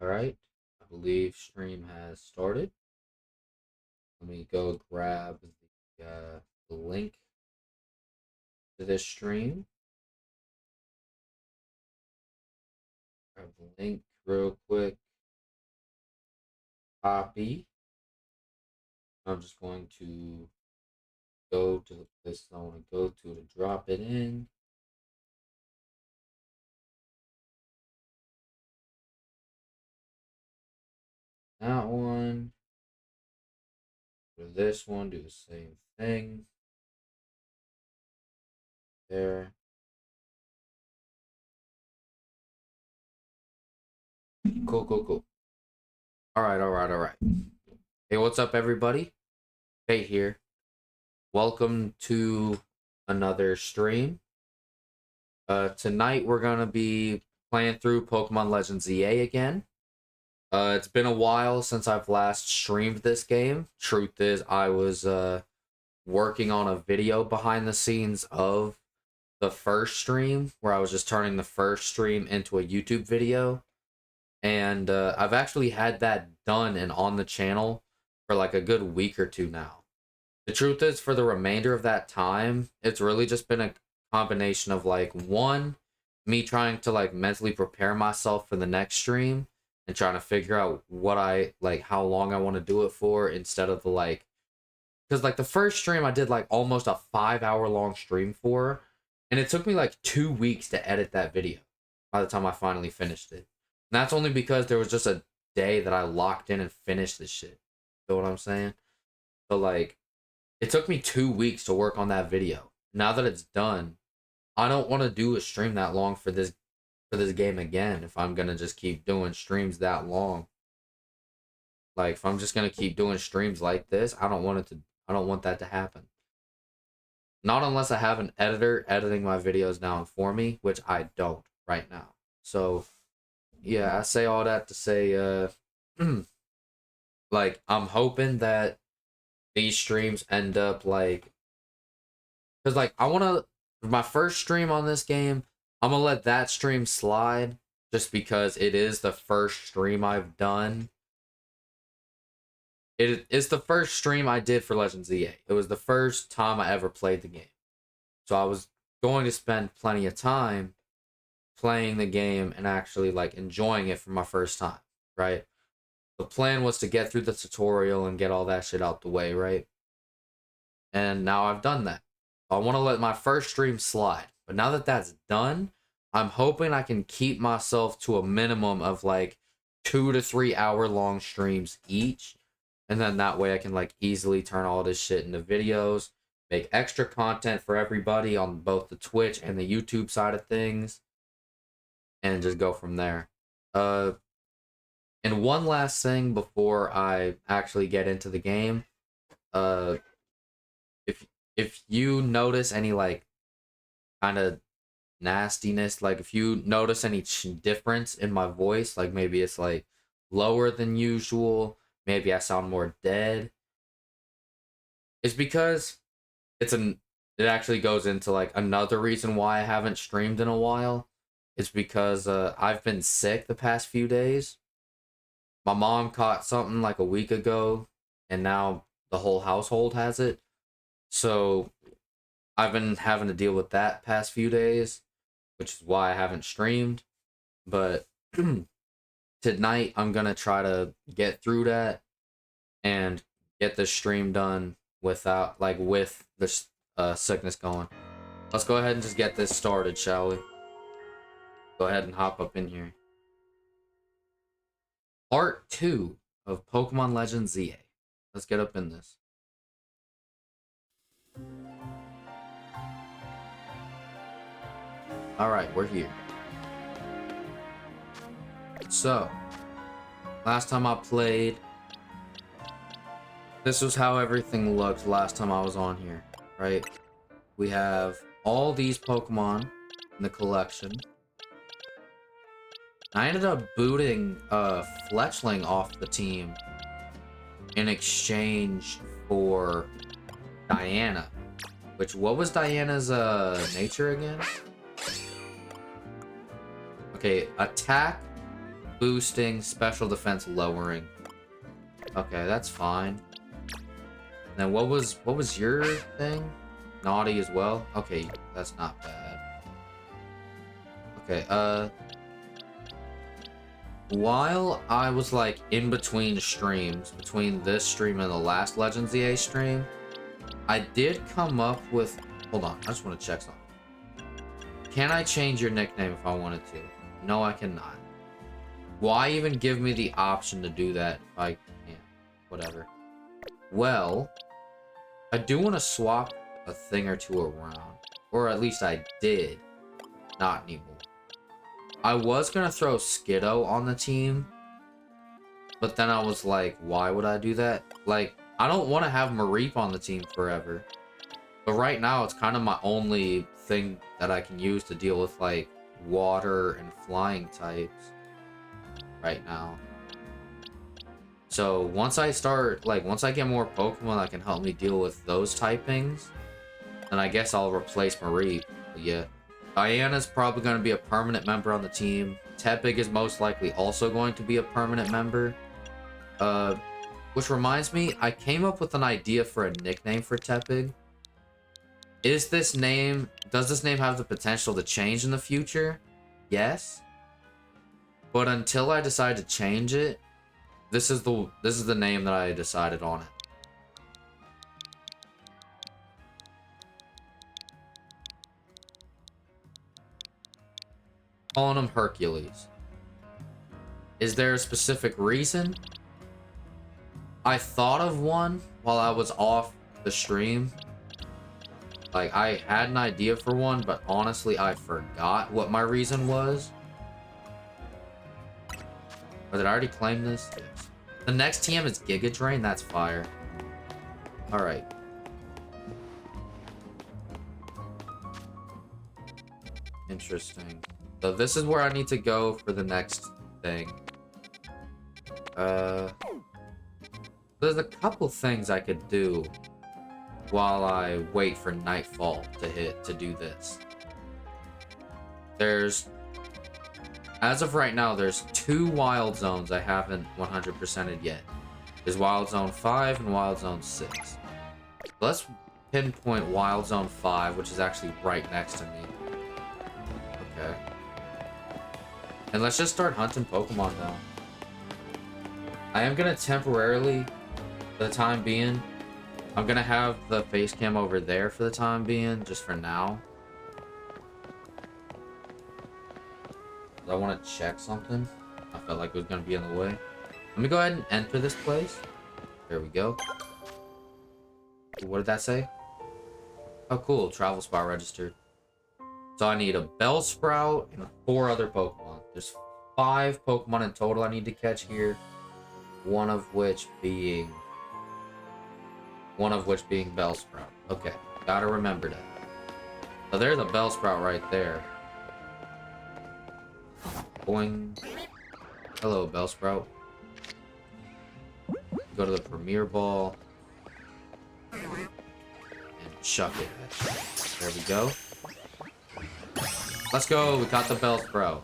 All right, I believe stream has started. Let me go grab the link to this stream. Grab the link real quick. Copy. I'm just going to go to the place I want to go to drop it in. That one. For this one, do the same thing. There. Cool. All right. Hey, what's up, everybody? Hey here. Welcome to another stream. Tonight we're gonna be playing through Pokemon Legends EA again. It's been a while since I've last streamed this game. Truth is, I was working on a video behind the scenes of the first stream, where I was just turning the first stream into a YouTube video. And I've actually had that done and on the channel for like a good week or two now. The truth is, for the remainder of that time, it's really just been a combination of like, one, me trying to like mentally prepare myself for the next stream and trying to figure out what I like, how long I want to do it for, instead of the like, because like the first stream I did like almost a 5 hour long stream for, and it took me like 2 weeks to edit that video by the time I finally finished it. And that's only because there was just a day that I locked in and finished this shit. You know what I'm saying? So like, it took me 2 weeks to work on that video. Now that it's done, I don't want to do a stream that long for this game again. If I'm gonna just keep doing streams that long, like if I'm just gonna keep doing streams like this, I don't want that to happen. Not unless I have an editor editing my videos down for me, which I don't right now. So yeah, I say all that to say, like, I'm hoping that these streams end up like, because like I want to, my first stream on this game, I'm gonna let that stream slide just because it is the first stream I've done. It is the first stream I did for Legends EA. It was the first time I ever played the game, so I was going to spend plenty of time playing the game and actually like enjoying it for my first time, right? The plan was to get through the tutorial and get all that shit out the way, right? And now I've done that. I want to let my first stream slide. But now that that's done, I'm hoping I can keep myself to a minimum of like 2 to 3 hour long streams each. And then that way I can like easily turn all this shit into videos, make extra content for everybody on both the Twitch and the YouTube side of things, and just go from there. And one last thing before I actually get into the game. If you notice any like kind of nastiness, like if you notice any difference in my voice, like maybe it's like lower than usual, maybe I sound more dead, it's because it actually goes into like another reason why I haven't streamed in a while. It's because I've been sick the past few days. My mom caught something like a week ago, and now the whole household has it. So I've been having to deal with that past few days, which is why I haven't streamed. But tonight I'm gonna try to get through that and get the stream done without with this sickness going. Let's go ahead and just get this started, shall we? Go ahead and hop up in here. Part 2 of Pokemon Legends ZA. Let's get up in this. Alright, we're here. So, last time I played, this was how everything looked last time I was on here, right? We have all these Pokemon in the collection. I ended up booting Fletchling off the team in exchange for Diana. Which, what was Diana's nature again? Okay, attack, boosting, special defense lowering. Okay, that's fine. Then what was your thing? Naughty as well? Okay, that's not bad. Okay, while I was like in between streams, between this stream and the last Legends EA stream, I did come up with, hold on, I just want to check something. Can I change your nickname if I wanted to? No, I cannot. Why even give me the option to do that if I can't? Whatever. Well, I do want to swap a thing or two around. Or at least I did. Not anymore. I was going to throw Skiddo on the team. But then I was like, why would I do that? Like, I don't want to have Mareep on the team forever. But right now, it's kind of my only thing that I can use to deal with, like, water and flying types. Right now. So, once I start, like, once I get more Pokemon that can help me deal with those typings, then I guess I'll replace Mareep. But yeah. Diana's probably going to be a permanent member on the team. Tepig is most likely also going to be a permanent member. Which reminds me, I came up with an idea for a nickname for Tepig. Does this name have the potential to change in the future? Yes. But until I decide to change it, this is the name that I decided on it. Calling him Hercules. Is there a specific reason? I thought of one while I was off the stream. Like, I had an idea for one, but honestly, I forgot what my reason was. Or did I already claim this? Yes. The next TM is Giga Drain? That's fire. Alright. Interesting. So this is where I need to go for the next thing. There's a couple things I could do while I wait for nightfall to hit to do this. As of right now, there's 2 wild zones I haven't 100%ed yet. There's Wild Zone 5 and Wild Zone 6. Let's pinpoint Wild Zone 5, which is actually right next to me. Okay. And let's just start hunting Pokemon now. I am gonna temporarily, for the time being, I'm gonna have the face cam over there for the time being, just for now. I want to check something. I felt like it was gonna be in the way. Let me go ahead and enter this place. There we go. What did that say? Oh, cool. Travel spot registered. So I need a Bellsprout and 4 other Pokemon. There's 5 Pokemon in total I need to catch here. One of which being Bellsprout. Okay, gotta remember that. So there's a Bellsprout right there. Boing. Hello, Bellsprout. Go to the Premier Ball. And chuck it. There we go. Let's go, we caught the Bellsprout.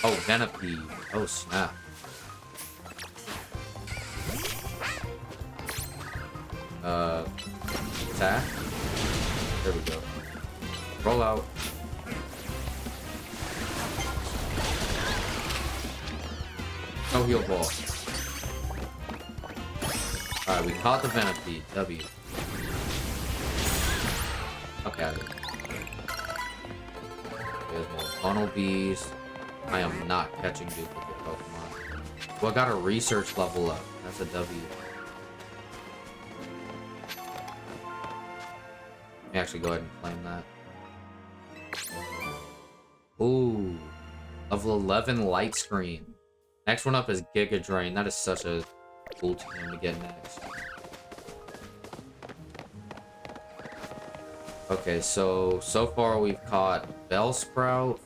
Oh, Venipede. Oh, snap. Attack. There we go. Roll out. No heal ball. Alright, we caught the Venipede. W. Okay. There's more funnel bees. I am not catching duplicate Pokemon. Well, I got a research level up. That's a W. Let me actually go ahead and claim that. Ooh. Level 11 light screen. Next one up is Giga Drain. That is such a cool team to get next. Okay, so far we've caught Bellsprout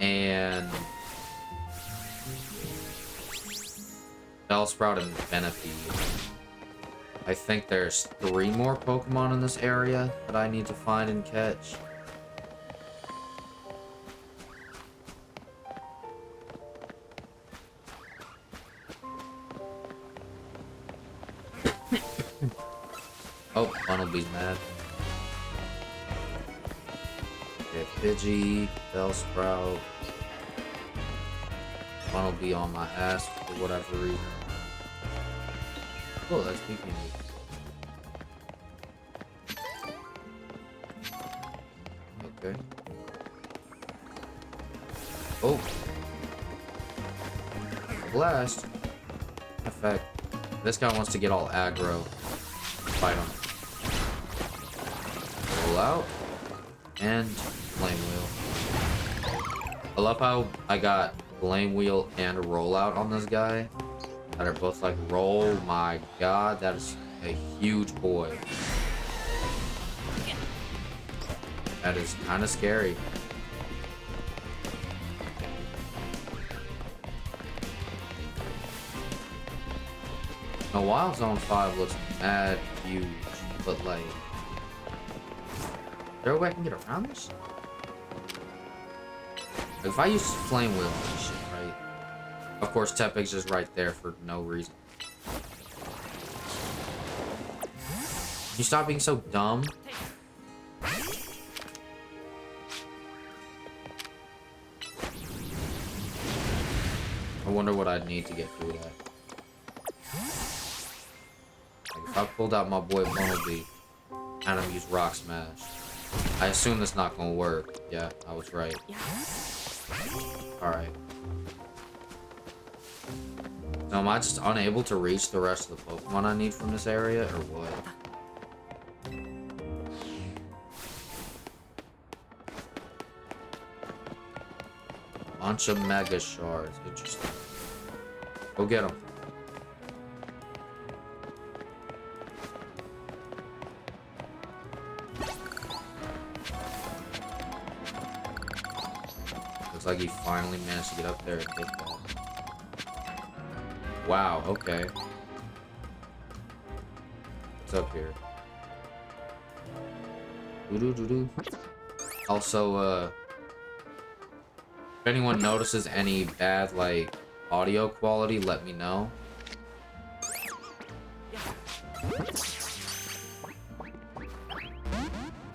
and Venipede. I think there's 3 more Pokemon in this area that I need to find and catch. Oh, Funnelby's mad. Okay, Pidgey, Bellsprout. Funnelby on my ass for whatever reason. Oh, that's peeking me. Okay. Oh. Blast. Effect. This guy wants to get all aggro. Fight him. Roll out. And Flame Wheel. I love how I got Flame Wheel and Rollout on this guy. That are both like, oh my god, that is a huge boy. That is kind of scary. Now, Wild Zone 5 looks mad huge, but like, is there a way I can get around this? If I use Flame Wheel on this shit, right? Of course, Tepig's just right there for no reason. Can you stop being so dumb? I wonder what I'd need to get through that. Like if I pulled out my boy Funnelby and I used Rock Smash, I assume that's not gonna work. Yeah, I was right. Alright. So am I just unable to reach the rest of the Pokemon I need from this area, or what? Bunch of Mega Shards. Interesting. Go get them. Looks like he finally managed to get up there and hit that. Wow, okay. What's up here? Doo-doo-doo-doo. Also, if anyone notices any bad, like, audio quality, let me know.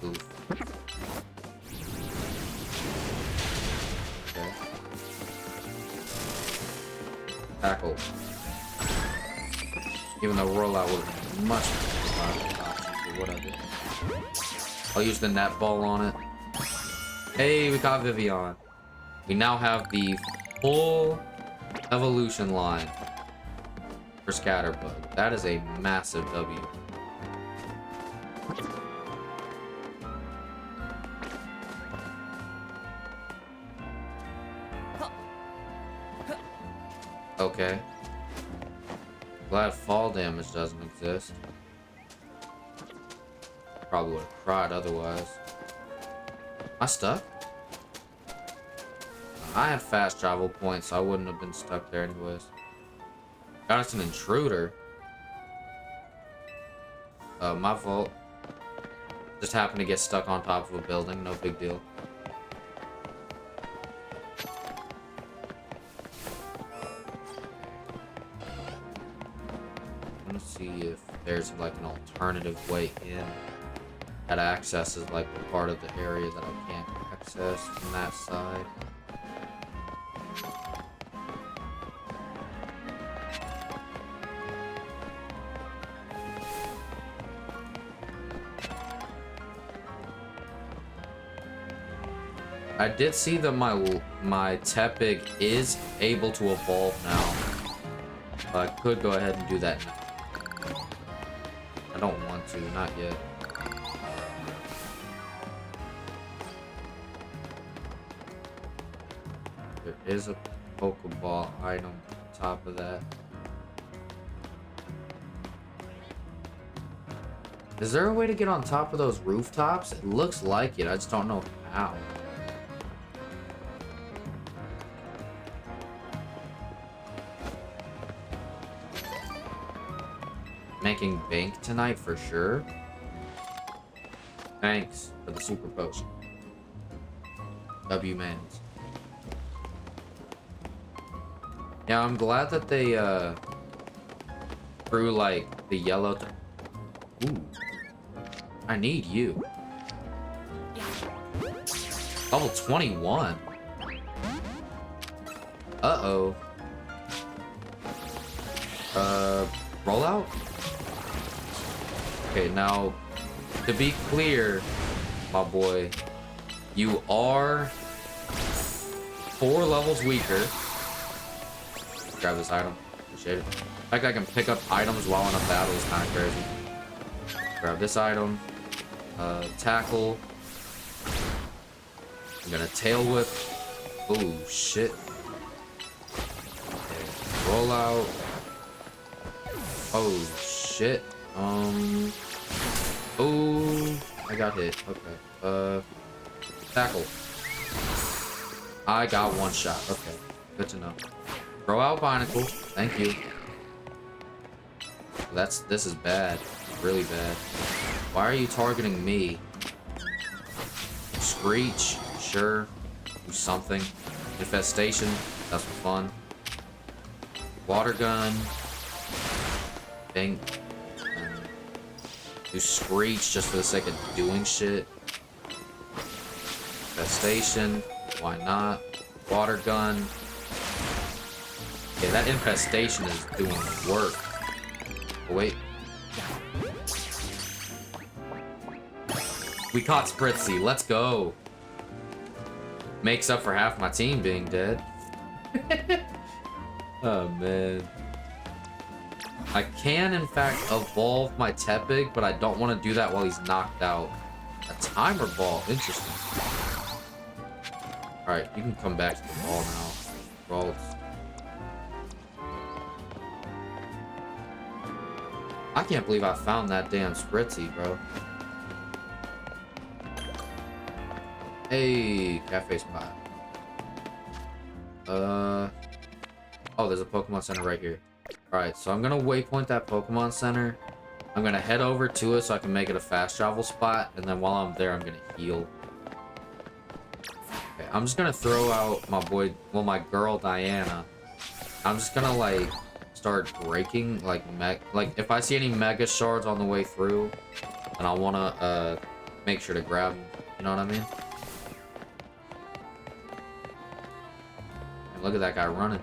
Oof. Okay. Tackle. Even though rollout was much better, whatever. I'll use the net ball on it. Hey, we got Vivian. We now have the full evolution line for Scatterbug. That is a massive W. Okay. Glad fall damage doesn't exist. Probably would have cried otherwise. Am I stuck? I had fast travel points, so I wouldn't have been stuck there anyways. God, it's an intruder. My fault. Just happened to get stuck on top of a building, no big deal. I'm gonna see if there's like an alternative way in that accesses like the part of the area that I can't access from that side. I did see that my Tepig is able to evolve now. So I could go ahead and do that now. I don't want to, not yet. There is a Pokeball item on top of that. Is there a way to get on top of those rooftops? It looks like it, I just don't know how. Making bank tonight for sure. Thanks for the super potion. W mans. Yeah, I'm glad that they threw like the yellow. Ooh, I need you. Level 21. Uh-oh. Roll out? Okay, now, to be clear, my boy, you are 4 levels weaker. Grab this item. Appreciate it. The fact I can pick up items while in a battle is kind of crazy. Grab this item. Tackle. I'm gonna tail whip. Oh, shit. Okay, roll out. Oh, shit. Oh, I got hit. Okay. Tackle. I got 1 shot. Okay, good to know. Throw out Binacle. Thank you. This is bad. Really bad. Why are you targeting me? Screech. Sure. Do something. Infestation. That's fun. Water gun. Bang. Do Screech just for the sake of doing shit. Infestation. Why not? Water gun. Yeah, that infestation is doing work. Oh, wait. We caught Spritzy. Let's go. Makes up for half my team being dead. Oh, man. I can, in fact, evolve my Tepig, but I don't want to do that while he's knocked out. A timer ball. Interesting. Alright, you can come back to the ball now. Rolls. I can't believe I found that damn Spritzy, bro. Hey, cafe spot. Oh, there's a Pokemon Center right here. Alright, so I'm gonna waypoint that Pokemon Center. I'm gonna head over to it so I can make it a fast travel spot, and then while I'm there, I'm gonna heal. Okay, I'm just gonna throw out my boy, well, my girl Diana. I'm just gonna, like, start breaking, like, if I see any Mega Shards on the way through, then I wanna, make sure to grab them. You know what I mean? And look at that guy running.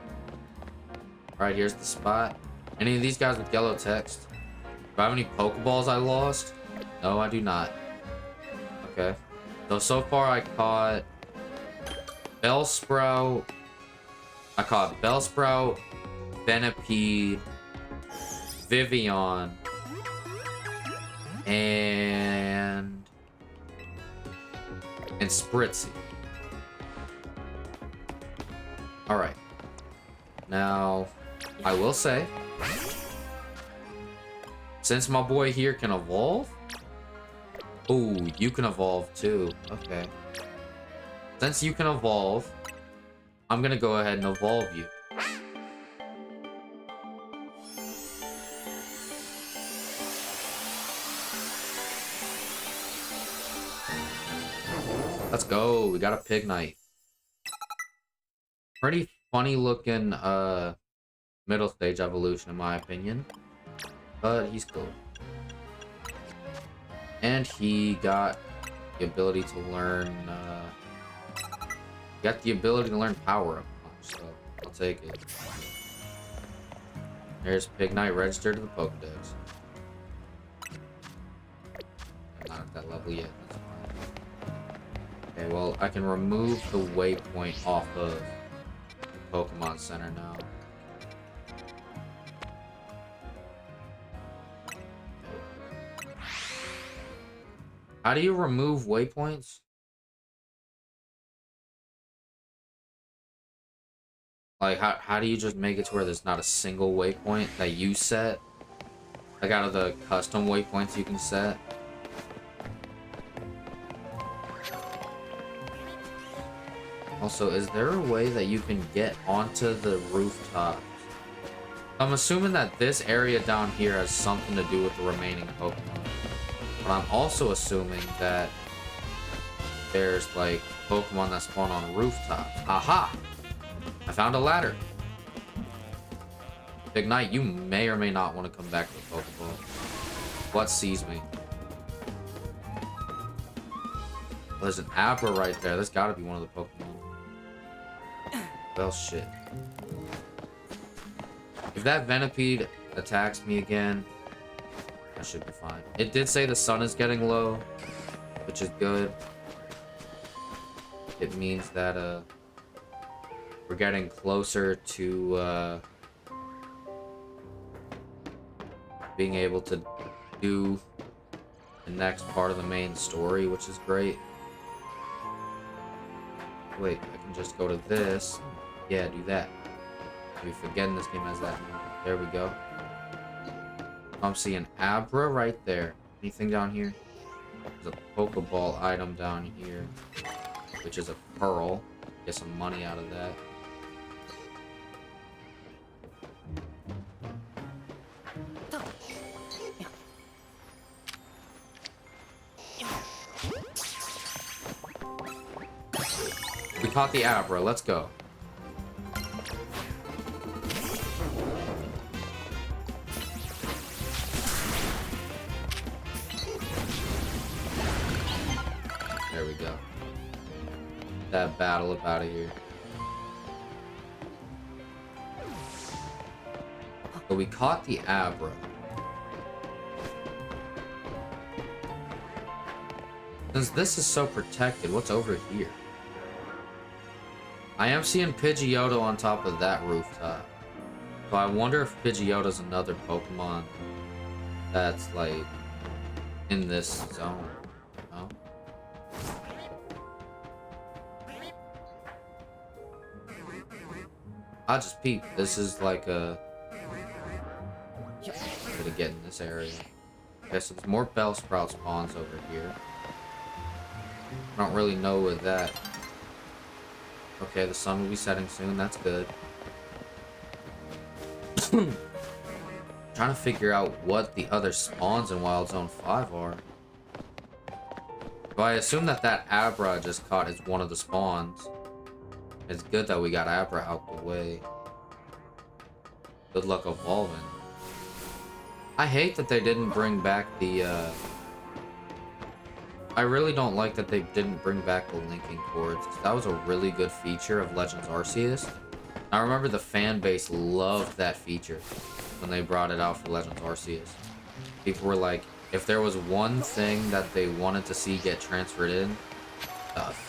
Alright, here's the spot. Any of these guys with yellow text? Do I have any Pokeballs I lost? No, I do not. Okay. So far I caught Bellsprout. I caught Bellsprout, Venipede, Vivian, and Spritzy. Alright. Now, I will say, since my boy here can evolve, ooh, you can evolve too. Okay. Since you can evolve, I'm gonna go ahead and evolve you. Let's go. We got a Pignite. Pretty funny looking middle stage evolution in my opinion. But he's cool. And he got the ability to learn power up, so I'll take it. There's Pignite registered to the Pokedex. I'm not at that level yet, that's fine. Okay, well, I can remove the waypoint off of the Pokemon Center now. How do you remove waypoints? Like, how do you just make it to where there's not a single waypoint that you set? Like, out of the custom waypoints you can set? Also, is there a way that you can get onto the rooftops? I'm assuming that this area down here has something to do with the remaining Pokemon. But I'm also assuming that there's, like, Pokemon that spawn on rooftops. Aha! I found a ladder. Ignite, you may or may not want to come back to the Pokeball. What sees me? there's an Abra right there. There's gotta be one of the Pokemon. Well, shit. If that Venipede attacks me again, I should be fine. It did say the sun is getting low, which is good. It means that, we're getting closer to, being able to do the next part of the main story, which is great. Wait, I can just go to this. Yeah, do that. Maybe forgetting this game has that. There we go. I'm seeing Abra right there. Anything down here? There's a Pokeball item down here, which is a pearl. Get some money out of that. We caught the Abra. Let's go. There we go. That battle up out of here. But we caught the Abra. Since this is so protected, what's over here? I am seeing Pidgeotto on top of that rooftop. So I wonder if Pidgeotto's another Pokemon that's like in this zone. No? I'll just peep. This is like a... I'm gonna get in this area. Okay, so there's more Bellsprout spawns over here. I don't really know with that. Okay, the sun will be setting soon. That's good. Trying to figure out what the other spawns in Wild Zone 5 are. But I assume that that Abra I just caught is one of the spawns. It's good that we got Abra out the way. Good luck evolving. I hate that they didn't bring back the, I really don't like that they didn't bring back the linking cords. That was a really good feature of Legends Arceus. I remember the fan base loved that feature when they brought it out for Legends Arceus. People were like, if there was one thing that they wanted to see get transferred in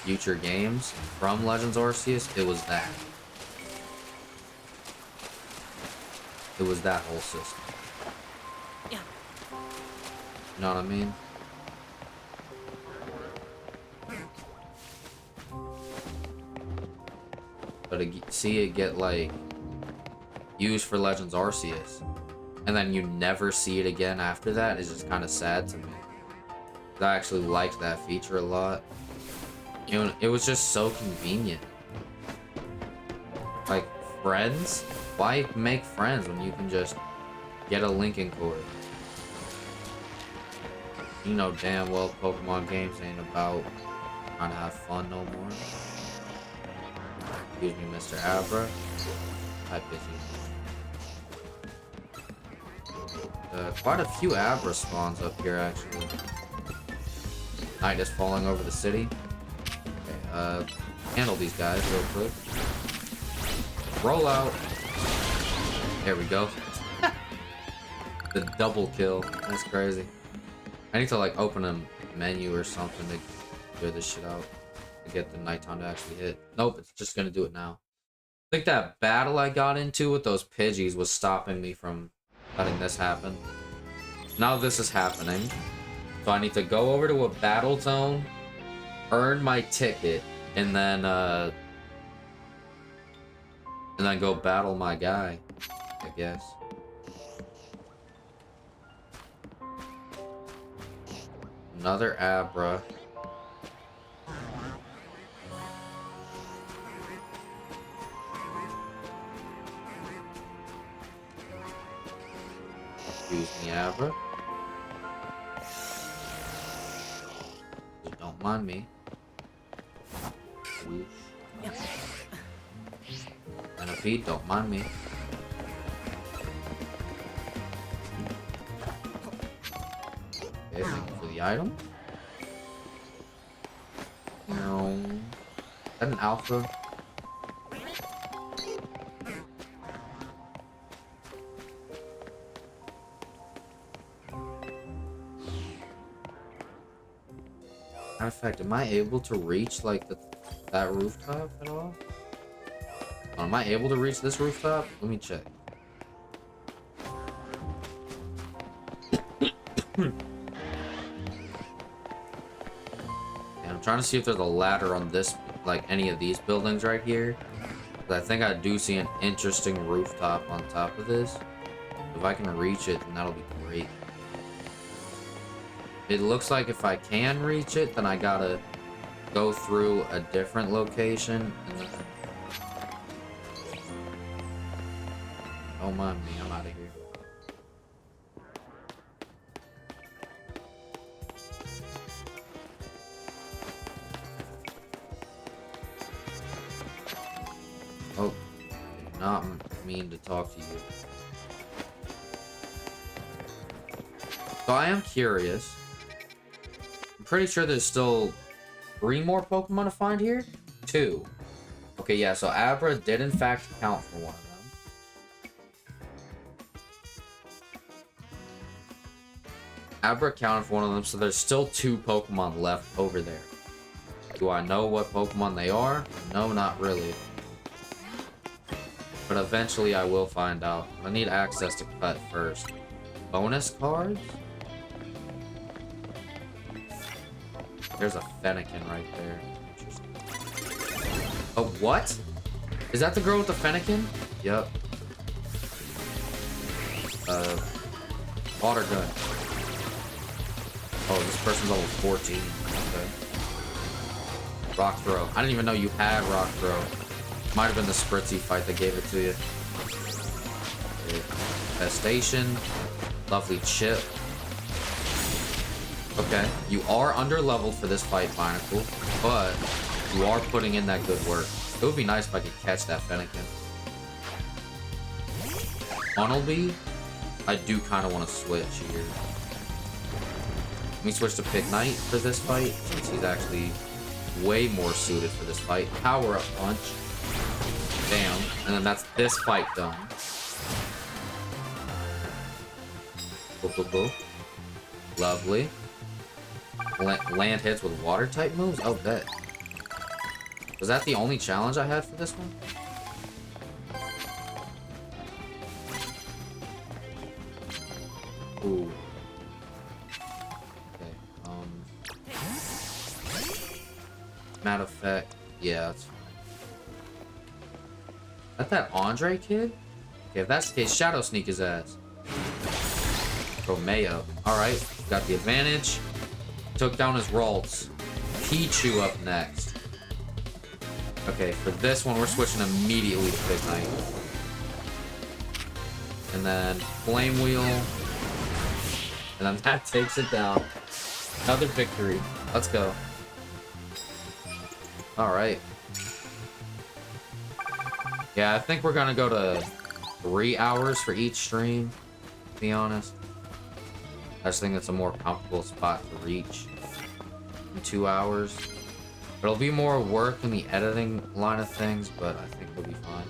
future games from Legends Arceus, it was that. It was that whole system. Yeah. You know what I mean? But to see it get, like, used for Legends Arceus, and then you never see it again after that is just kind of sad to me. I actually liked that feature a lot. You know, it was just so convenient. Like, friends? Why make friends when you can just get a linking cord? You know damn well Pokemon games ain't about trying to have fun no more. Excuse me, Mr. Abra. Hi, Pidgey. Quite a few Abra spawns up here, actually. Night is falling over the city. Okay, handle these guys real quick. Roll out. There we go. The double kill. That's crazy. I need to, like, open a menu or something to figure this shit out. To get the nighttime to actually hit. Nope, it's just gonna do it now. I think that battle I got into with those Pidgeys was stopping me from letting this happen. Now this is happening. So I need to go over to a battle zone, earn my ticket, and then go battle my guy, I guess. Another Abra. Excuse me, Abra. Don't mind me. And a feed, don't mind me. Okay, thank you for the item. that an alpha? Matter of fact, am I able to reach like that rooftop at all? Oh, am I able to reach this rooftop? Let me check. And I'm trying to see if there's a ladder on this, like any of these buildings right here. But I think I do see an interesting rooftop on top of this. If I can reach it, then that'll be great. It looks like if I can reach it, then I gotta go through a different location. And then... Don't mind me, I'm out of here. Oh, did not mean to talk to you. So I am curious. I'm pretty sure there's still 3 more Pokemon to find here? 2. Okay, yeah, so Abra did in fact count for one of them. Abra counted for one of them, so there's still 2 Pokemon left over there. Do I know what Pokemon they are? No, not really. But eventually I will find out. I need access to cut first. Bonus cards? There's a Fennekin right there. Oh, what? Is that the girl with the Fennekin? Yep. Water gun. Oh, this person's level 14. Okay. Rock throw. I didn't even know you had rock throw. Might have been the Spritzy fight that gave it to you. Okay. Infestation. Lovely chip. Okay, you are under-leveled for this fight, Binacle, but you are putting in that good work. It would be nice if I could catch that Fennekin. Funnelby, I do kind of want to switch here. Let me switch to Pigknight for this fight, since he's actually way more suited for this fight. Power-up punch. Damn, and then that's this fight done. Boo, boo, boo. Lovely. Land hits with water type moves? Oh, bet. Was that the only challenge I had for this one? Ooh. Okay, matter of fact, yeah, that's fine. Is that Andre kid? Okay, if that's the case, Shadow Sneak his ass. Romeo. Alright, got the advantage. Took down his Ralts. Pichu up next. Okay, for this one, we're switching immediately to Pigknight. And then Flame Wheel. And then that takes it down. Another victory. Let's go. Alright. Yeah, I think we're gonna go to 3 hours for each stream, to be honest. I just think it's a more comfortable spot to reach in 2 hours. It'll be more work in the editing line of things, but I think it'll be fine.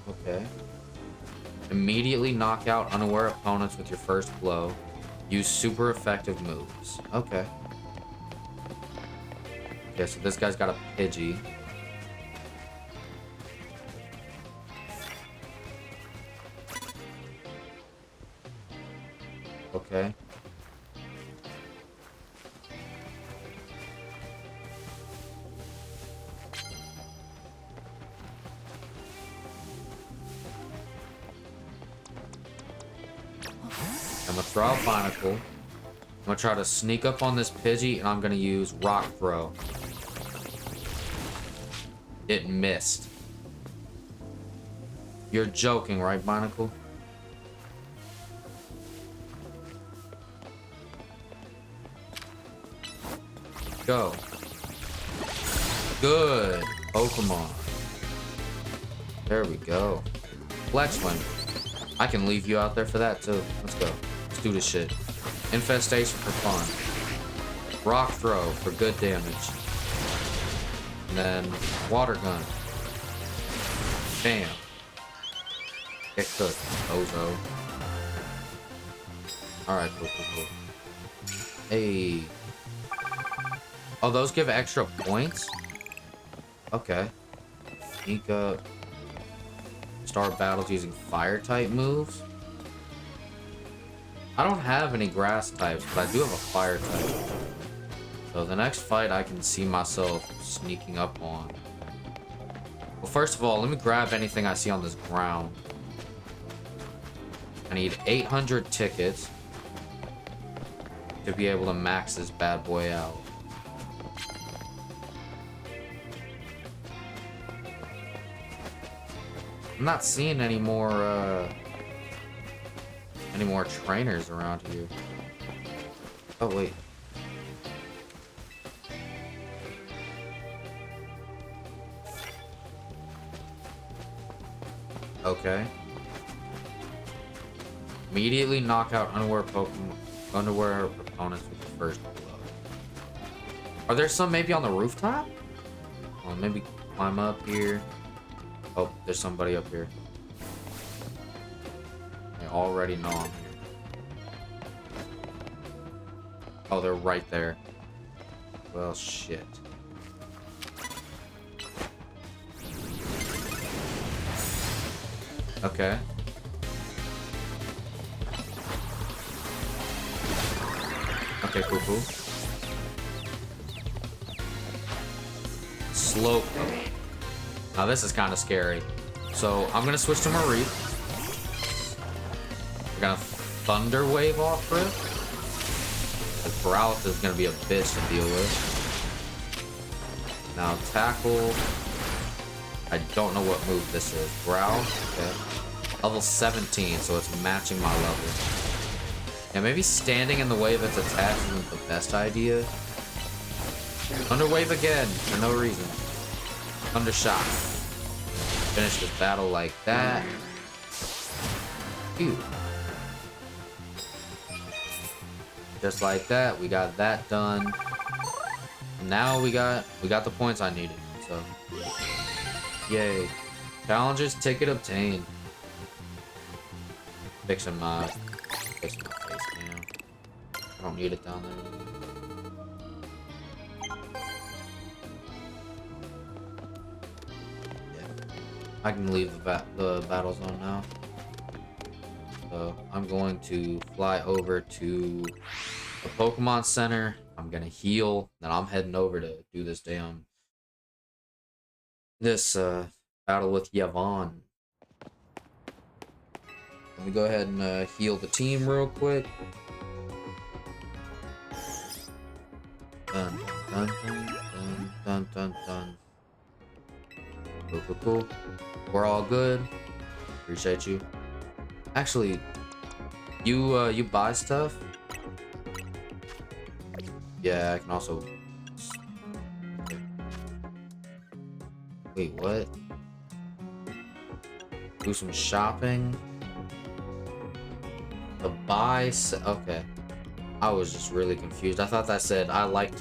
Okay. Immediately knock out unaware opponents with your first blow. Use super effective moves. Okay. Okay, so this guy's got a Pidgey. Okay. I'm gonna throw out Binacle. I'm gonna try to sneak up on this Pidgey, and I'm gonna use Rock Throw. It missed. You're joking, right, Binacle? Go. Good Pokemon. There we go. Flex Wing. I can leave you out there for that too. Let's go. Let's do this shit. Infestation for fun. Rock throw for good damage. And then water gun. Bam. Get cooked, bozo. Alright, cool. Hey. Oh, those give extra points? Okay. Sneak up. Start battles using fire type moves. I don't have any grass types, but I do have a fire type. So the next fight I can see myself sneaking up on. Well, first of all, let me grab anything I see on this ground. I need 800 tickets to be able to max this bad boy out. I'm not seeing any more trainers around here. Oh wait. Okay. Immediately knock out underwear opponents with the first blow. Are there some maybe on the rooftop? Well, maybe climb up here. Oh, there's somebody up here. I already know I'm here. Oh, they're right there. Well, shit. Okay. Okay, cool. Slow. Now this is kind of scary. So I'm gonna switch to Marie. We're gonna Thunder Wave off for it. The Growlithe is gonna be a bitch to deal with. Now Tackle. I don't know what move this is. Growl. Okay. Level 17, so it's matching my level. Yeah, maybe standing in the way of its attack isn't the best idea. Thunder Wave again for no reason. Thunder Shock. Finish this battle like that. Phew. Just like that, we got that done. Now we got the points I needed. So, yay! Challenges ticket obtained. Fixing my face now. I don't need it down there. I can leave the battle zone now. So I'm going to fly over to the Pokemon Center. I'm gonna heal. Then I'm heading over to do this battle with Yvonne. Let me go ahead and heal the team real quick. Dun dun dun dun dun dun. Cool. We're all good. Appreciate you. Actually, you buy stuff? Yeah, I can also. Okay. Wait, what? Do some shopping. The buy. Okay. I was just really confused. I thought that said I'd like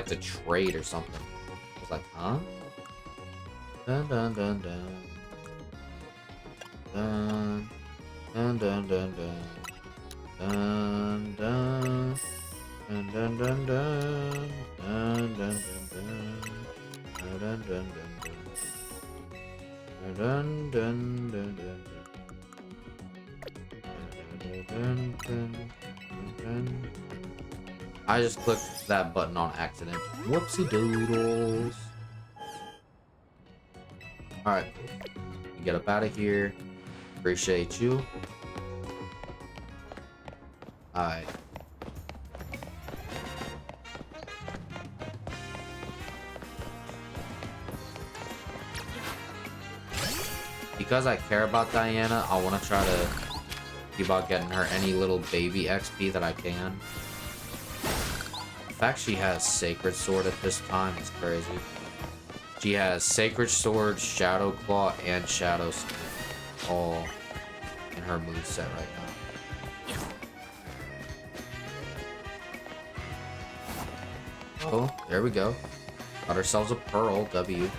to trade or something. I was like, huh? Dun dun dun dun. Dun dun dun dun dun. Dun dun dun dun dun dun dun dun dun dun dun dun dun dun. I just clicked that button on accident. Whoopsie doodles. Alright, you get up out of here. Appreciate you. Alright. Because I care about Diana, I want to try to see about getting her any little baby XP that I can. The fact she has Sacred Sword at this time is crazy. She has Sacred Sword, Shadow Claw, and Shadow Sneak all liking her moveset right now. Oh, there we go. Got ourselves a Pearl W.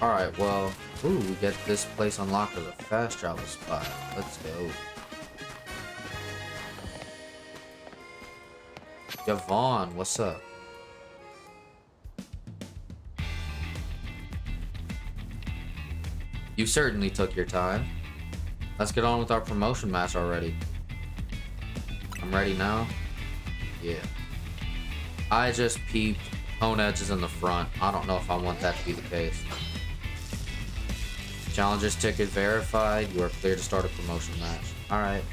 Alright, well, ooh, we get this place unlocked as a fast travel spot. Let's go. Yvonne, what's up? You certainly took your time. Let's get on with our promotion match already. I'm ready now. Yeah. I just peeped. Cone edges in the front. I don't know if I want that to be the case. Challenger's ticket verified. You are clear to start a promotion match. Alright.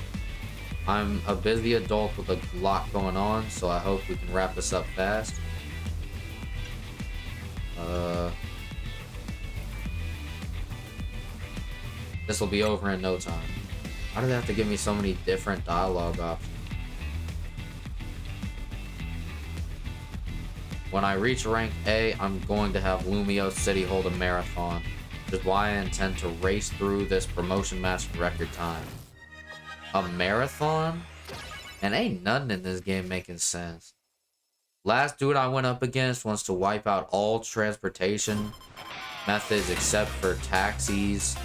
I'm a busy adult with a lot going on, so I hope we can wrap this up fast. This will be over in no time. Why do they have to give me so many different dialogue options? When I reach rank A, I'm going to have Lumio City hold a marathon, which is why I intend to race through this promotion match in record time. A marathon? And ain't nothing in this game making sense. Last dude I went up against wants to wipe out all transportation methods except for taxis.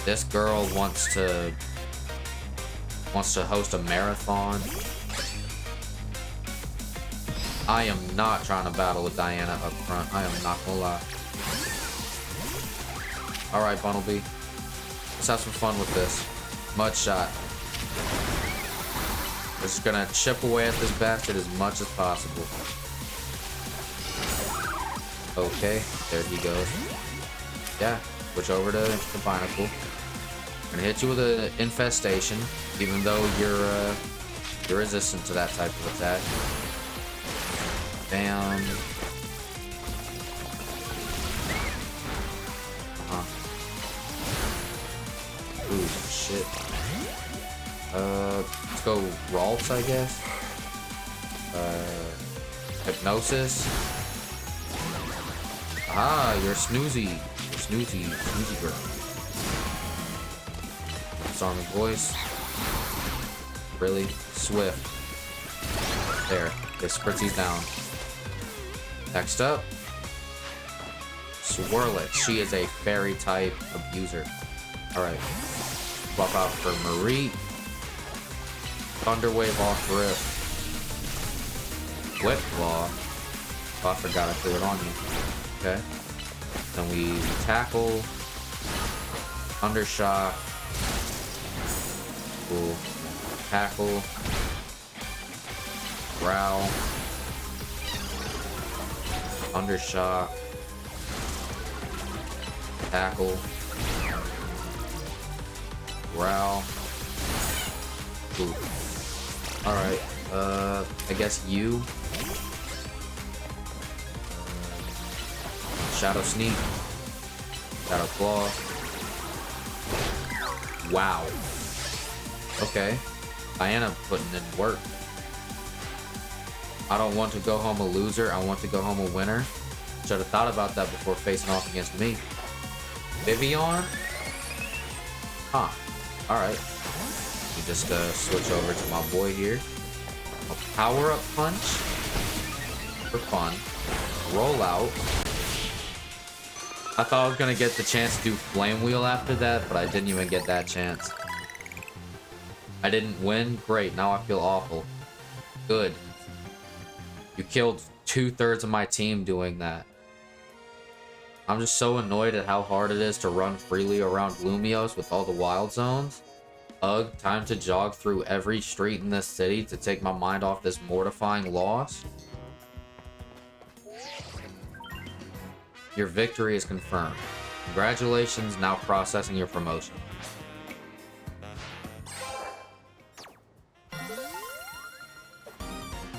This girl wants to host a marathon. I am not trying to battle with Diana up front. I am not gonna lie. Alright, Bunnelby. Let's have some fun with this. Mud shot. We're just gonna chip away at this bastard as much as possible. Okay, there he goes. Yeah, switch over to the Binacle. I'm gonna hit you with an infestation, even though you're resistant to that type of attack. Bam. Ooh, shit. Let's go Ralts, I guess. Hypnosis. Ah, you're snoozy. You're snoozy girl. Disarming voice. Really? Swift. There. This Spritzy's down. Next up. Swirlet. She is a fairy type abuser. Alright. Swap out for Marie. Thunderwave off rip. Whip Claw. Oh, I forgot I threw it on you. Okay. Then we tackle. Undershot. Cool. Tackle. Growl. Undershot. Tackle. Growl. Ooh. Alright, I guess you. Shadow Sneak. Shadow Claw. Wow. Okay. Diana putting in work. I don't want to go home a loser, I want to go home a winner. Should have thought about that before facing off against me. Vivian? Huh. Alright. We just switch over to my boy here. A power-up punch. For fun. Roll out. I thought I was gonna get the chance to do Flame Wheel after that, but I didn't even get that chance. I didn't win? Great, now I feel awful. Good. You killed 2/3 of my team doing that. I'm just so annoyed at how hard it is to run freely around Lumios with all the wild zones. Ugh, time to jog through every street in this city to take my mind off this mortifying loss. Your victory is confirmed. Congratulations, now processing your promotion.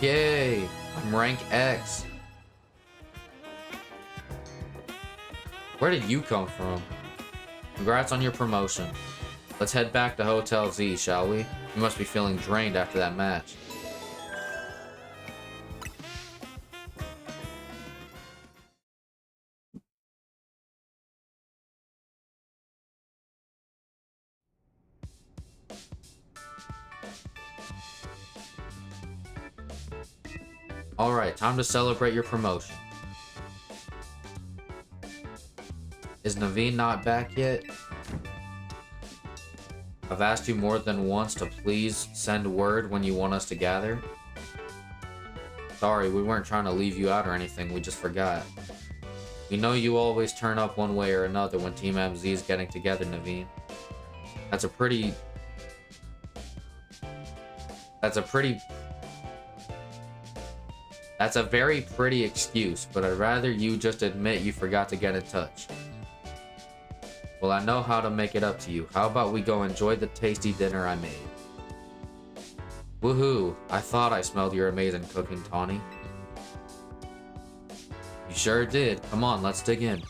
Yay! I'm rank X. Where did you come from? Congrats on your promotion. Let's head back to Hotel Z, shall we? You must be feeling drained after that match. Alright, time to celebrate your promotion. Is Naveen not back yet? I've asked you more than once to please send word when you want us to gather. Sorry, we weren't trying to leave you out or anything, we just forgot. We know you always turn up one way or another when Team MZ is getting together, Naveen. That's a very pretty excuse, but I'd rather you just admit you forgot to get in touch. Well, I know how to make it up to you. How about we go enjoy the tasty dinner I made? Woohoo! I thought I smelled your amazing cooking, Tawny. You sure did. Come on, let's dig in.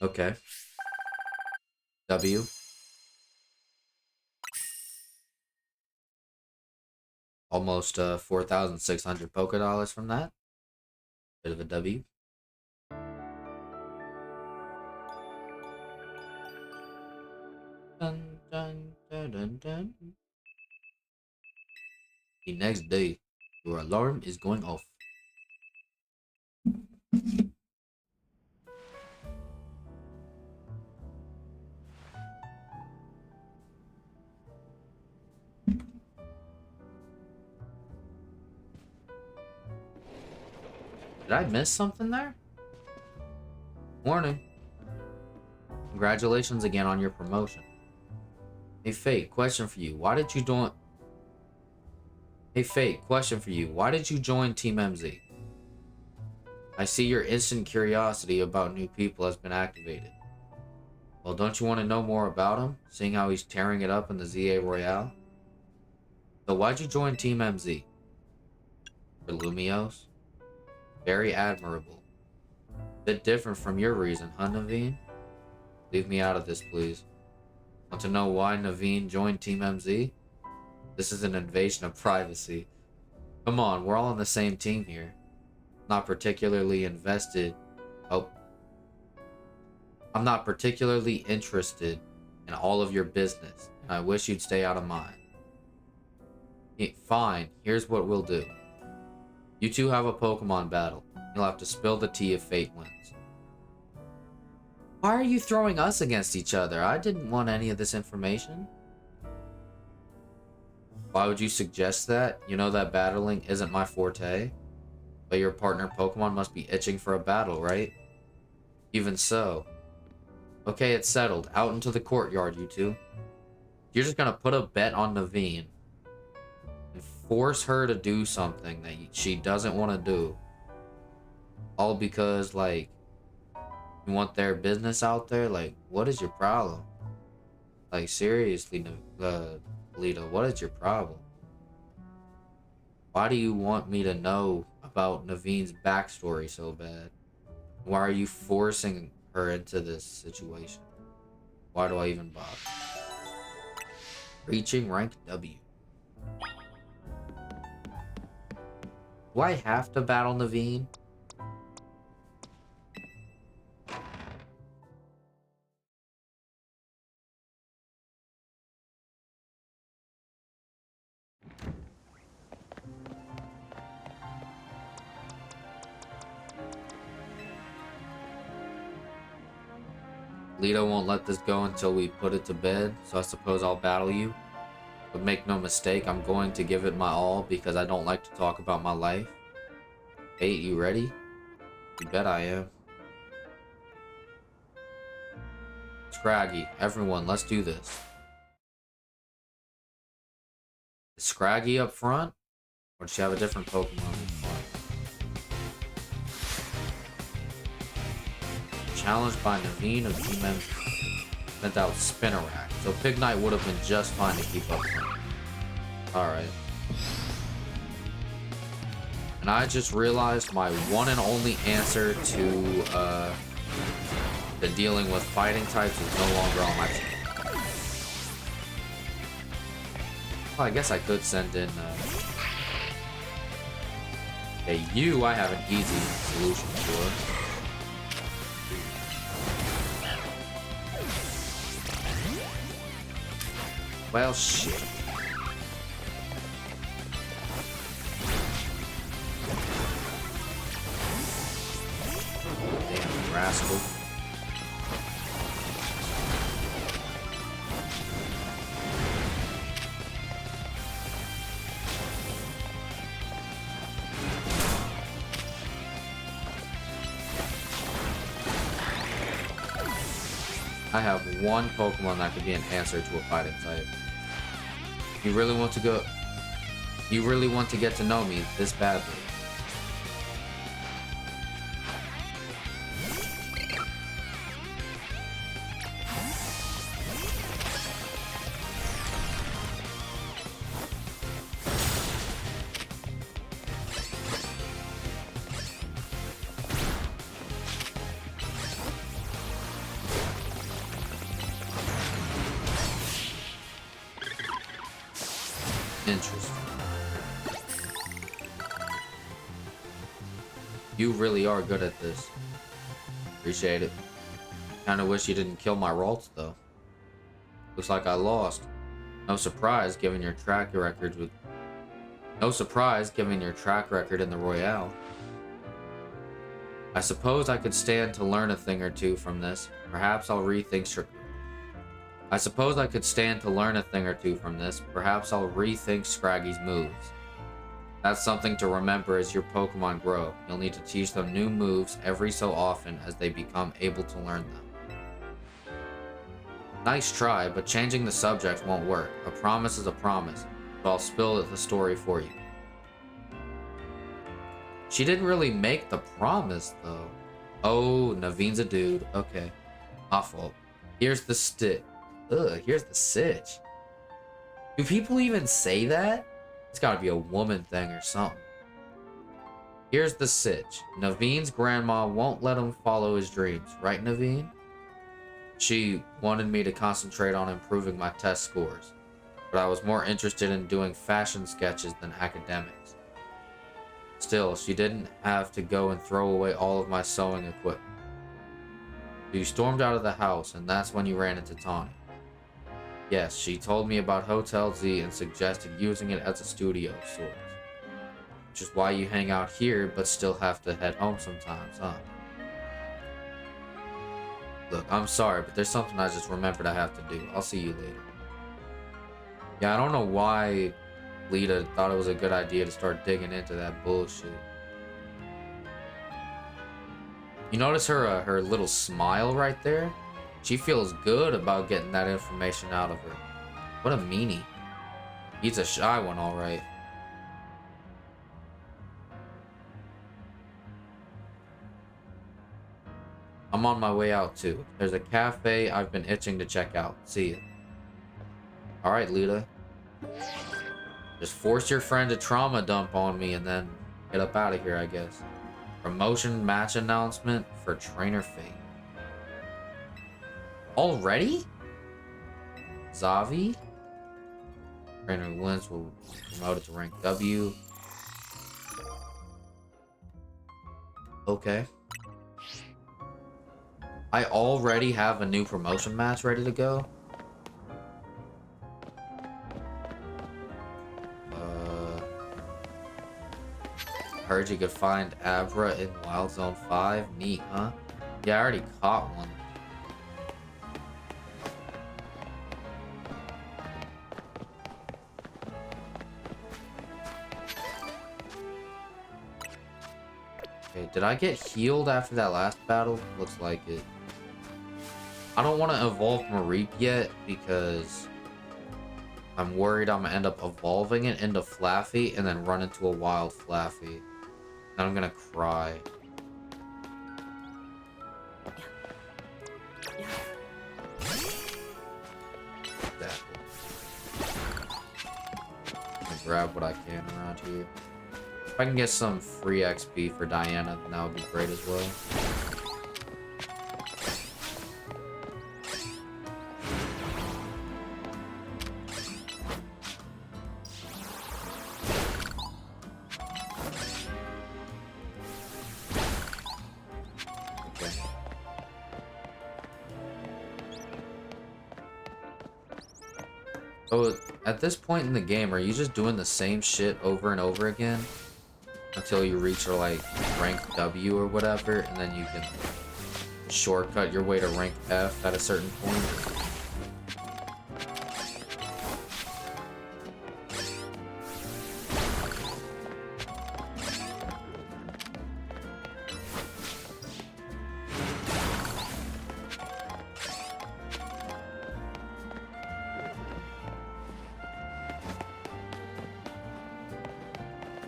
Okay. W. Almost 4,600 Poké Dollars from that. Bit of a W. Dun, dun, dun, dun, dun. The next day, your alarm is going off. Did I miss something there? Warning. Congratulations again on your promotion. Hey Fate, question for you. Why did you join... Hey Fate, question for you. Why did you join Team MZ? I see your instant curiosity about new people has been activated. Well, don't you want to know more about him, seeing how he's tearing it up in the ZA Royale? So why'd you join Team MZ? For Lumios? Very admirable. Bit different from your reason, huh, Naveen? Leave me out of this, please. Want to know why Naveen joined Team MZ? This is an invasion of privacy. Come on, we're all on the same team here. Not particularly invested. Oh. I'm not particularly interested in all of your business, and I wish you'd stay out of mine. Fine, here's what we'll do. You two have a Pokemon battle. You'll have to spill the tea if Fate wins. Why are you throwing us against each other? I didn't want any of this information. Why would you suggest that? You know that battling isn't my forte. But your partner Pokemon must be itching for a battle, right? Even so. Okay, it's settled. Out into the courtyard, you two. You're just gonna put a bet on Naveen and force her to do something that she doesn't want to do. All because, like, you want their business out there? Like, what is your problem? Like, seriously, Lita, what is your problem? Why do you want me to know about Naveen's backstory so bad? Why are you forcing her into this situation? Why do I even bother? Reaching rank W. Do I have to battle Naveen? Lito won't let this go until we put it to bed, so I suppose I'll battle you. But make no mistake, I'm going to give it my all because I don't like to talk about my life. Fate, you ready? You bet I am. Scraggy, everyone, let's do this. Is Scraggy up front? Or does she have a different Pokemon up front? Challenged by Naveen of Team M. Sent out Spinarak. So Pignite would have been just fine to keep up with. Alright. And I just realized my one and only answer to the dealing with fighting types is no longer on my team. Well, I guess I could send in Okay, you I have an easy solution for. Well, shit. Damn rascal. I have one Pokemon that could be an answer to a fighting type. You really want to go... You really want to get to know me this badly. Interesting. You really are good at this. Appreciate it. Kinda wish you didn't kill my Ralts, though. Looks like I lost. No surprise, given your track record with... No surprise, given your track record in the Royale. I suppose I could stand to learn a thing or two from this. Perhaps I'll rethink... I suppose I could stand to learn a thing or two from this. Perhaps I'll rethink Scraggy's moves. That's something to remember as your Pokemon grow. You'll need to teach them new moves every so often as they become able to learn them. Nice try, but changing the subject won't work. A promise is a promise, but I'll spill the story for you. She didn't really make the promise, though. Oh, Naveen's a dude. Okay. My fault. Here's the stick. Ugh, here's the sitch. Do people even say that? It's gotta be a woman thing or something. Here's the sitch. Naveen's grandma won't let him follow his dreams, right, Naveen? She wanted me to concentrate on improving my test scores, but I was more interested in doing fashion sketches than academics. Still, she didn't have to go and throw away all of my sewing equipment. So you stormed out of the house, and that's when you ran into Tawny. Yes, she told me about Hotel Z and suggested using it as a studio of sorts. Which is why you hang out here, but still have to head home sometimes, huh? Look, I'm sorry, but there's something I just remembered I have to do. I'll see you later. Yeah, I don't know why Lita thought it was a good idea to start digging into that bullshit. You notice her little smile right there? She feels good about getting that information out of her. What a meanie. He's a shy one, alright. I'm on my way out too. There's a cafe I've been itching to check out. See ya. Alright, Lita. Just force your friend to trauma dump on me and then get up out of here, I guess. Promotion match announcement for Trainer Fate. Already? Zavi? Trainer who wins will be promoted to rank W. Okay. I already have a new promotion match ready to go. Heard you could find Abra in Wild Zone 5. Neat, huh? Yeah, I already caught one. Okay, did I get healed after that last battle? Looks like it. I don't want to evolve Mareep yet because I'm worried I'm gonna end up evolving it into Flaffy and then run into a wild Flaffy. And I'm gonna cry. Exactly. I'm gonna grab what I can around here. If I can get some free XP for Diana, then that would be great as well. So at this point in the game, are you just doing the same shit over and over again until you reach like rank W or whatever, and then you can shortcut your way to rank F at a certain point?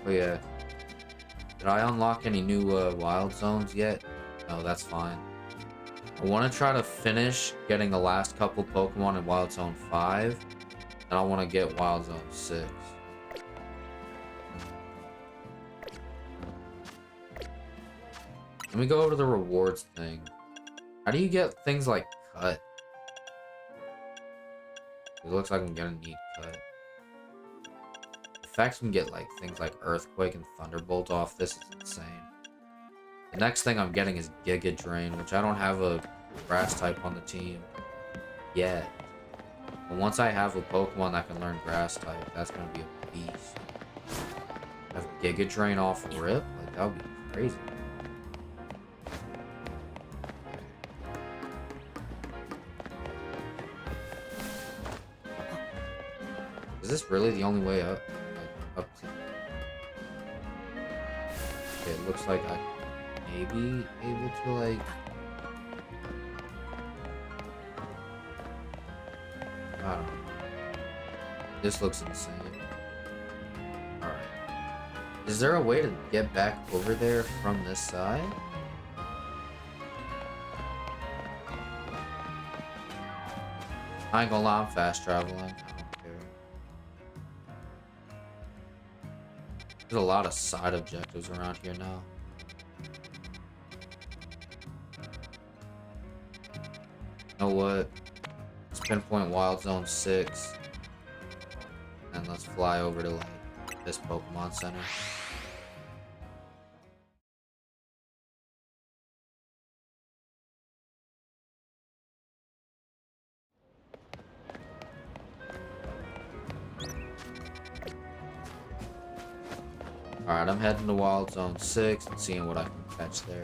Oh yeah. Did I unlock any new wild zones yet? No, that's fine. I want to try to finish getting the last couple Pokemon in Wild Zone 5. And I want to get Wild Zone 6. Let me go over to the rewards thing. How do you get things like cut? It looks like I'm gonna need cut. The fact we can get like things like Earthquake and Thunderbolt off this is insane. The next thing I'm getting is Giga Drain, which I don't have a grass type on the team yet. But once I have a Pokemon that can learn grass type, that's gonna be a beast. Have Giga Drain off rip? Like, that would be crazy. Is this really the only way up? Like, up to... Okay, it looks like I may be able to, like... I don't know. This looks insane. Alright. Is there a way to get back over there from this side? I ain't gonna lie, I'm fast traveling. I don't care. There's a lot of side objectives around here now. You know what? Let's pinpoint Wild Zone 6. And let's fly over to like this Pokemon Center. Alright, I'm heading to Wild Zone 6 and seeing what I can catch there.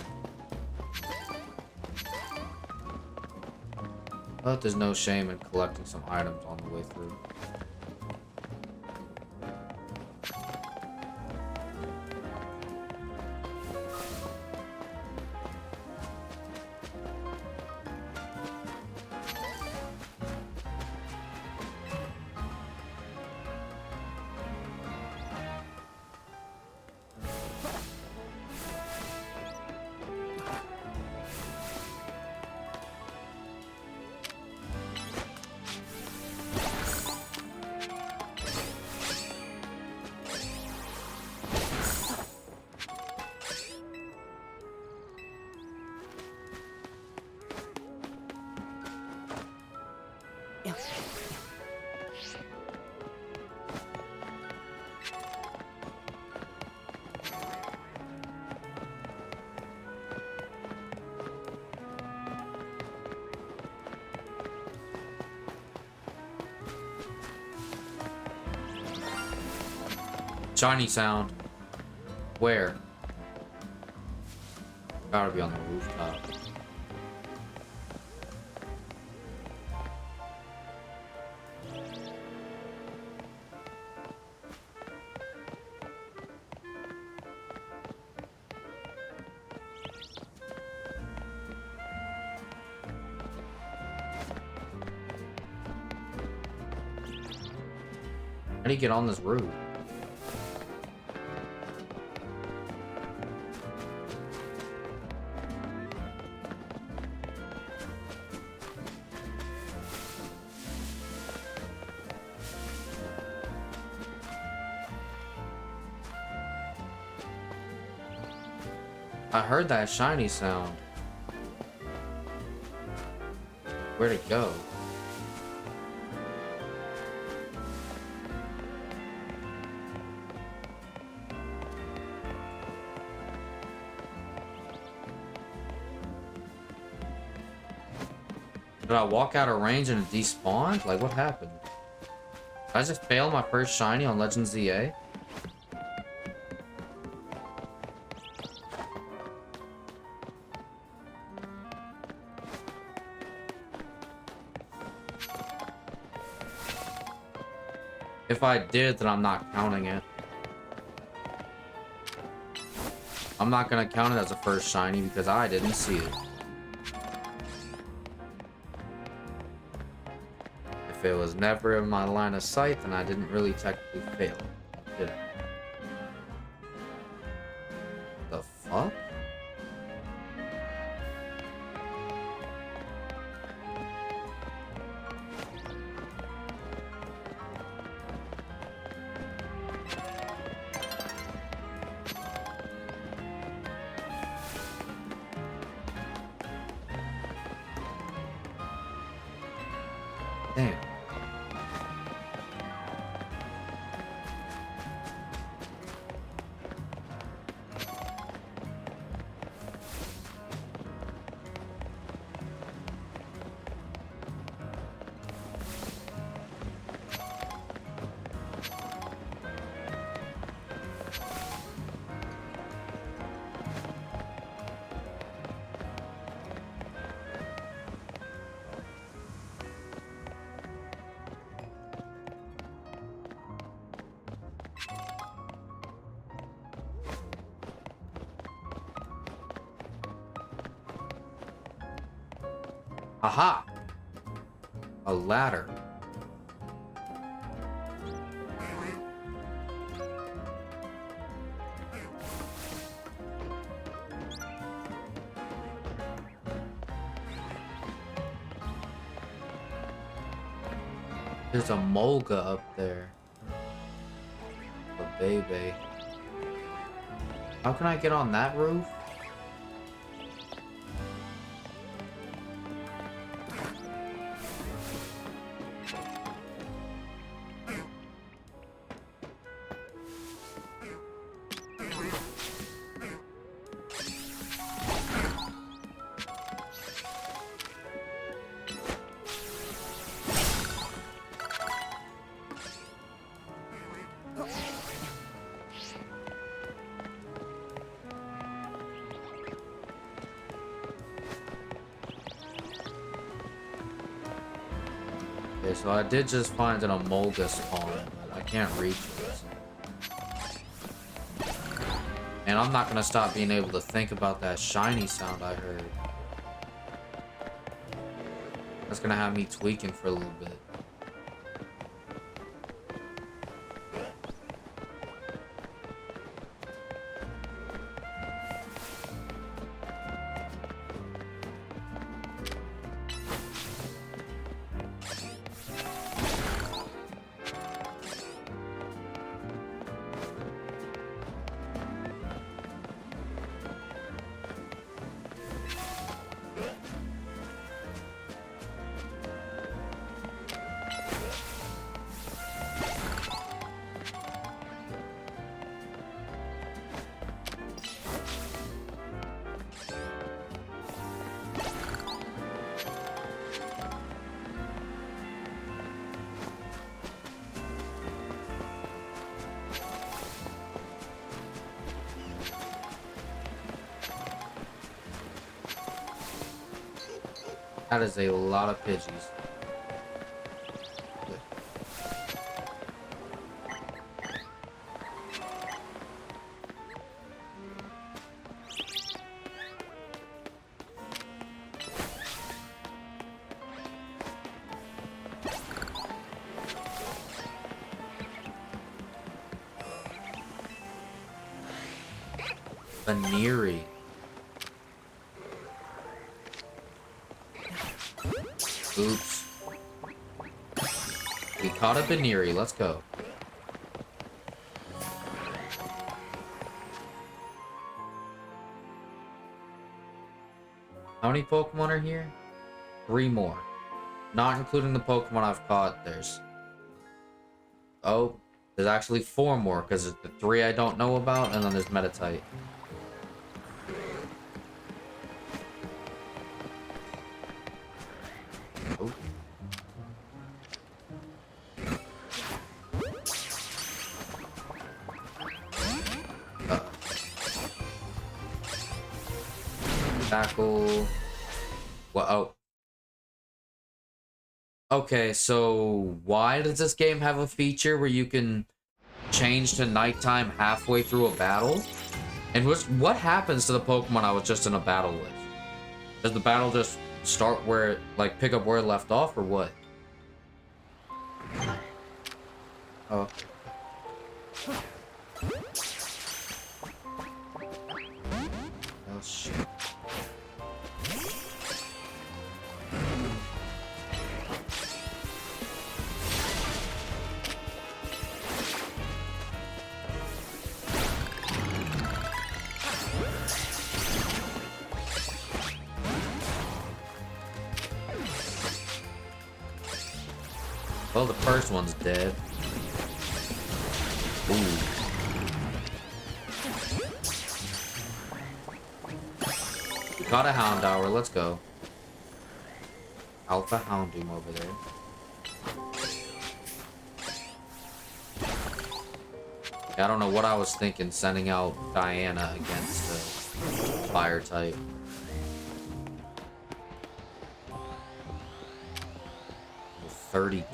But there's no shame in collecting some items on the way through. Shiny sound. Where? Gotta be on the rooftop. How do you get on this roof? I heard that shiny sound. Where'd it go? Did I walk out of range and it despawned? Like, what happened? I just failed my first shiny on Legend ZA. If I did, then I'm not counting it. I'm not gonna count it as a first shiny because I didn't see it. If it was never in my line of sight, then I didn't really technically fail, did I? The fuck? Damn. Aha! A ladder. There's a Molga up there. A baby. How can I get on that roof? Okay, so I did just find an Emolga spawn. I can't reach this. And I'm not gonna stop being able to think about that shiny sound I heard. That's gonna have me tweaking for a little bit. That is a lot of Pidgeys. Venery. Oops. We caught a Venery. Let's go. How many Pokemon are here? 3 more. Not including the Pokemon I've caught. There's actually 4 more because there's the 3 I don't know about, and then there's Metatite. Tackle. Well, oh. Okay, so why does this game have a feature where you can change to nighttime halfway through a battle? And what happens to the Pokemon I was just in a battle with? Does the battle just start where, like, pick up where it left off, or what? Oh. Oh, shit. Well, the first one's dead. Ooh. We got a Houndour, let's go. Alpha Houndoom over there. Yeah, I don't know what I was thinking sending out Diana against the fire type. Oh, 32.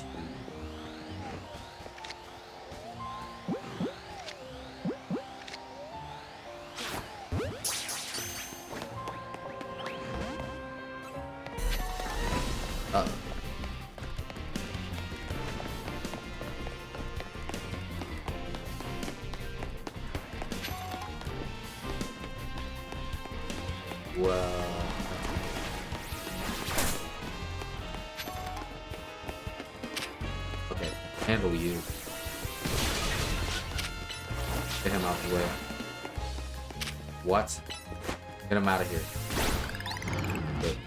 Uh-oh. Well... Okay, handle you. Get him out the way. What? Get him out of here. Good.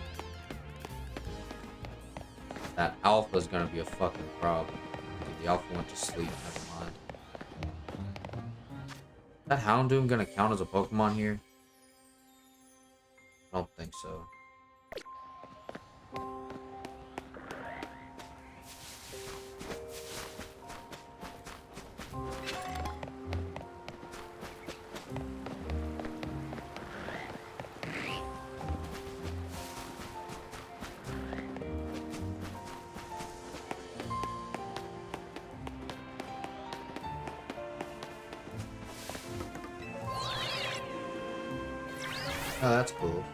That Alpha's gonna be a fucking problem. Dude, the Alpha went to sleep, never mind. Is that Houndoom gonna count as a Pokemon here? I don't think so. Oh, that's cool.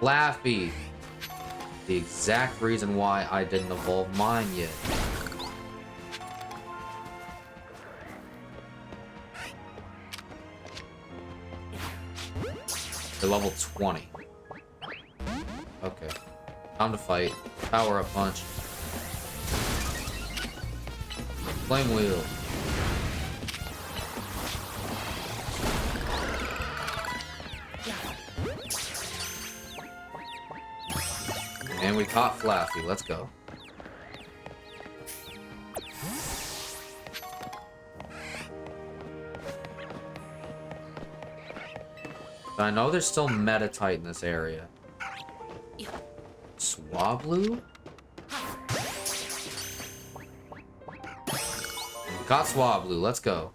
Laffy! The exact reason why I didn't evolve mine yet. They're level 20. Okay. Time to fight. Power up punch. Flame wheel. And we caught Flaffy. Let's go. But I know there's still Metatite in this area. Swablu? We caught Swablu. Let's go.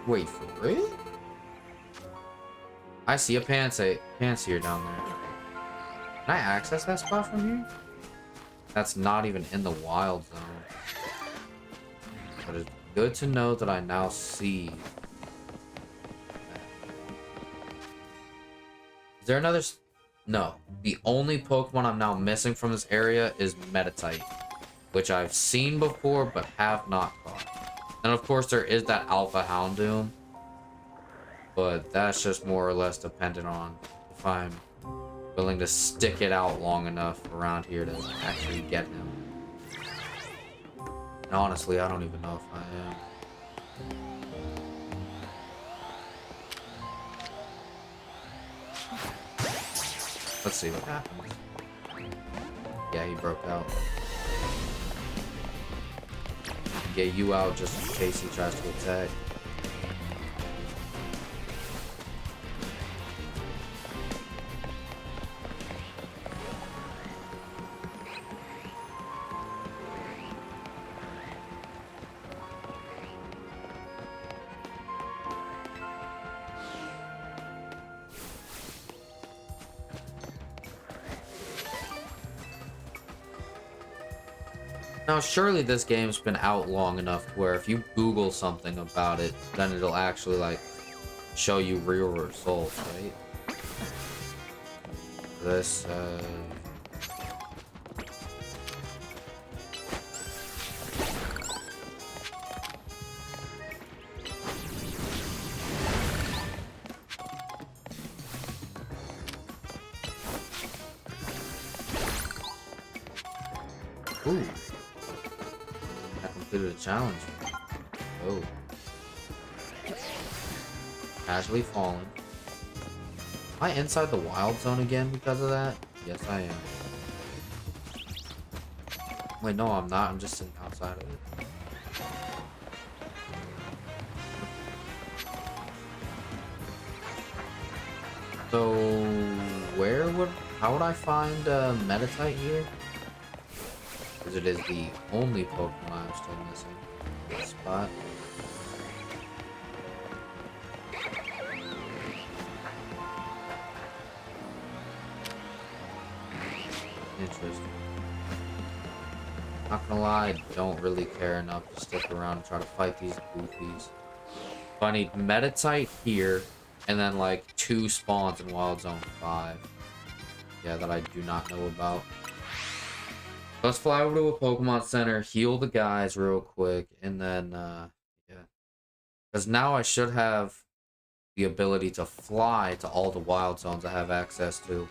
Wait, for real? I see a Pansear down there. Can I access that spot from here? That's not even in the wild zone. But it's good to know that I now see. Is there another? No. The only Pokemon I'm now missing from this area is Metatite, which I've seen before but have not caught. And of course there is that Alpha Houndoom. But that's just more or less dependent on if I'm willing to stick it out long enough around here to actually get him. And honestly, I don't even know if I am. Let's see what happens. Yeah, he broke out. Get you out just in case he tries to attack. Now, surely this game's been out long enough where if you Google something about it, then it'll actually, like, show you real results, right? This, Ooh. I completed a challenge. Oh. Casually fallen. Am I inside the wild zone again because of that? Yes, I am. Wait, no, I'm not. I'm just sitting outside of it. So, how would I find Metatite here? Because it is the only Pokemon I'm still missing. This spot. Interesting. Not gonna lie, I don't really care enough to stick around and try to fight these goofies. So I need Metatite here, and then like 2 spawns in Wild Zone 5. Yeah, that I do not know about. Let's fly over to a Pokemon Center, heal the guys real quick, and then, yeah. Because now I should have the ability to fly to all the Wild Zones I have access to.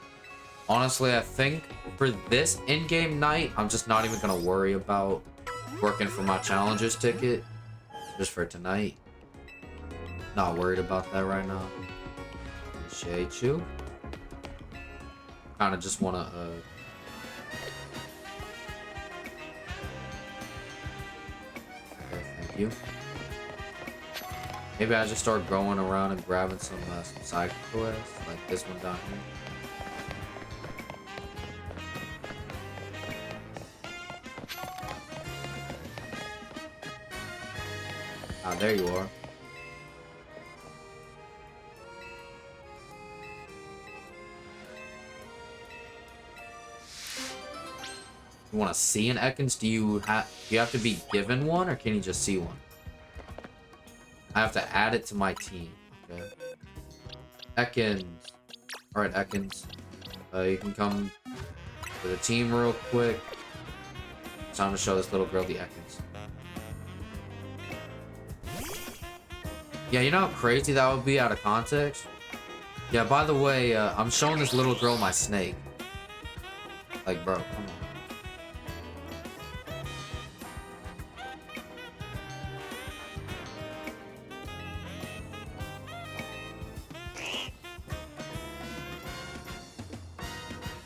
Honestly, I think for this in-game night, I'm just not even going to worry about working for my Challengers ticket. Just for tonight. Not worried about that right now. Appreciate you. Kind of just want to, okay, thank you. Maybe I just start going around and grabbing some side quests, like this one down here. Ah, there you are. You want to see an Ekans? Do you have to be given one, or can you just see one? I have to add it to my team. Okay. Ekans. Alright, Ekans. You can come to the team real quick. It's time to show this little girl the Ekans. Yeah, you know how crazy that would be out of context? Yeah, by the way, I'm showing this little girl my snake. Like, bro, come on.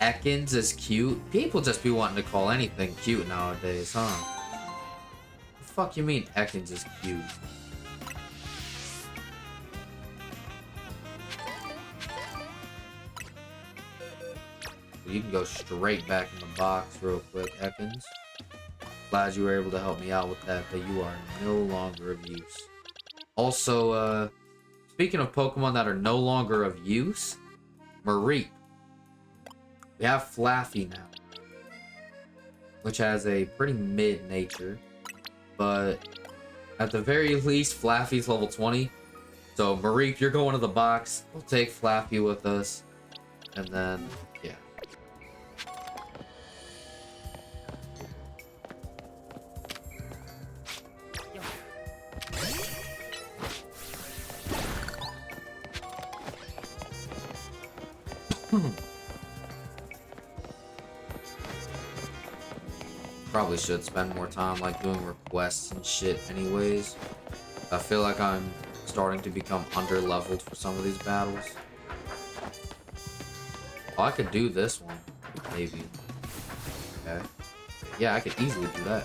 Ekans is cute? People just be wanting to call anything cute nowadays, huh? The fuck you mean Ekans is cute? You can go straight back in the box real quick, Ekans. Glad you were able to help me out with that, but you are no longer of use. Also, speaking of Pokemon that are no longer of use, Mareep. We have Flaffy now, which has a pretty mid nature, but at the very least, Flaffy's level 20. So, Mareep, you're going to the box. We'll take Flaffy with us, and then, yeah. Probably should spend more time like doing requests and shit anyways. I feel like I'm starting to become under-leveled for some of these battles. Oh, I could do this one, maybe. Okay. Yeah, I could easily do that.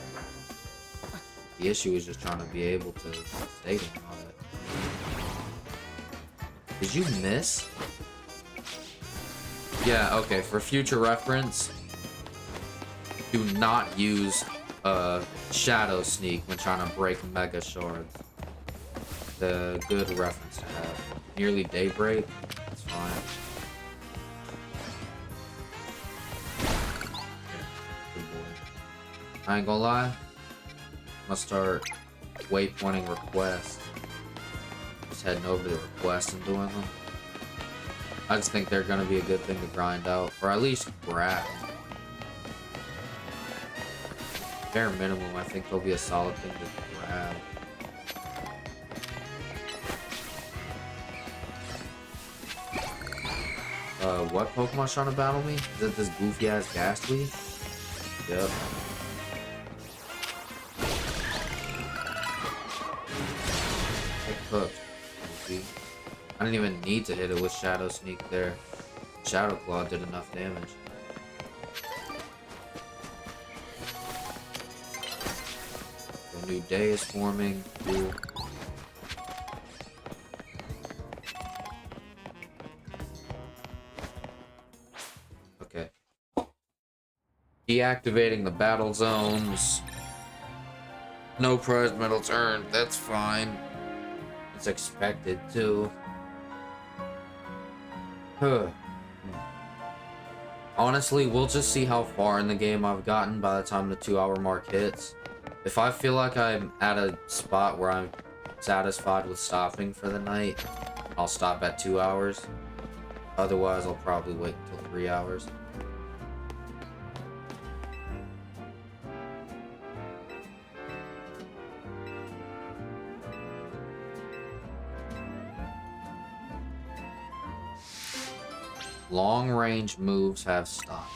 The issue is just trying to be able to stay doing all that. Did you miss? Yeah, okay, for future reference, do not use Shadow Sneak when trying to break Mega Shards. The good reference to have. Nearly Daybreak, it's fine. Yeah, good boy. I ain't gonna lie. I'm gonna start waypointing requests. Just heading over to the requests and doing them. I just think they're gonna be a good thing to grind out, or at least grab. Bare minimum, I think they'll be a solid thing to grab. What Pokemon's trying to battle me? Is it this goofy ass Ghastly? Yep. Get cooked. Goofy. I didn't even need to hit it with Shadow Sneak there. Shadow Claw did enough damage. A new day is forming. Cool. Okay. Deactivating the battle zones. No prize medals earned. That's fine. It's expected too. Honestly, we'll just see how far in the game I've gotten by the time the 2-hour mark hits. If I feel like I'm at a spot where I'm satisfied with stopping for the night, I'll stop at 2 hours. Otherwise, I'll probably wait until 3 hours. Long-range moves have stopped.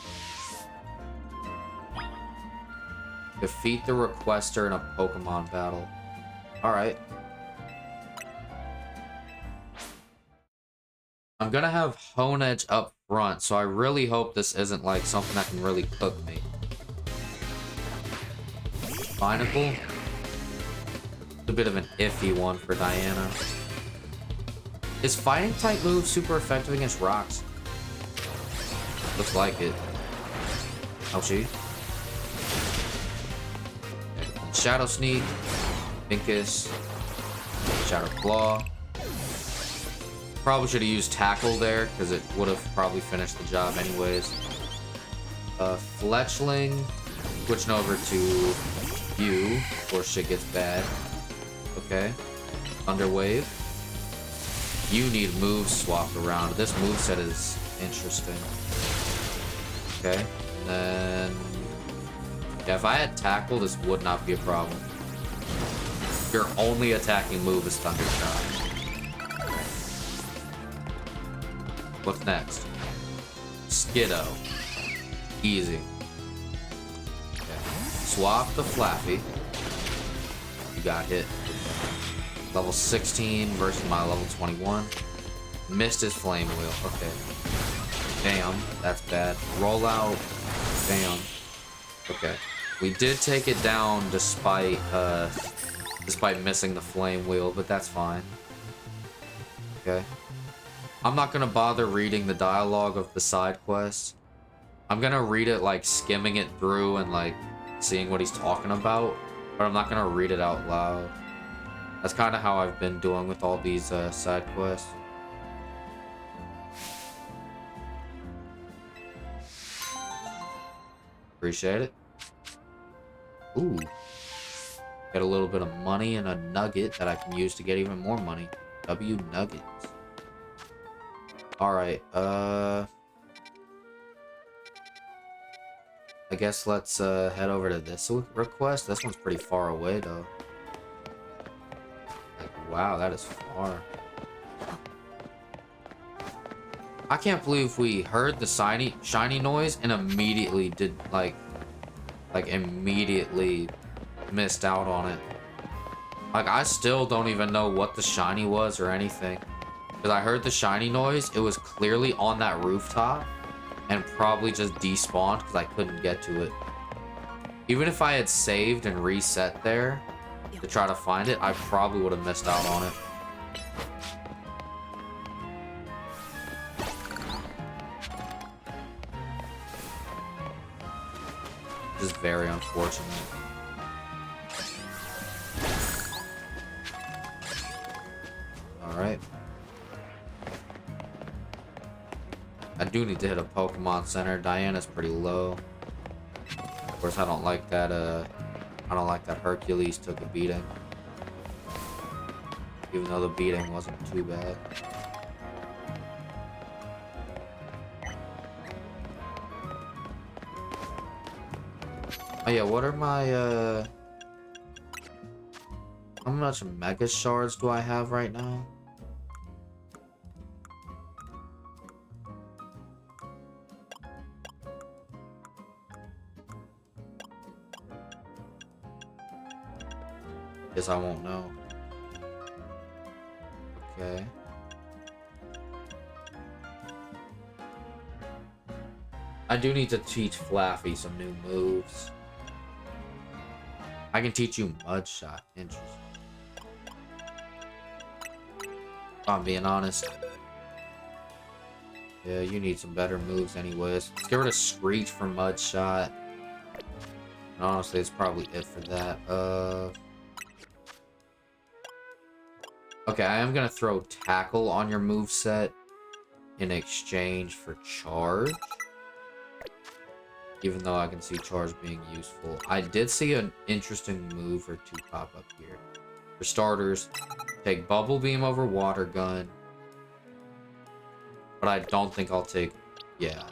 Defeat the requester in a Pokemon battle. Alright. I'm gonna have Hone Edge up front, so I really hope this isn't like something that can really cook me. Binacle? A bit of an iffy one for Diana. Is fighting type moves super effective against rocks? Looks like it. Oh, she? Shadow Sneak. Pincus. Shadow Claw. Probably should have used Tackle there, because it would have probably finished the job anyways. Fletchling. Switching over to you before shit gets bad. Okay. Thunderwave. You need moves swapped around. This moveset is interesting. Okay, and then... yeah, if I had Tackle, this would not be a problem. Your only attacking move is Thunder Shock. What's next? Skiddo. Easy. Okay. Swap the Flaffy. You got hit. Level 16 versus my level 21. Missed his Flame Wheel. Okay. Damn, that's bad. Roll out. Damn. Okay. We did take it down despite missing the Flame Wheel, but that's fine. Okay. I'm not gonna bother reading the dialogue of the side quest. I'm gonna read it like skimming it through and like seeing what he's talking about, but I'm not gonna read it out loud. That's kind of how I've been doing with all these side quests. Appreciate it. Ooh. Get a little bit of money and a nugget that I can use to get even more money. W nuggets. Alright, I guess let's head over to this request. This one's pretty far away though. Like, wow, that is far. I can't believe we heard the shiny noise and immediately did like immediately missed out on it. Like, I still don't even know what the shiny was or anything. Because I heard the shiny noise, it was clearly on that rooftop and probably just despawned because I couldn't get to it. Even if I had saved and reset there to try to find it, I probably would have missed out on it. Just very unfortunate. Alright. I do need to hit a Pokemon Center. Diana's pretty low. course, I don't like that Hercules took a beating. Even though the beating wasn't too bad. Oh yeah, what are my, how much Mega Shards do I have right now? Guess I won't know. Okay. I do need to teach Flaffy some new moves. I can teach you Mud Shot. Interesting. If I'm being honest. Yeah, you need some better moves anyways. Let's get rid of Screech for Mud Shot. And honestly, it's probably it for that. Okay, I am gonna throw Tackle on your moveset in exchange for Charge. Even though I can see Charge being useful. I did see an interesting move or two pop up here. For starters, take Bubble Beam over Water Gun. But I don't think I'll take... Yeah.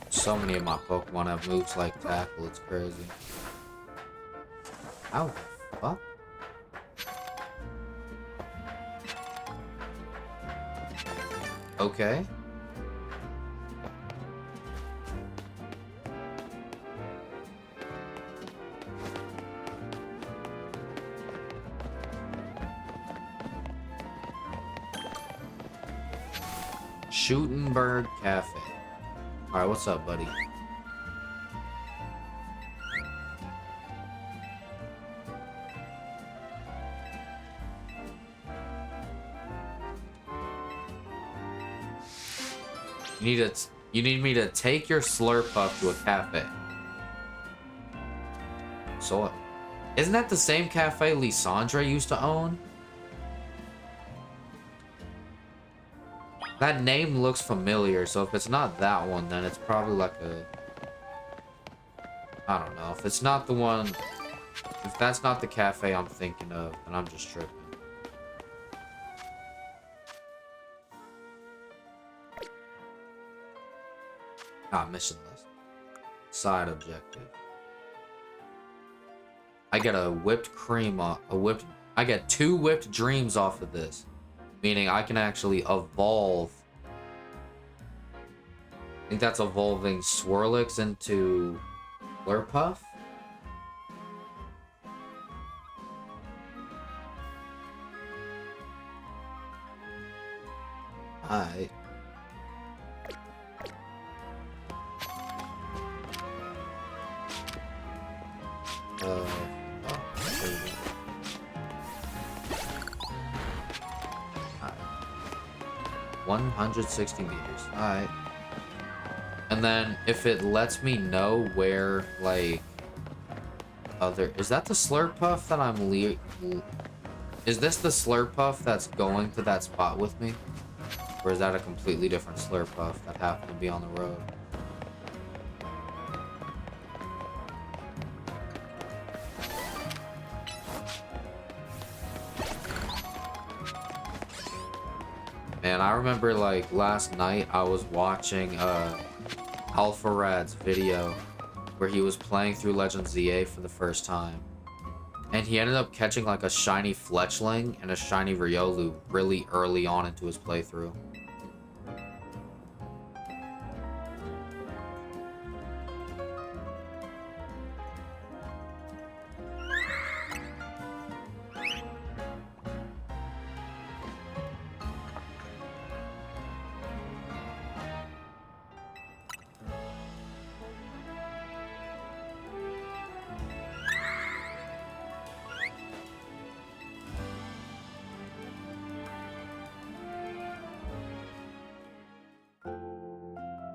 So many of my Pokemon have moves like Tackle, it's crazy. How the fuck? Okay. Shootenberg Cafe. Alright, what's up, buddy? You need me to take your Slurpuff to a cafe. So what? Isn't that the same cafe Lysandre used to own? That name looks familiar, so if it's not that one, then it's probably like a... I don't know. If it's not the one... If that's not the cafe I'm thinking of, then I'm just tripping. Ah, mission list. Side objective. I get a whipped cream off... I get 2 whipped dreams off of this. Meaning I can actually evolve. I think that's evolving Swirlix into Slurpuff. Alright. Oh, there we go. 160 meters. Alright. And then if it lets me know where, like, other... Is that the Slurpuff that I'm Is this the Slurpuff that's going to that spot with me? Or is that a completely different Slurpuff that happened to be on the road? Man, I remember, like, last night I was watching Alpha Rad's video where he was playing through Legend ZA for the first time. And he ended up catching, like, a shiny Fletchling and a shiny Riolu really early on into his playthrough.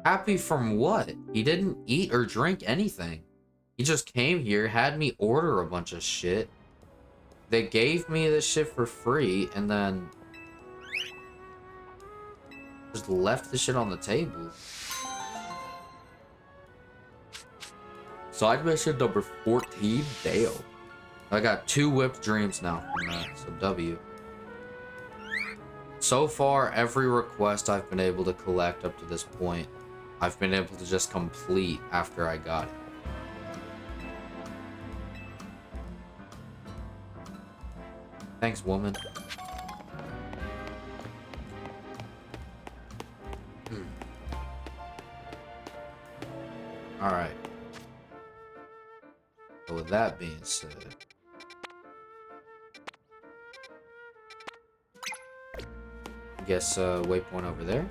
Happy from what? He didn't eat or drink anything. He just came here, had me order a bunch of shit. They gave me this shit for free, and then just left the shit on the table. Side mission number 14, damn. I got 2 whipped dreams now from that, so W. So far, every request I've been able to collect up to this point, I've been able to just complete after I got it. Thanks, woman. Alright. So with that being said, I guess waypoint over there.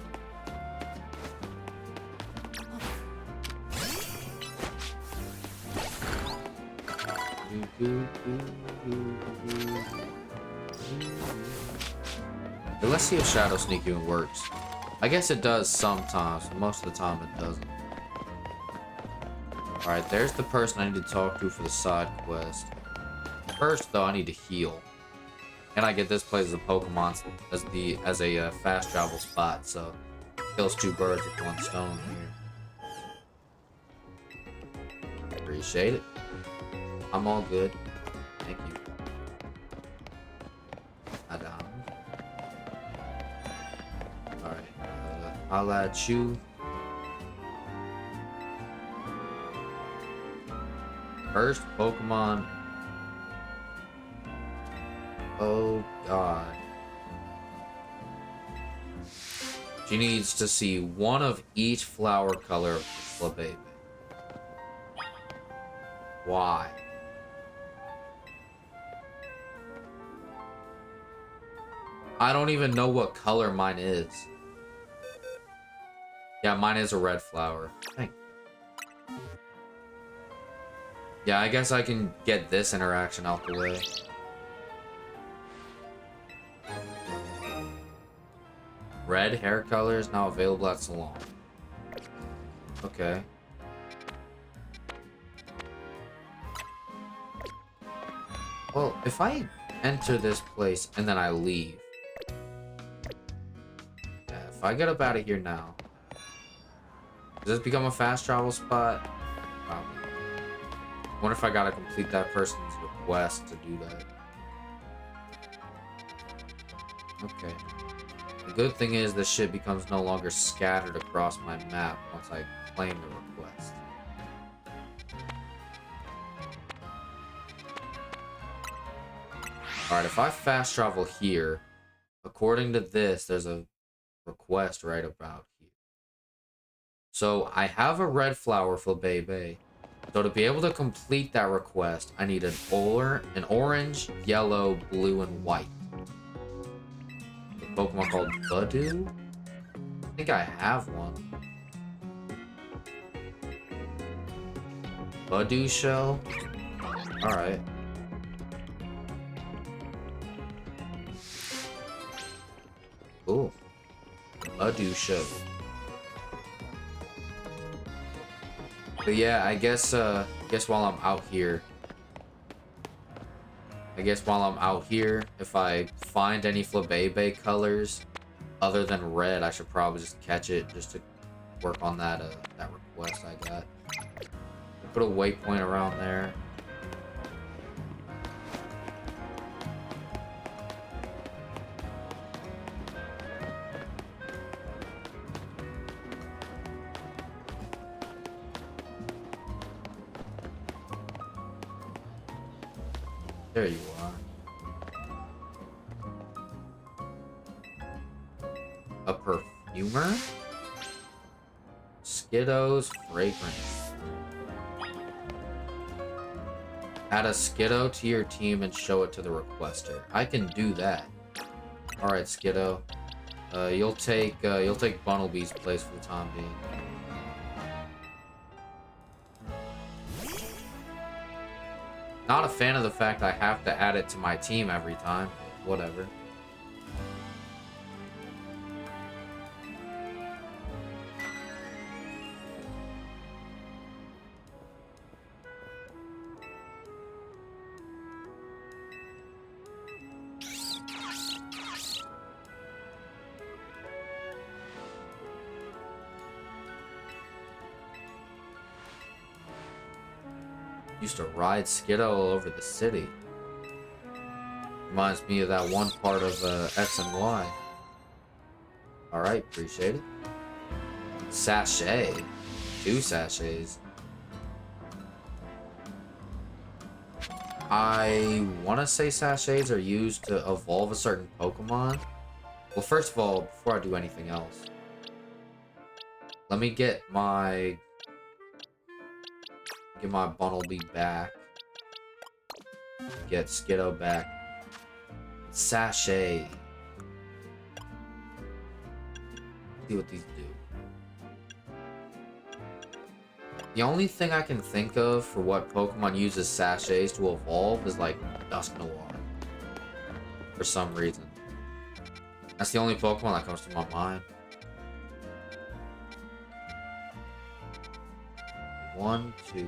But let's see if Shadow Sneak even works. I guess it does sometimes, but most of the time it doesn't. Alright, there's the person I need to talk to for the side quest. First, though, I need to heal. And I get this place as a Pokemon as a fast travel spot, so kills 2 birds with 1 stone here. Appreciate it. I'm all good. Thank you. Adam. Alright, I'll add you. First Pokemon. Oh god. She needs to see 1 of each flower color of the Flabébé. Why? I don't even know what color mine is. Yeah, mine is a red flower. Thank you. Yeah, I guess I can get this interaction out the way. Red hair color is now available at salon. Okay. Well, if I enter this place and then I leave. Yeah, if I get up out of here now. Does this become a fast travel spot? Probably. I wonder if I gotta complete that person's request to do that. Okay. The good thing is this shit becomes no longer scattered across my map once I claim the request. Alright, if I fast travel here, according to this, there's a request right about here. So I have a red flower for Bebe. So to be able to complete that request, I need an orange, yellow, blue, and white. A Pokemon called Budew? I think I have one. Budew shell? Alright. Cool. Budew shell. But yeah, I guess while I'm out here, if I find any Flabébé colors other than red, I should probably just catch it just to work on that that request I got. Put a waypoint around there. There you are. A perfumer? Skiddo's fragrance. Add a Skiddo to your team and show it to the requester. I can do that. Alright, Skiddo. You'll take Bunnelby's place for the time being. Not a fan of the fact I have to add it to my team every time. Whatever. Used to ride Skiddo all over the city. Reminds me of that one part of X and Y. Alright, appreciate it. Sachet. 2 sachets. I want to say sachets are used to evolve a certain Pokemon. Well, first of all, before I do anything else, let me get my Bunnelby back. Get Skiddo back. Sachet. See what these do. The only thing I can think of for what Pokemon uses sachets to evolve is like Dusk Noir. For some reason. That's the only Pokemon that comes to my mind. 1, 2.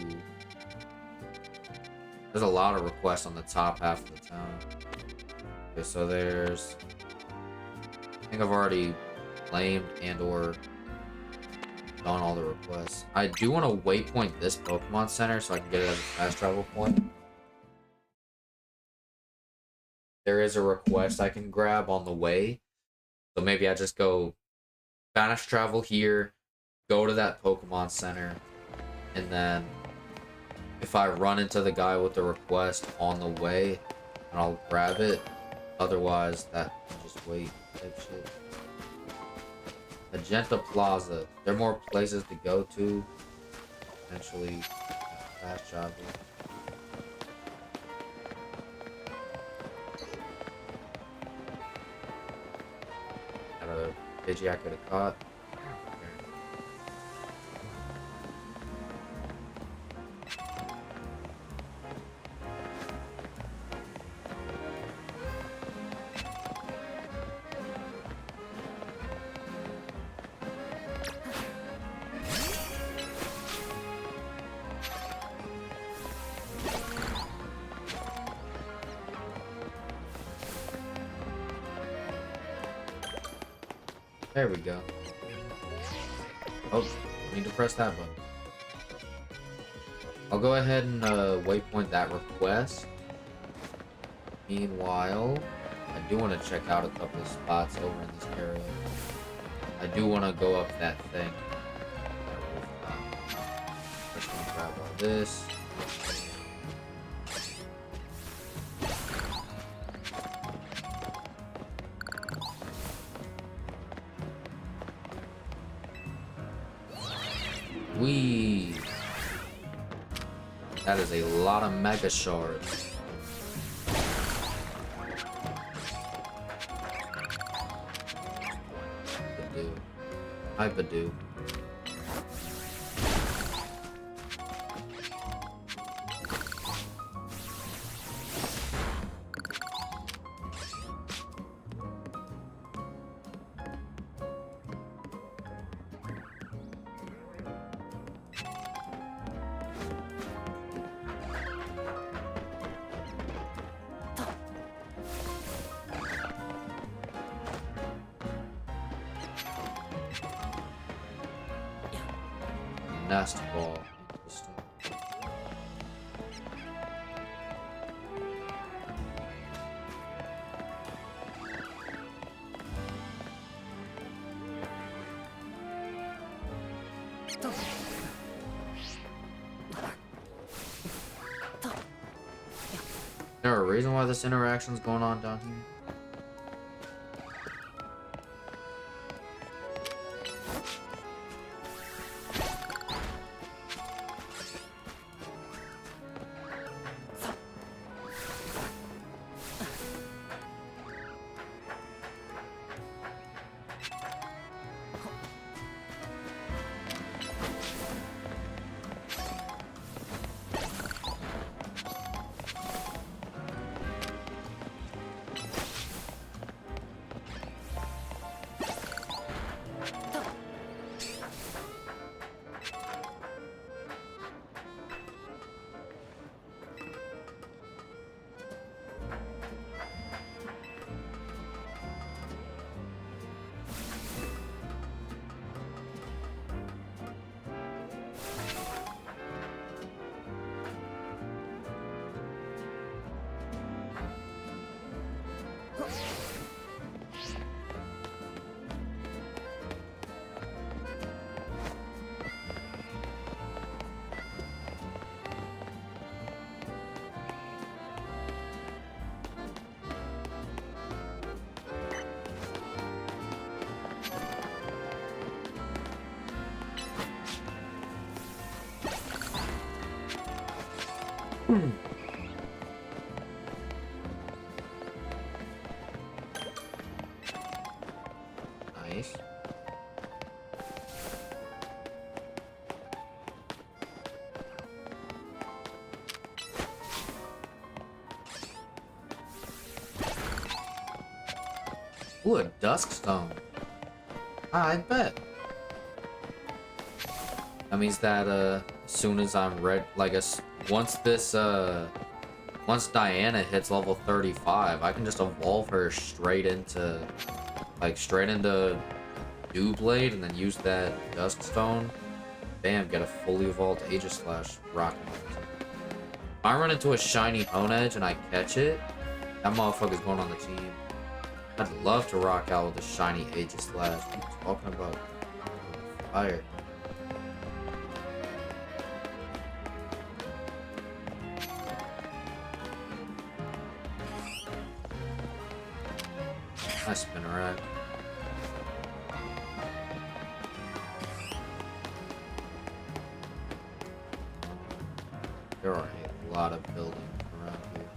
There's a lot of requests on the top half of the town. Okay, so there's... I think I've already claimed and or done all the requests. I do want to waypoint this Pokemon Center so I can get it as a fast travel point. There is a request I can grab on the way. So maybe I just go fast travel here, go to that Pokemon Center, and then if I run into the guy with the request on the way, and I'll grab it. Otherwise, that can just wait type shit. Magenta Plaza. There are more places to go to. Potentially fast travel. Got a Pidgey I could have caught. There we go. Oh, I need to press that button. I'll go ahead and waypoint that request. Meanwhile, I do want to check out a couple of spots over in this area. I do want to go up that thing. Just gonna grab all this. Wee. That is a lot of Mega Shards. Badoo. Hi, Badoo. Nest ball. Interesting. Is there a reason why this interaction's going on down here? Nice. Ooh, a dusk stone. I bet. That means that as soon as I'm ready, like once Diana hits level 35, I can just evolve her straight into Dewblade and then use that dusk stone. Bam, get a fully evolved Aegislash rocket. If I run into a shiny Honedge and I catch it, that motherfucker's going on the team. I'd love to rock out with a shiny Aegislash. What are you talking about? Fire. Nice Spinnerack. There are a lot of buildings around here.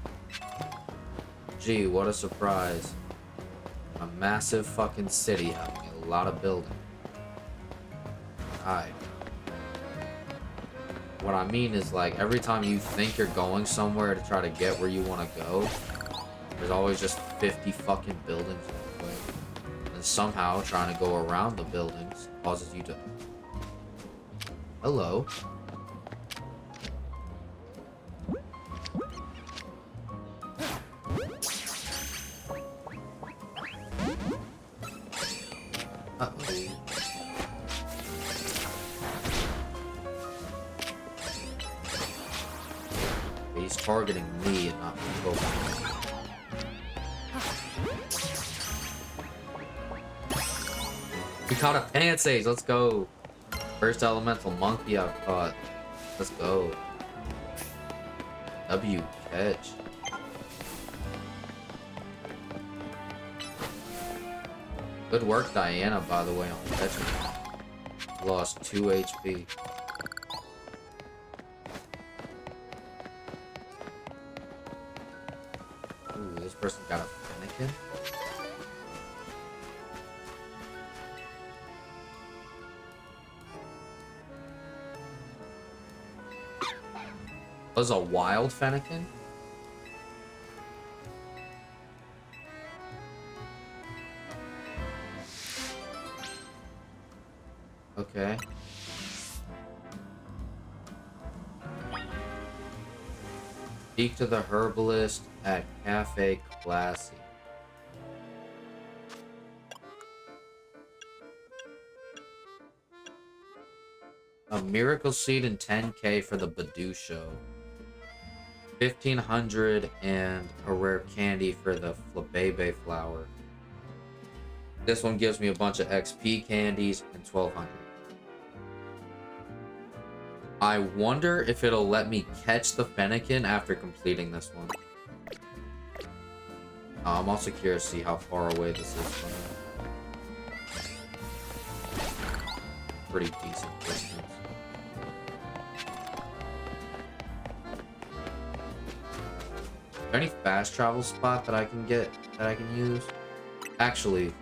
Gee, what a surprise. A massive fucking city having a lot of buildings. Alright. What I mean is, like, every time you think you're going somewhere to try to get where you want to go, there's always just 50 fucking buildings in the way. And somehow trying to go around the buildings causes you to... Hello. Uh-oh. He's targeting me and not Pokemon. We caught a Pansage, let's go. First elemental monkey I've caught. Let's go. W catch. Good work, Diana, by the way, on catching. Lost 2 HP. Ooh, this person got a Fennekin. Was a wild Fennekin? Okay. Speak to the herbalist at Cafe Classy. A miracle seed and 10k for the Badoo show. 1500 and a rare candy for the Flabebe flower. This one gives me a bunch of XP candies and 1200. I wonder if it'll let me catch the Fennekin after completing this one. I'm also curious to see how far away this is from me. Pretty decent distance. Is there any fast travel spot that I can get, that I can use? Actually,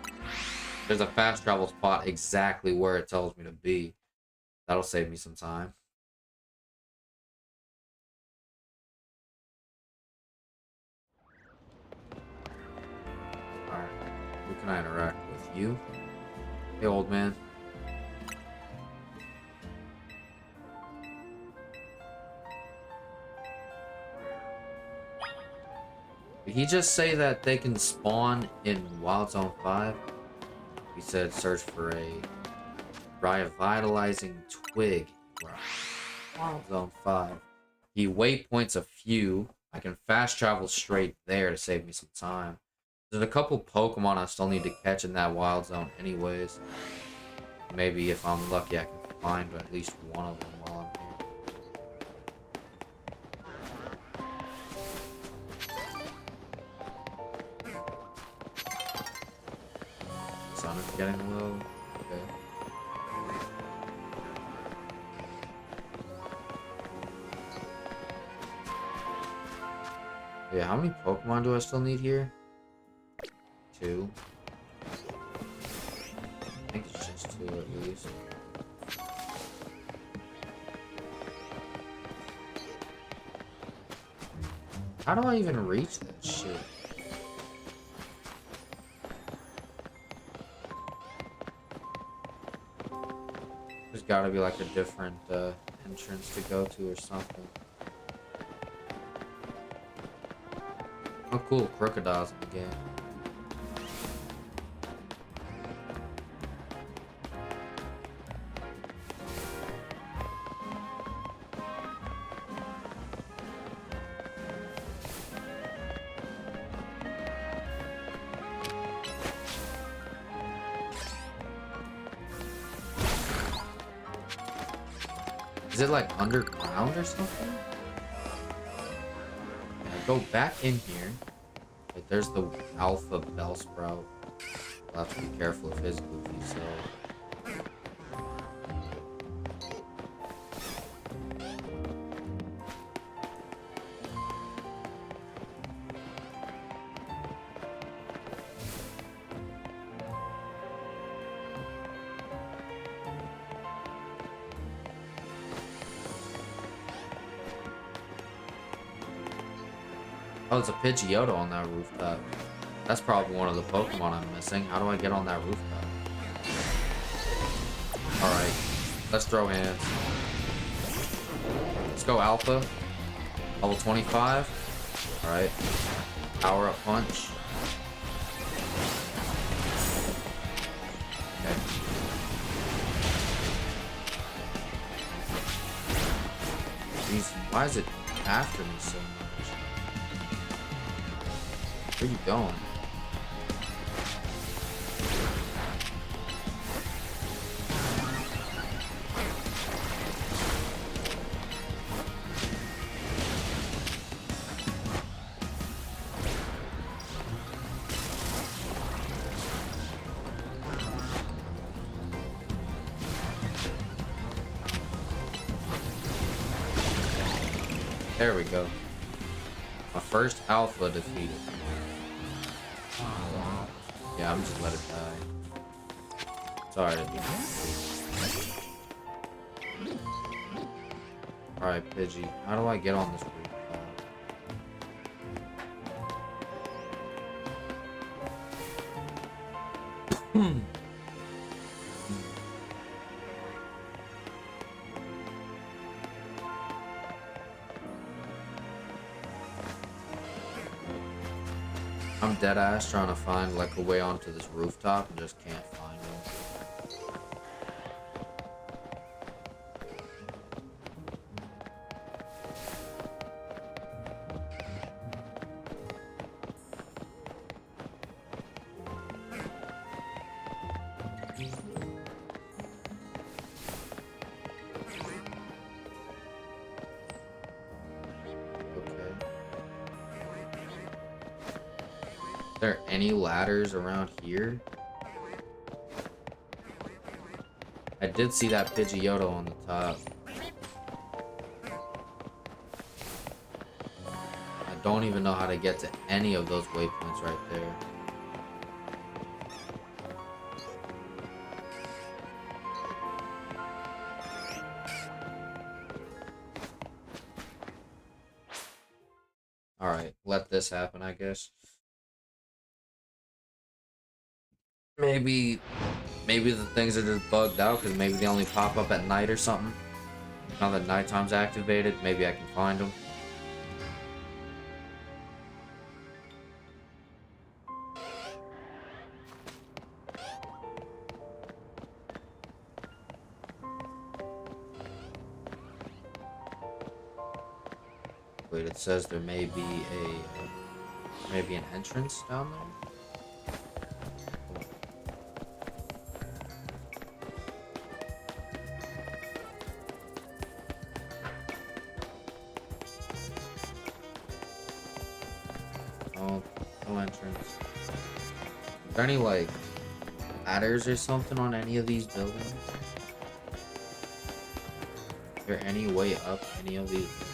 there's a fast travel spot exactly where it tells me to be. That'll save me some time. Alright, who can I interact with? You? Hey, old man. Did he just say that they can spawn in Wild Zone 5? He said search for a revitalizing twig. Wild Zone 5. He waypoints a few. I can fast travel straight there to save me some time. There's a couple Pokemon I still need to catch in that wild zone anyways. Maybe if I'm lucky I can find at least one of them while I'm here. Sun is getting low. Okay. Yeah, how many Pokemon do I still need here? 2. I think it's just 2 at least. How do I even reach that shit? There's gotta be like a different entrance to go to or something. Oh cool, crocodiles in the game. Is it like underground or something? Can I go back in here? Like there's the Alpha Bellsprout. I'll have to be careful of his goofy self. Oh, it's a Pidgeotto on that rooftop. That's probably one of the Pokemon I'm missing. How do I get on that rooftop? Alright, let's throw hands. Let's go Alpha. Level 25. Alright. Power up punch. Okay. Jeez, why is it after me so much? Where you going? There we go. My first Alpha defeated. Yeah, I'm just let it die. Sorry. Alright, Pidgey. How do I get on this roof? I'm dead ass trying to find like a way onto this rooftop and just can't find it. Are there any ladders around here? I did see that Pidgeotto on the top. I don't even know how to get to any of those waypoints right there. Alright, let this happen, I guess. Maybe the things are just bugged out because maybe they only pop up at night or something. Now that nighttime's activated, maybe I can find them. Wait, it says there may be an entrance down there? Oh, no entrance. Is there any, like, ladders or something on any of these buildings? Is there any way up any of these buildings?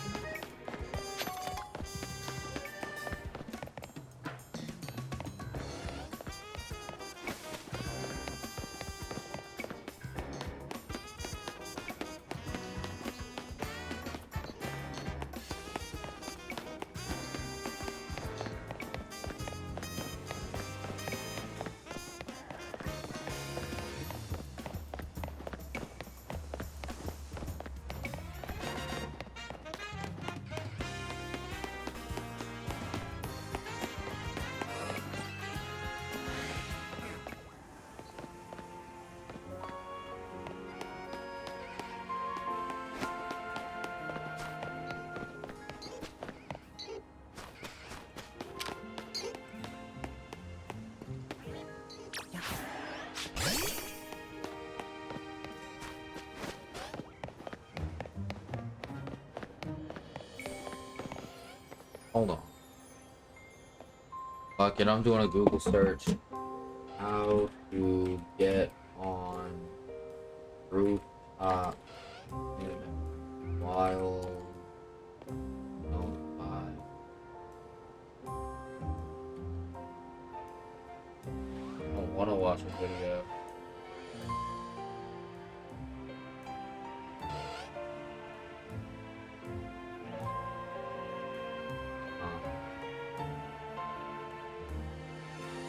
Hold on. Fuck it, I'm doing a Google search. How to get on rooftop while notified. I don't want to watch a video.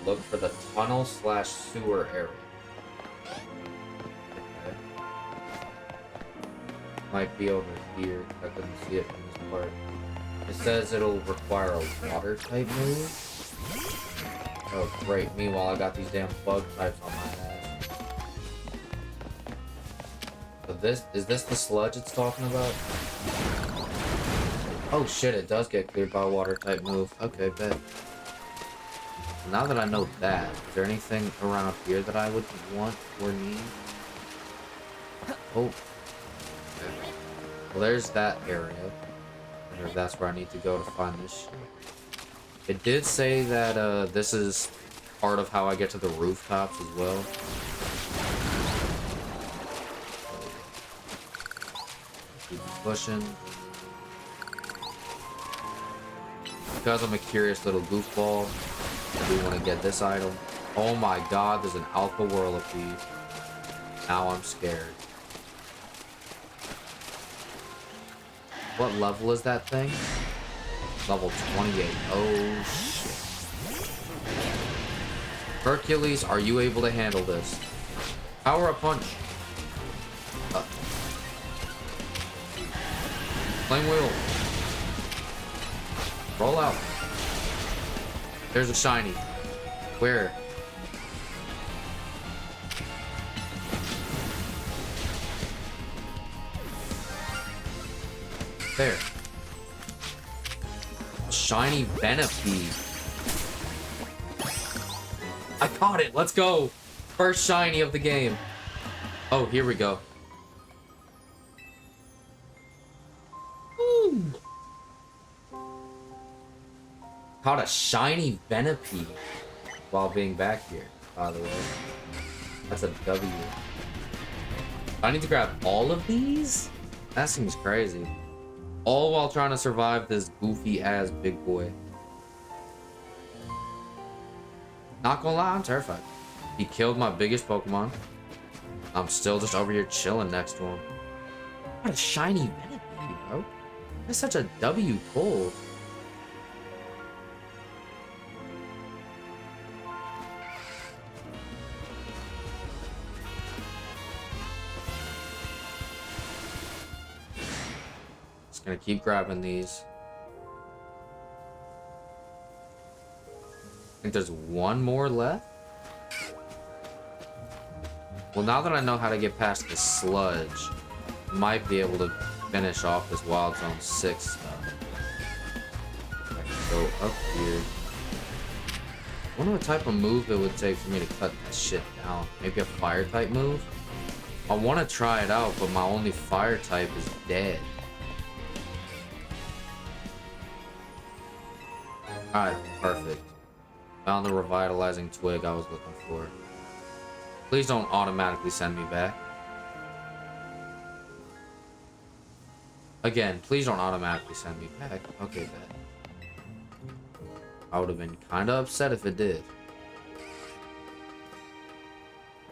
Look for the tunnel/sewer area. Okay. Might be over here. I couldn't see it from this part. It says it'll require a water type move. Oh great, meanwhile I got these damn bug types on my ass. So is this the sludge it's talking about? Oh shit, it does get cleared by a water type move. Okay, bet. Now that I know that, is there anything around here that I would want or need? Oh. Okay. Well, there's that area. I wonder if that's where I need to go to find this shit. It did say that this is part of how I get to the rooftops as well. Keep pushing. Because I'm a curious little goofball, I do want to get this item. Oh my god, there's an alpha whirlipede. Now I'm scared. What level is that thing? Level 28. Oh shit. Hercules, are you able to handle this? Power up punch. Flame wheel. Roll out. There's a shiny. Where? There. Shiny Venipede. I caught it. Let's go. First shiny of the game. Oh, here we go. Ooh. Caught a shiny Venipede while being back here, by the way. That's a W. I need to grab all of these? That seems crazy. All while trying to survive this goofy ass big boy. Not gonna lie, I'm terrified. He killed my biggest Pokemon. I'm still just over here chilling next to him. What a shiny Venipede, bro. That's such a W pull. Gonna keep grabbing these. I think there's one more left. Well, now that I know how to get past the sludge, might be able to finish off this Wild Zone 6 stuff. I can go up here. I wonder what type of move it would take for me to cut that shit down. Maybe a fire type move? I want to try it out, but my only fire type is dead. Alright, perfect. Found the revitalizing twig I was looking for. Please don't automatically send me back. Again, please don't automatically send me back. Okay, then. I would have been kind of upset if it did.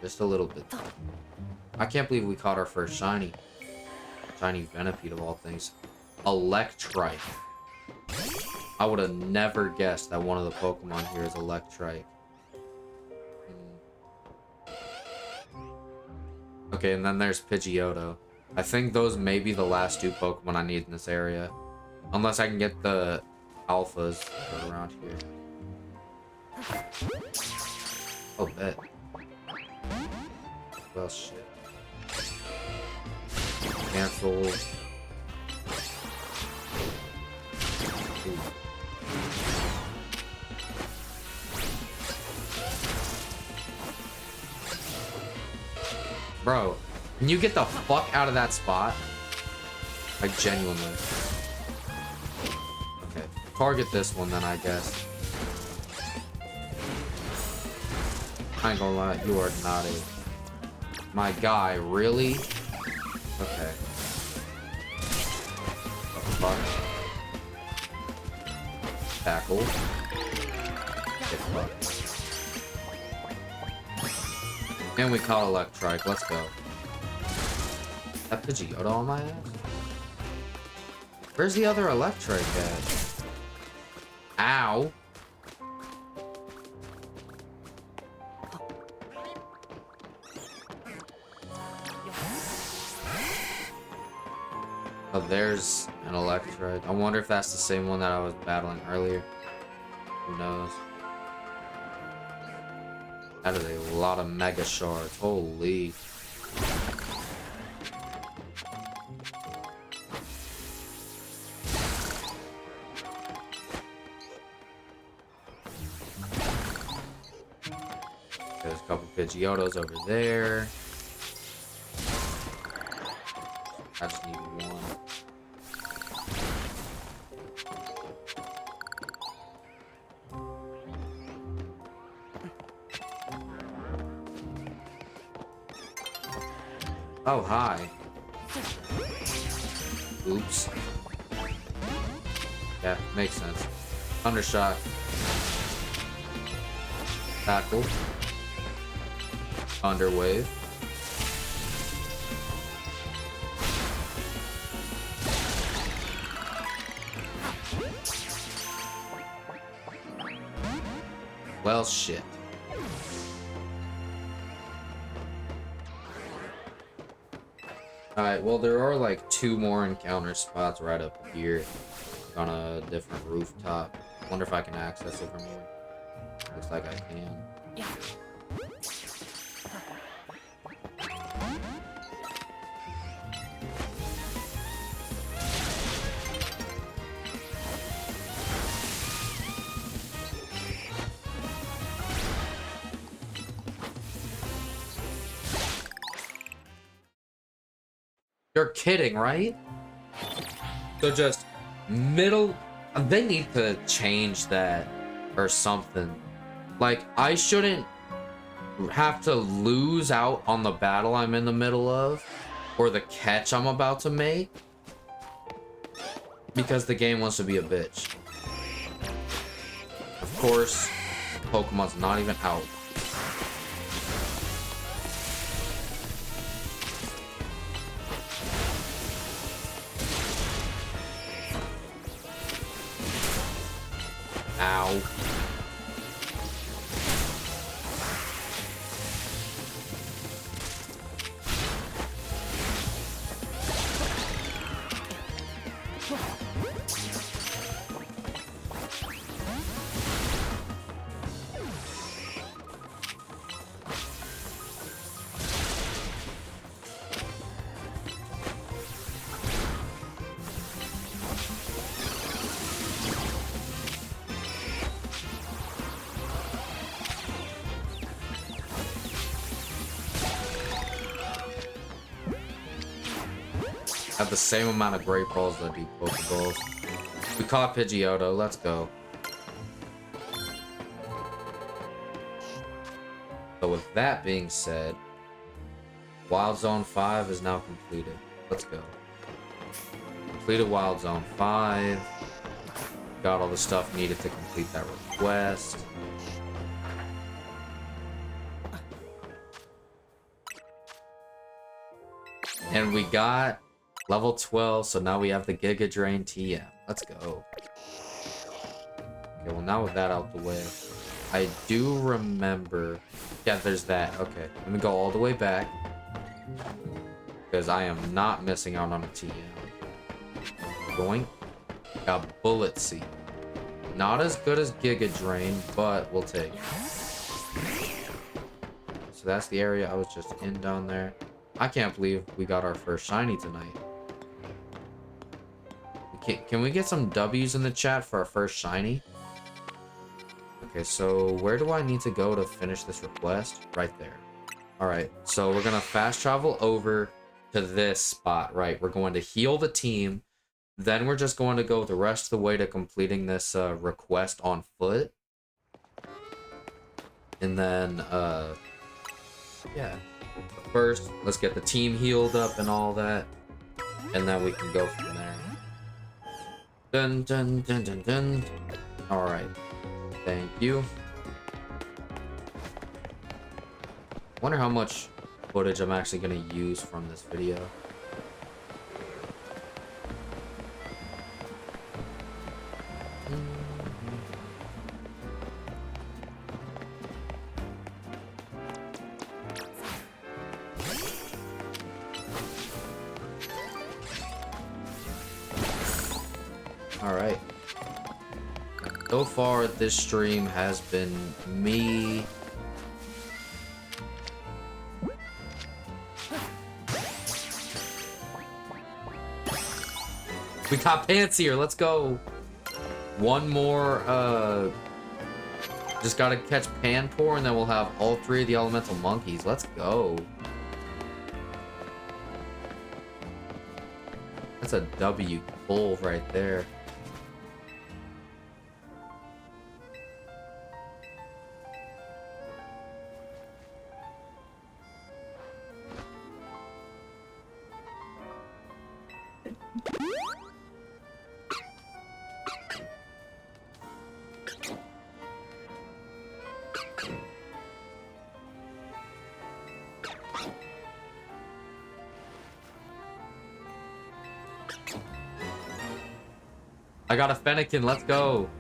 Just a little bit. I can't believe we caught our first shiny. Shiny Venipede of all things. Electrike. I would have never guessed that one of the Pokemon here is Electrike. Okay, and then there's Pidgeotto. I think those may be the last two Pokemon I need in this area. Unless I can get the alphas that are around here. Oh, bet. Well, shit. Cancel. Ooh. Bro, can you get the fuck out of that spot? Like, genuinely. Okay, target this one then, I guess. I ain't gonna lie, you are not a... My guy, really? Okay. Fuck. Tackle. Get fucked. And we caught Electrike. Let's go. That Pidgeotto on my ass? Where's the other Electrike at? Ow. Oh, there's an Electrike. I wonder if that's the same one that I was battling earlier. Who knows? That is a lot of Mega Shards. Holy. There's a couple Pidgeottos over there. I just need one. Oh, hi. Oops. Yeah, makes sense. Thundershot. Tackle. Thunderwave. Well, shit. Alright, well, there are like 2 more encounter spots right up here on a different rooftop. Wonder if I can access it from here. Looks like I can. Yeah. You're kidding, right? So just middle... They need to change that or something. Like, I shouldn't have to lose out on the battle I'm in the middle of or the catch I'm about to make because the game wants to be a bitch. Of course, Pokemon's not even out. Ow. Have the same amount of Great Balls that do Pokeballs. We caught Pidgeotto. Let's go. So with that being said, Wild Zone 5 is now completed. Let's go. Completed Wild Zone 5. Got all the stuff needed to complete that request. And we got level 12, so now we have the Giga Drain TM. Let's go. Okay, well now with that out the way, I do remember... Yeah, there's that. Okay, let me go all the way back. Because I am not missing out on a TM. Going. Got Bullet Seed. Not as good as Giga Drain, but we'll take it. So that's the area I was just in down there. I can't believe we got our first shiny tonight. Can we get some W's in the chat for our first shiny? Okay, so where do I need to go to finish this request? Right there. Alright, so we're gonna fast travel over to this spot, right? We're going to heal the team. Then we're just going to go the rest of the way to completing this request on foot. And then, yeah. First, let's get the team healed up and all that. And then we can go from there. Dun dun dun dun dun. Alright. Thank you. Wonder how much footage I'm actually gonna use from this video. Alright. So far, this stream has been me... We got Pants here, let's go! One more, just gotta catch Panpour, and then we'll have all three of the elemental monkeys. Let's go. That's a W pull right there. I got a Fennekin, let's go.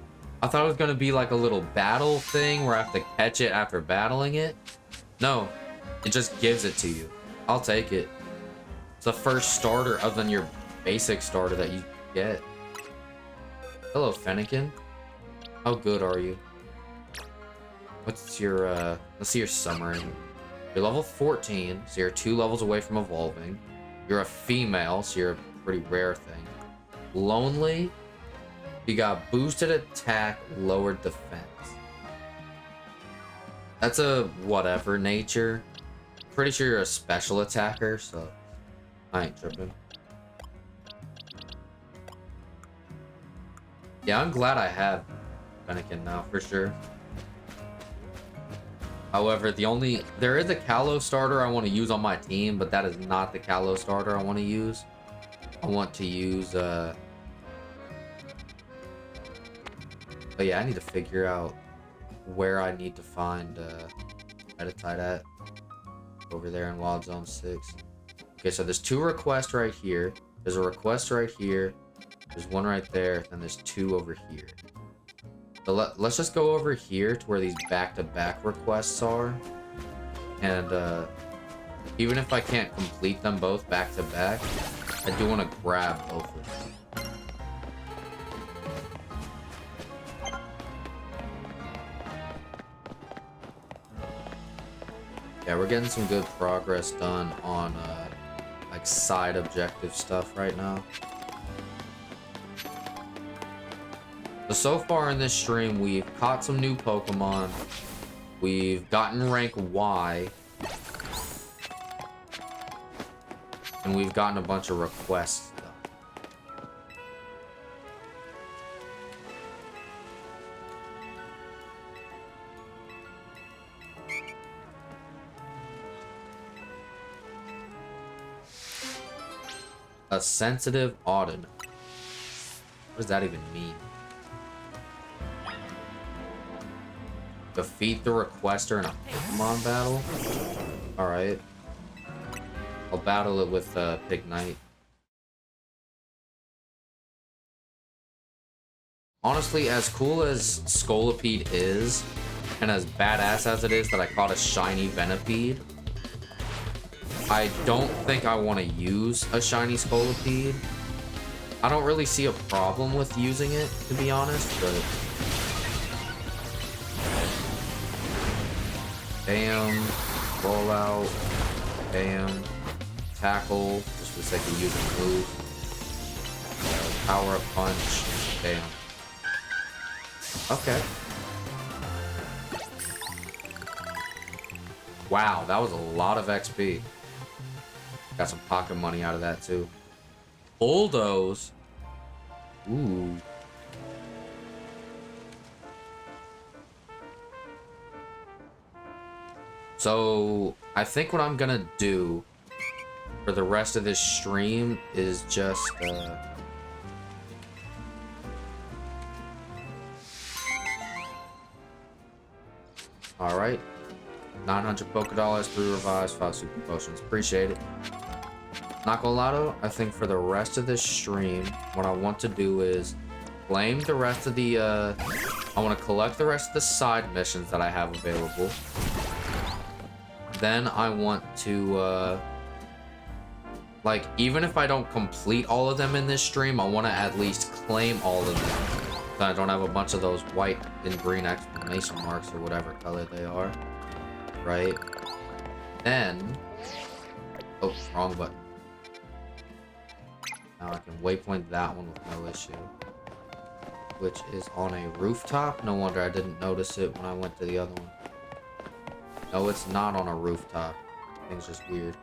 I thought it was gonna be like a little battle thing where I have to catch it after battling it. No, it just gives it to you. I'll take it. It's the first starter other than your basic starter that you get. Hello, Fennekin. How good are you? What's your, let's see your summary. You're level 14, so you're 2 levels away from evolving. You're a female, so you're a pretty rare thing. Lonely. You got boosted attack, lowered defense. That's a whatever nature. Pretty sure you're a special attacker, so I ain't tripping. Yeah, I'm glad I have Fennekin now, for sure. However, there is a Kalos starter I want to use on my team, but that is not the Kalos starter I want to use. I want to use, but yeah, I need to figure out where I need to find, Meditite at. Over there in Wild Zone 6. Okay, so there's 2 requests right here. There's a request right here. There's one right there, and there's 2 over here. So let's just go over here to where these back-to-back requests are. And even if I can't complete them both back-to-back, I do want to grab both of them. Yeah, we're getting some good progress done on like side objective stuff right now. So far in this stream, we've caught some new Pokemon. We've gotten rank Y. And we've gotten a bunch of requests done. A sensitive Auden. What does that even mean? Defeat the requester in a Pokemon battle? Alright. I'll battle it with Pig Knight. Honestly, as cool as Scolipede is, and as badass as it is that I caught a shiny Venipede, I don't think I want to use a shiny Scolipede. I don't really see a problem with using it, to be honest, but... Bam. Roll out. Bam. Tackle, just for the sake of using move. Power up punch. Bam. Okay. Wow, that was a lot of XP. Got some pocket money out of that too. Bulldoze. Ooh. So, I think what I'm gonna do for the rest of this stream is just, alright. 900 Poké Dollars, 3 revives, 5 super potions. Appreciate it. Not gonna lie though, I think for the rest of this stream, what I want to do is claim the rest of the, I want to collect the rest of the side missions that I have available. Then I want to, like, even if I don't complete all of them in this stream, I want to at least claim all of them. So I don't have a bunch of those white and green exclamation marks or whatever color they are. Right? Then... Oh, wrong button. Now I can waypoint that one with no issue. Which is on a rooftop. No wonder I didn't notice it when I went to the other one. No, it's not on a rooftop. Thing's just weird.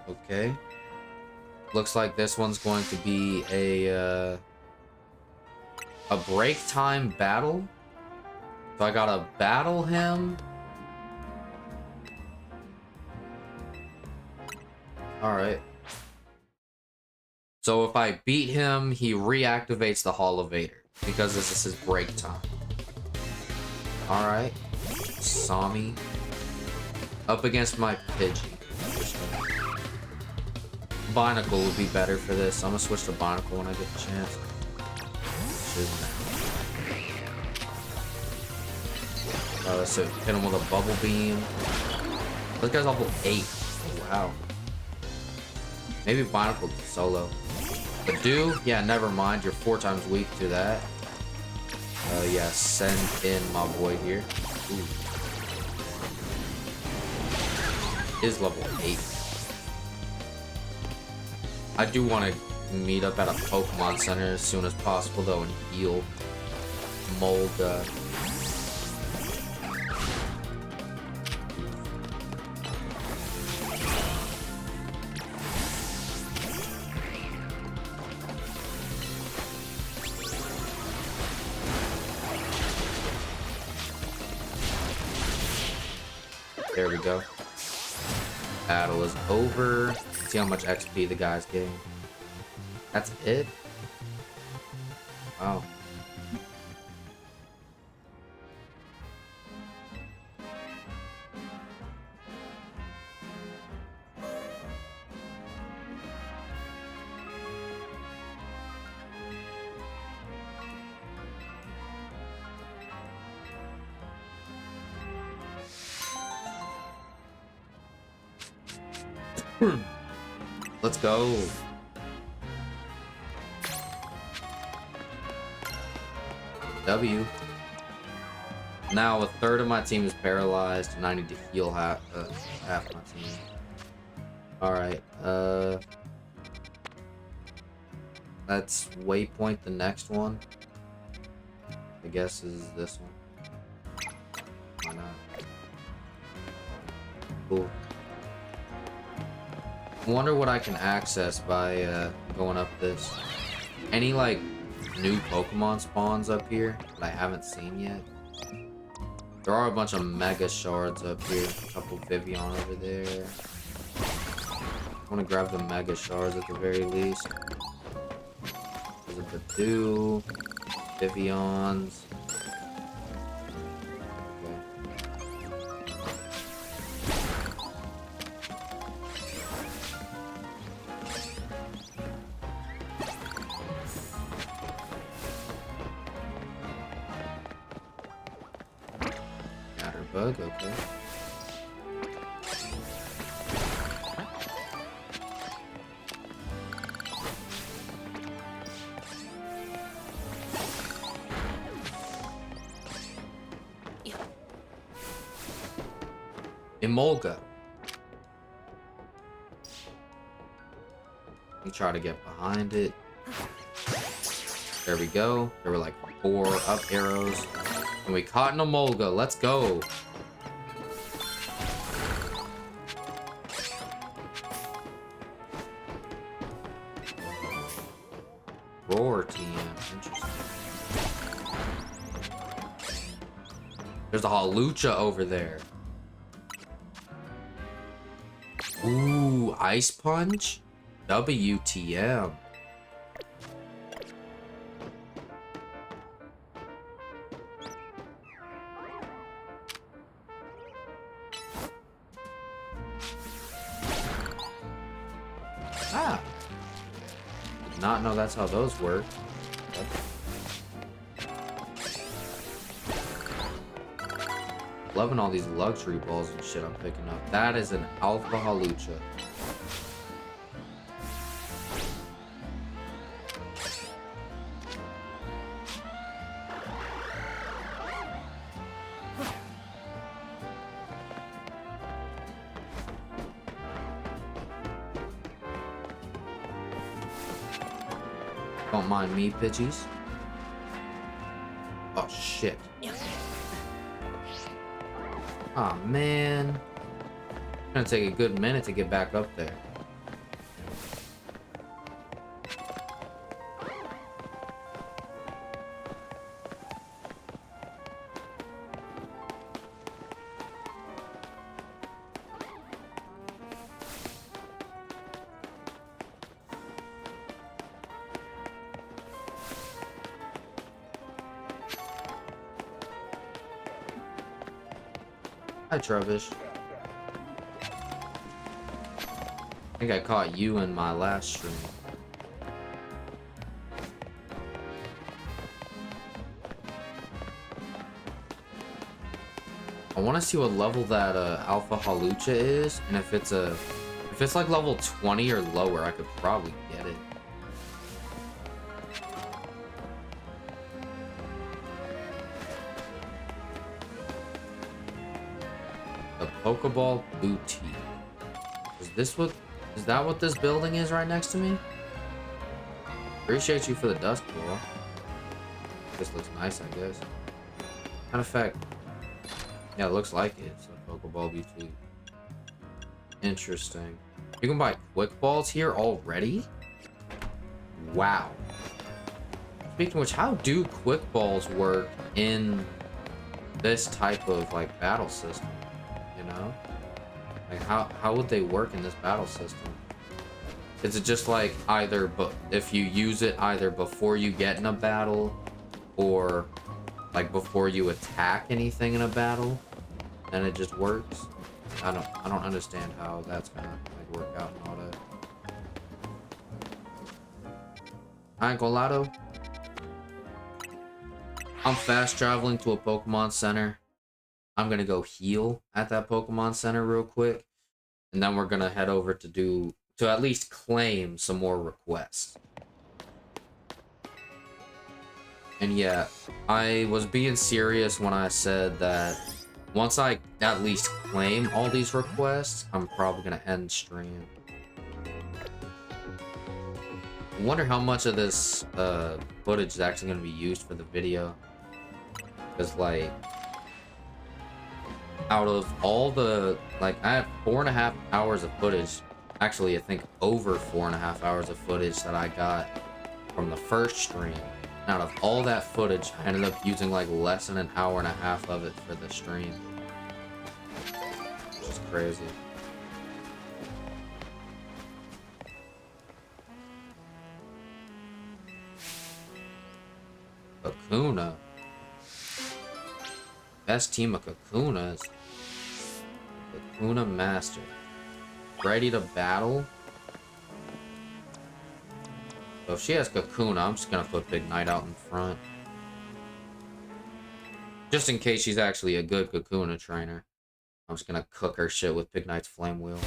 Okay. Looks like this one's going to be a break time battle. So I gotta battle him. Alright. So if I beat him, he reactivates the Holovator. Because this is his break time. Alright. Sami. Up against my Pidgey. Binacle would be better for this. I'm gonna switch to Binacle when I get the chance. Let's hit him with a Bubble Beam. This guy's level 8. Oh, wow. Maybe Binacle solo. But yeah, never mind. You're 4 times weak to that. Yeah, send in my boy here. Ooh. Is level 8. I do want to meet up at a Pokemon Center as soon as possible, though, and heal Mold. There we go. Battle is over. See how much XP the guy's getting. That's it? Wow. Let's go. W. Now a third of my team is paralyzed, and I need to heal half my team. All right. Let's waypoint the next one. I guess is this one. Why not? Cool. I wonder what I can access by going up this. Any like new Pokemon spawns up here that I haven't seen yet? There are a bunch of mega shards up here. A couple Vivian over there. I want to grab the mega shards at the very least. There's a Badoo, Vivians. Bug, okay. Emolga. We try to get behind it. There we go. There were like 4 up arrows. And we caught an Emolga. Let's go. Roar team. Interesting. There's a Halucha over there. Ooh, Ice Punch? WTM. Ah. Did not know that's how those work. Okay. Loving all these luxury balls and shit I'm picking up. That is an Alpha Halucha. Don't mind me, Pidgeys. Oh, shit. Aw, oh, man. It's gonna take a good minute to get back up there. Hi, Trevish. I think I caught you in my last stream. I want to see what level that Alpha Halucha is, and if it's like level 20 or lower, I could probably get it. The Pokeball Boutique. Is that what this building is right next to me? Appreciate you for the dust ball. This looks nice, I guess. Matter of fact, yeah, it looks like it. It's a Pokeball Boutique. Interesting. You can buy quick balls here already? Wow. Speaking of which, how do quick balls work in this type of like battle system? You know? Like how would they work in this battle system? Is it just like either if you use it either before you get in a battle or like before you attack anything in a battle and it just works? I don't understand how that's gonna like work out and all that. Alright, Golado. I'm fast traveling to a Pokemon Center. I'm gonna go heal at that Pokemon Center real quick, and then we're gonna head over to at least claim some more requests. And yeah, I was being serious when I said that once I at least claim all these requests, I'm probably gonna end stream. I wonder how much of this footage is actually gonna be used for the video. Because like, out of all the, like, I have 4.5 hours of footage. Actually, I think over 4.5 hours of footage that I got from the first stream. Out of all that footage, I ended up using like less than an hour and a half of it for the stream. Which is crazy. Kakuna. Best team of Kakunas. Kakuna Master. Ready to battle? So if she has Kakuna, I'm just gonna put Big Knight out in front. Just in case she's actually a good Kakuna trainer. I'm just gonna cook her shit with Big Knight's Flame Wheel.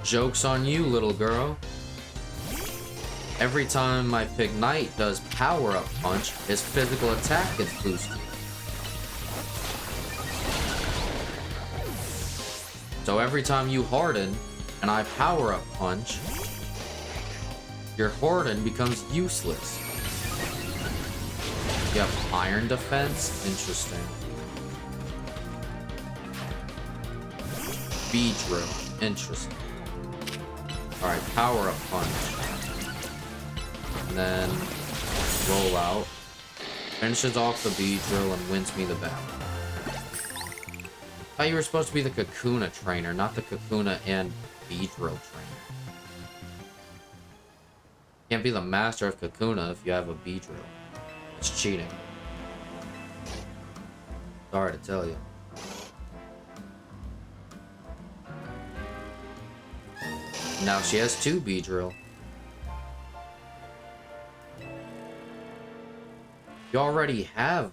Joke's on you, little girl. Every time my Big Knight does power-up punch, his physical attack gets boosted. So every time you harden, and I power-up punch, your harden becomes useless. You have iron defense? Interesting. Beedrill. Interesting. Alright, power up punch. And then roll out. Finishes off the Beedrill and wins me the battle. I thought you were supposed to be the Kakuna trainer, not the Kakuna and Beedrill trainer. Can't be the master of Kakuna if you have a Beedrill. It's cheating. Sorry to tell you. Now she has 2 Beedrill. You already have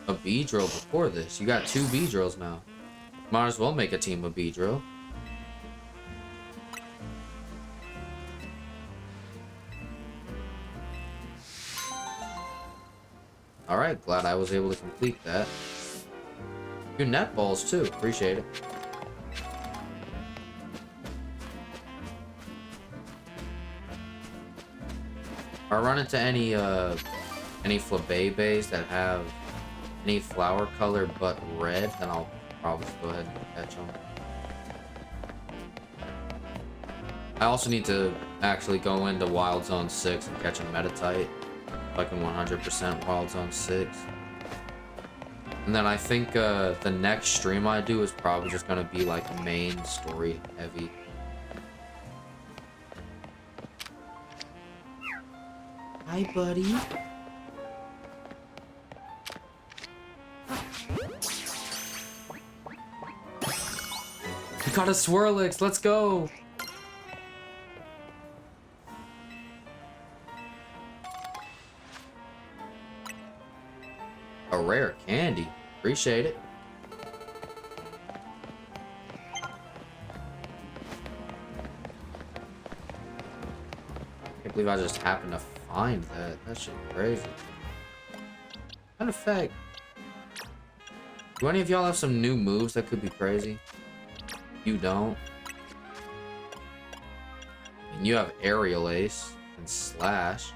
a Beedrill before this. You got 2 Beedrills now. Might as well make a team of Beedrill. Alright, glad I was able to complete that. Your net balls too, appreciate it. If I run into any Flabébés that have any flower color but red, then I'll probably just go ahead and catch them. I also need to actually go into Wild Zone 6 and catch a Metatite. If I can 100% Wild Zone 6. And then I think the next stream I do is probably just going to be like main story heavy. Hi, buddy. We got a Swirlix, let's go! A rare candy. Appreciate it. Can't believe I just happened to find that. That shit crazy. Matter of fact, do any of y'all have some new moves that could be crazy? You don't. And you have Aerial Ace and Slash.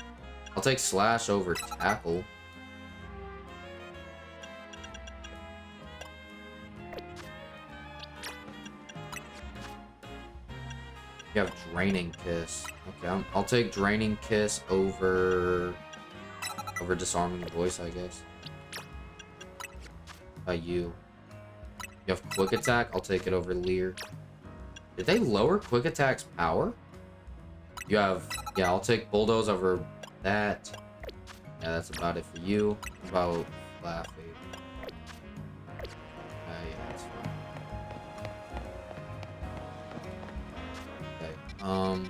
I'll take Slash over Tackle. You have Draining Kiss. Okay, I'll take Draining Kiss over Disarming Voice, I guess. You have Quick Attack. I'll take it over Leer. Did they lower Quick Attack's power? You have... Yeah, I'll take Bulldoze over that. Yeah, that's about it for you. About Laffy. Yeah, that's fine. Okay,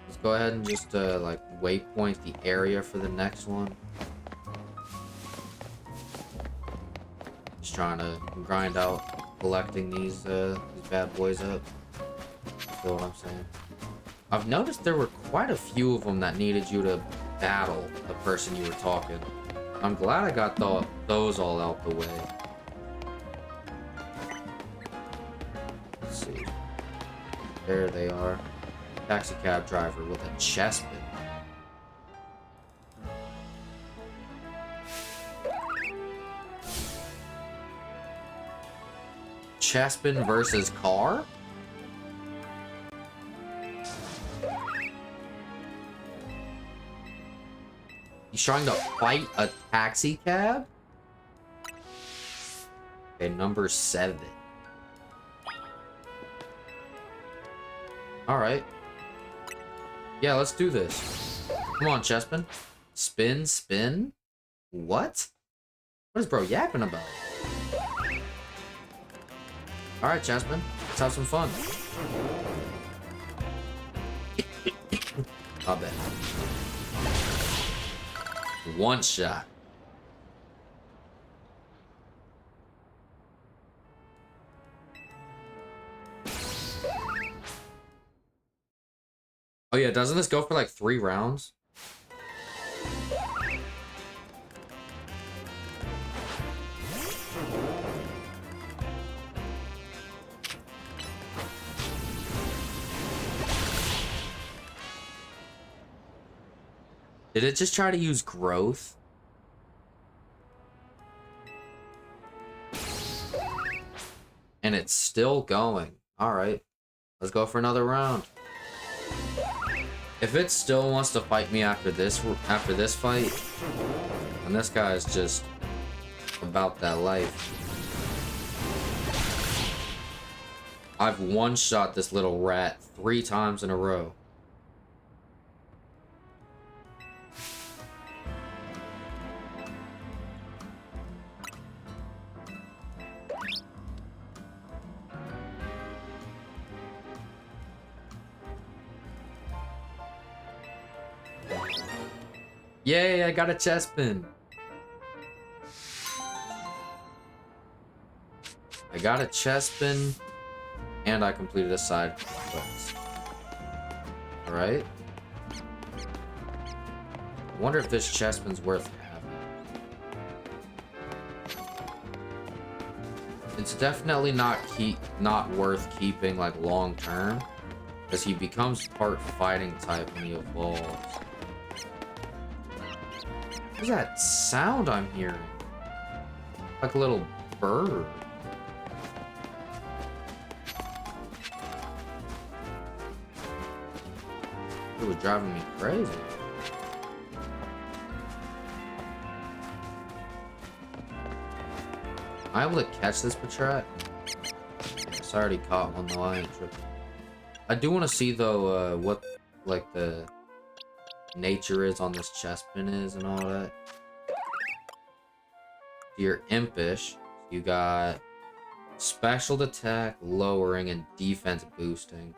let's go ahead and just, like, waypoint the area for the next one. Just trying to grind out collecting these bad boys up. Feel what I'm saying? I've noticed there were quite a few of them that needed you to battle the person you were talking. I'm glad I got those all out the way. There they are. Taxi cab driver with a chest bit. Chespin versus car? He's trying to fight a taxi cab? Okay, number 7. Alright. Yeah, let's do this. Come on, Chespin. Spin, spin? What? What is bro yapping about? Alright, Chespin. Let's have some fun. Not bad. One shot. Oh yeah, doesn't this go for like 3 rounds? Did it just try to use growth? And it's still going. Alright. Let's go for another round. If it still wants to fight me after this fight, then this guy is just about that life. I've one-shot this little rat 3 times in a row. Yay, I got a chestpin. I got a chestpin, and I completed a side quest. Alright. I wonder if this chestpin's worth having. It's definitely not worth keeping like long term, because he becomes part fighting type when he evolves. What's that sound I'm hearing? Like a little bird. It was driving me crazy. Am I able to catch this Patrat? Yes, I already caught one though, I ain't tripping. I do want to see though what like the nature is on this chestpin is and all that. You're impish. You got special attack lowering and defense boosting.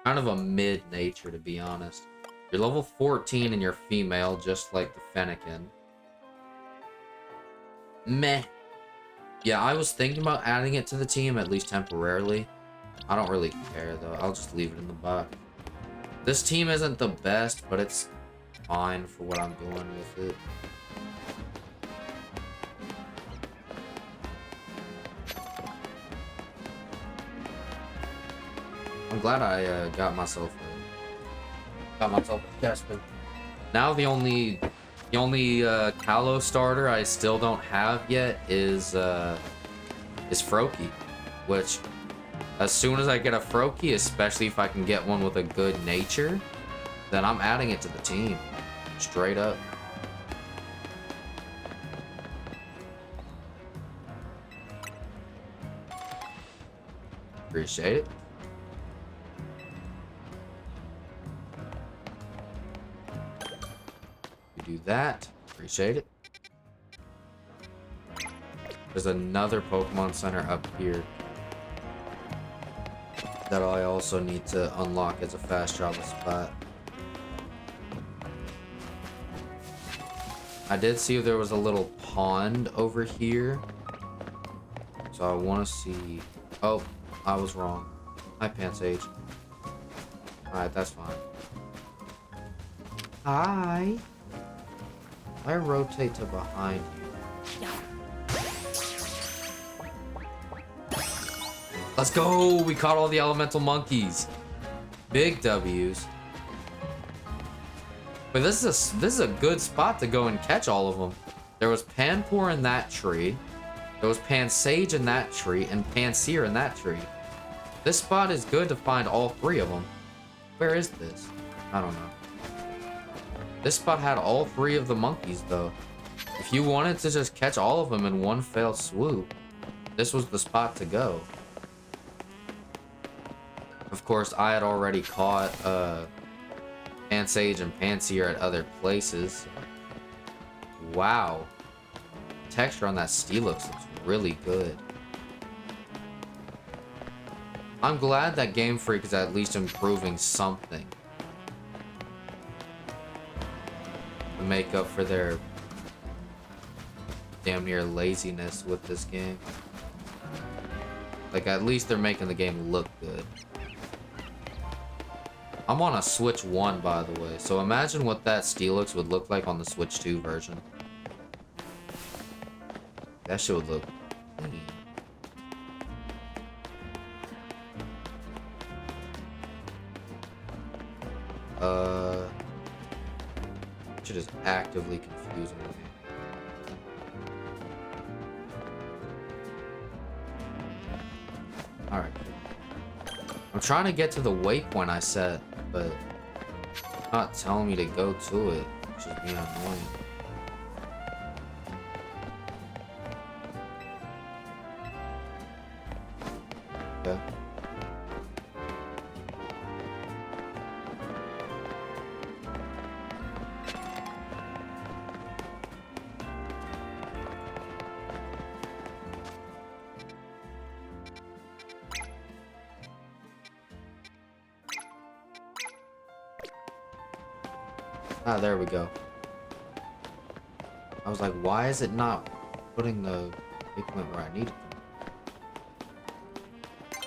Kind of a mid nature, to be honest. You're level 14 and you're female, just like the Fennekin. Meh. Yeah, I was thinking about adding it to the team, at least temporarily. I don't really care though. I'll just leave it in the box. This team isn't the best, but it's fine for what I'm doing with it. I'm glad I got myself a chestpin. Now the only Kalos starter I still don't have yet is Froakie, which as soon as I get a Froakie, especially if I can get one with a good nature, then I'm adding it to the team. Straight up. Appreciate it. You do that. Appreciate it. There's another Pokemon Center up here that I also need to unlock as a fast travel spot. I did see there was a little pond over here, so I want to see. Oh, I was wrong. Hi, Pansage. Alright, that's fine. Hi. I rotate to behind you. Let's go! We caught all the elemental monkeys. Big W's. But this is a good spot to go and catch all of them. There was Panpour in that tree. There was Pansage in that tree, and Pansear in that tree. This spot is good to find all three of them. Where is this? I don't know. This spot had all three of the monkeys, though. If you wanted to just catch all of them in one fell swoop, this was the spot to go. Of course, I had already caught Pansage and Pansear at other places. Wow. The texture on that Steelix looks really good. I'm glad that Game Freak is at least improving something to make up for their damn near laziness with this game. Like, at least they're making the game look good. I'm on a Switch 1, by the way, so imagine what that Steelix would look like on the Switch 2 version. That shit would look clean. Shit is actively confusing me. Alright. I'm trying to get to the waypoint I set, but it's not telling me to go to it, which is being annoying. Okay. Ah, there we go. I was like, why is it not putting the equipment where I need it?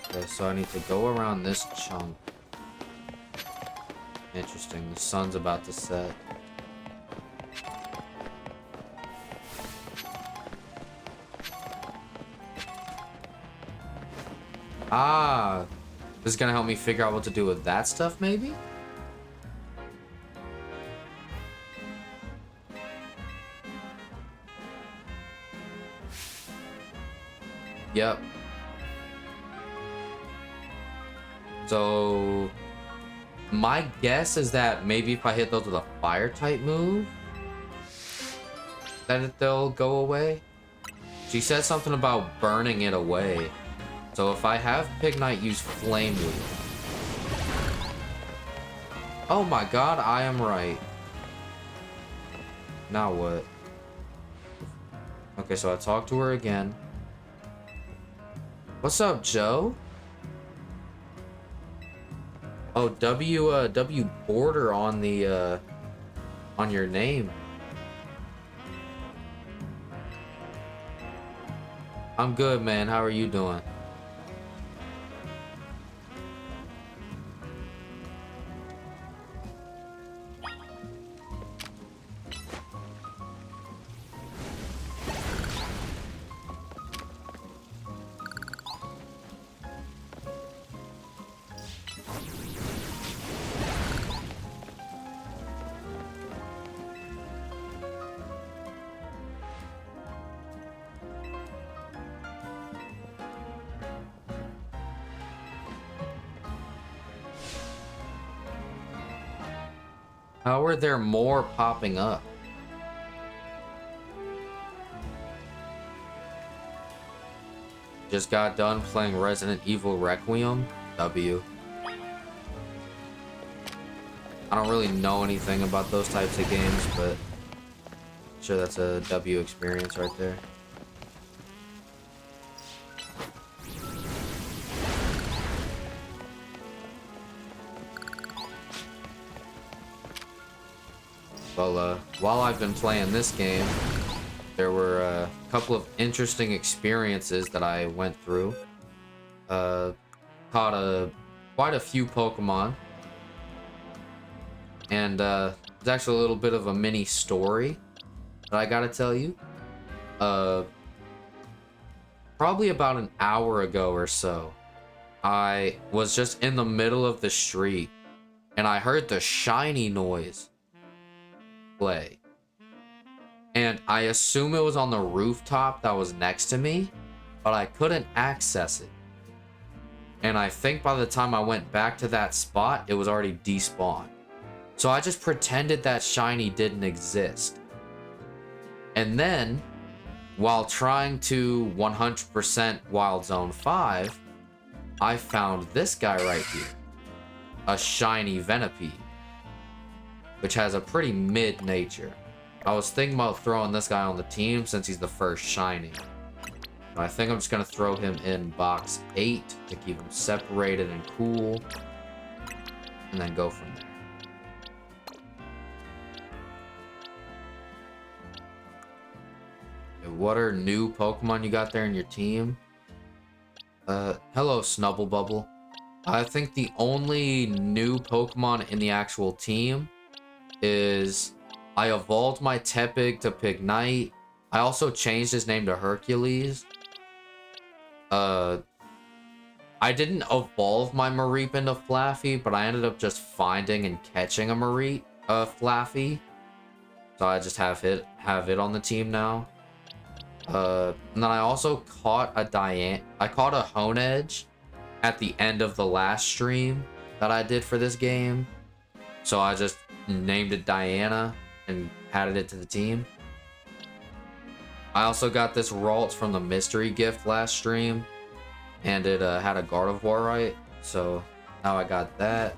Okay, so I need to go around this chunk. Interesting, the sun's about to set. Ah, this is gonna help me figure out what to do with that stuff, maybe? Yep. So my guess is that maybe if I hit those with a fire type move, that they'll go away. She said something about burning it away. So if I have Pignite use Flame Wheel. Oh my god, I am right. Now what? Okay, so I talked to her again. What's up, Joe? Oh, W border on the, on your name. I'm good, man. How are you doing? How are there more popping up? Just got done playing Resident Evil Requiem. W. I don't really know anything about those types of games, but I'm sure that's a W experience right there. Well, while I've been playing this game, there were a couple of interesting experiences that I went through. Caught quite a few Pokemon. And there's actually a little bit of a mini story that I gotta tell you. Probably about an hour ago or so, I was just in the middle of the street and I heard the shiny noise play. And I assume it was on the rooftop that was next to me, but I couldn't access it. And I think by the time I went back to that spot, it was already despawned. So I just pretended that shiny didn't exist. And then, while trying to 100% Wild Zone 5, I found this guy right here. A shiny Venipede, which has a pretty mid nature. I was thinking about throwing this guy on the team since he's the first shiny. But I think I'm just going to throw him in box 8 to keep him separated and cool. And then go from there. Okay, what are new Pokemon you got there in your team? Hello, Snubblebubble. I think the only new Pokemon in the actual team is I evolved my Tepig to Pignite. I also changed his name to Hercules. I didn't evolve my Mareep into Flaffy, but I ended up just finding and catching a Mareep, Flaffy. So I just have it on the team now. And then I also caught a Honedge at the end of the last stream that I did for this game. So I just named it Diana and added it to the team. I also got this Ralts from the mystery gift last stream, and it had a Gardevoir right, so now I got that.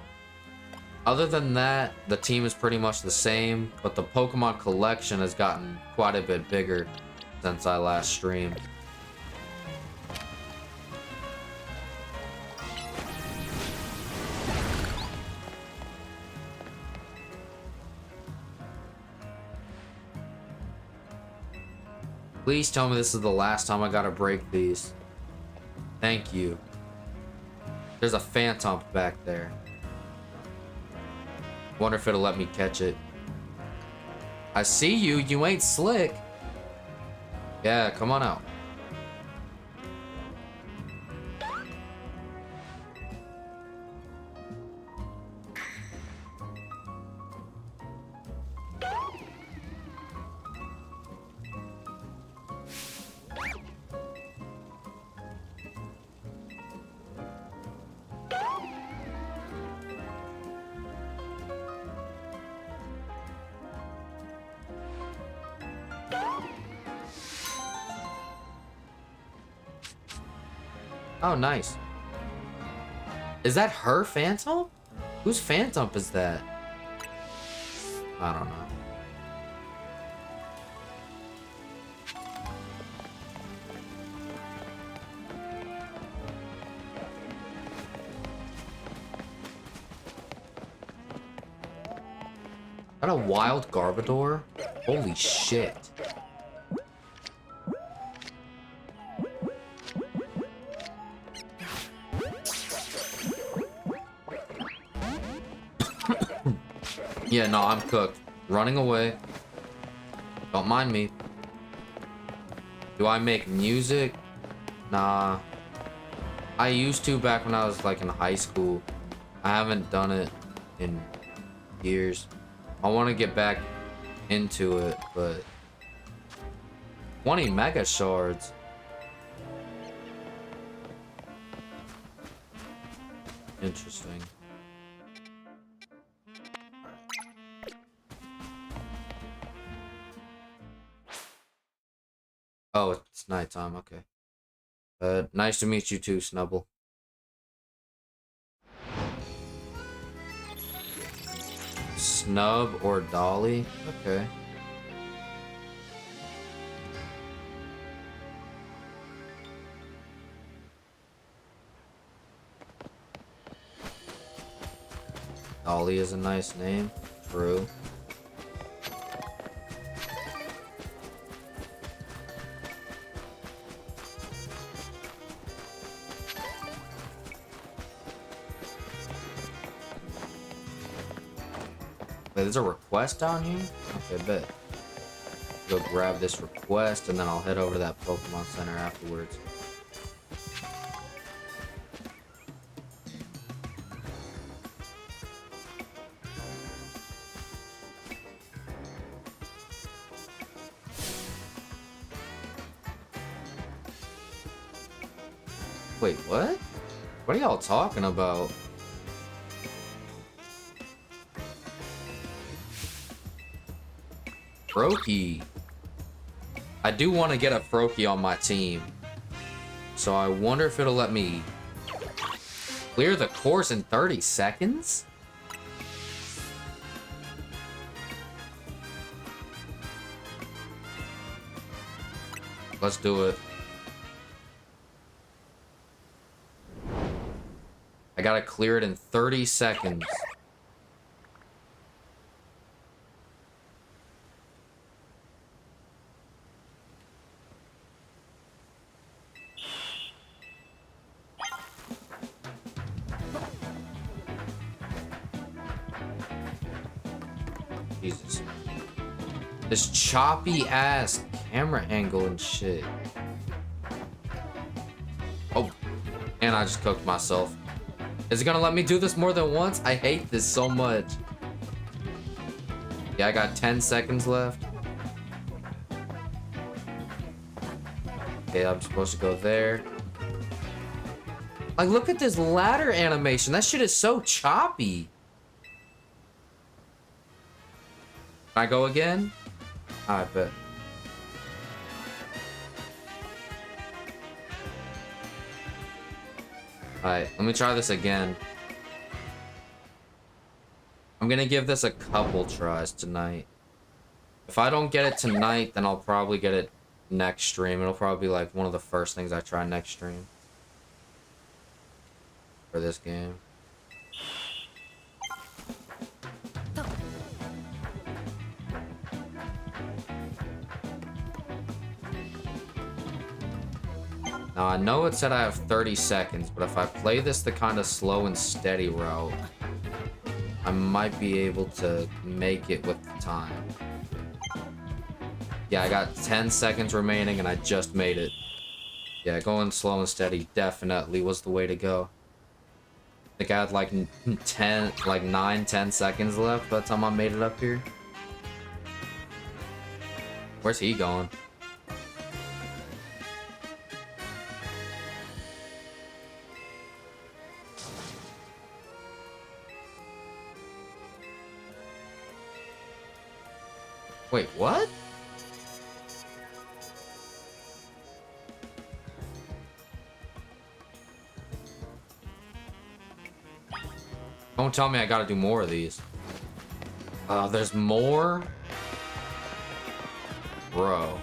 Other than that, the team is pretty much the same, but the Pokemon collection has gotten quite a bit bigger since I last streamed. Please tell me this is the last time I gotta break these. Thank you. There's a Phantom back there. Wonder if it'll let me catch it. I see you. You ain't slick. Yeah, come on out. Oh, nice. Is that her Phantom? Whose Phantom is that? I don't know. Is that a wild Garbodor? Holy shit. Yeah, no, I'm cooked. Running away. Don't mind me. Do I make music? Nah. I used to back when I was like in high school. I haven't done it in years. I want to get back into it, but 20 Mega Shards. Interesting. Oh, it's nighttime. Okay. Nice to meet you too, Snubble. Snub or Dolly? Okay. Dolly is a nice name. True. Wait, there's a request down here? Okay, bet. Go grab this request, and then I'll head over to that Pokemon Center afterwards. Wait, what? What are y'all talking about? Froakie. I do want to get a Froakie on my team. So I wonder if it'll let me clear the course in 30 seconds? Let's do it. I gotta clear it in 30 seconds. Jesus. This choppy ass camera angle and shit. Oh, and I just cooked myself. Is it gonna let me do this more than once? I hate this so much. Yeah, I got 10 seconds left. Okay, I'm supposed to go there. Like, look at this ladder animation. That shit is so choppy. Can I go again? I bet. Alright, let me try this again. I'm gonna give this a couple tries tonight. If I don't get it tonight, then I'll probably get it next stream. It'll probably be like one of the first things I try next stream. For this game. Now, I know it said I have 30 seconds, but if I play this the kind of slow and steady route, I might be able to make it with the time. Yeah, I got 10 seconds remaining and I just made it. Yeah, going slow and steady definitely was the way to go. I think I had like 9, 10 seconds left by the time I made it up here. Where's he going? Wait, what? Don't tell me I gotta do more of these. There's more? Bro.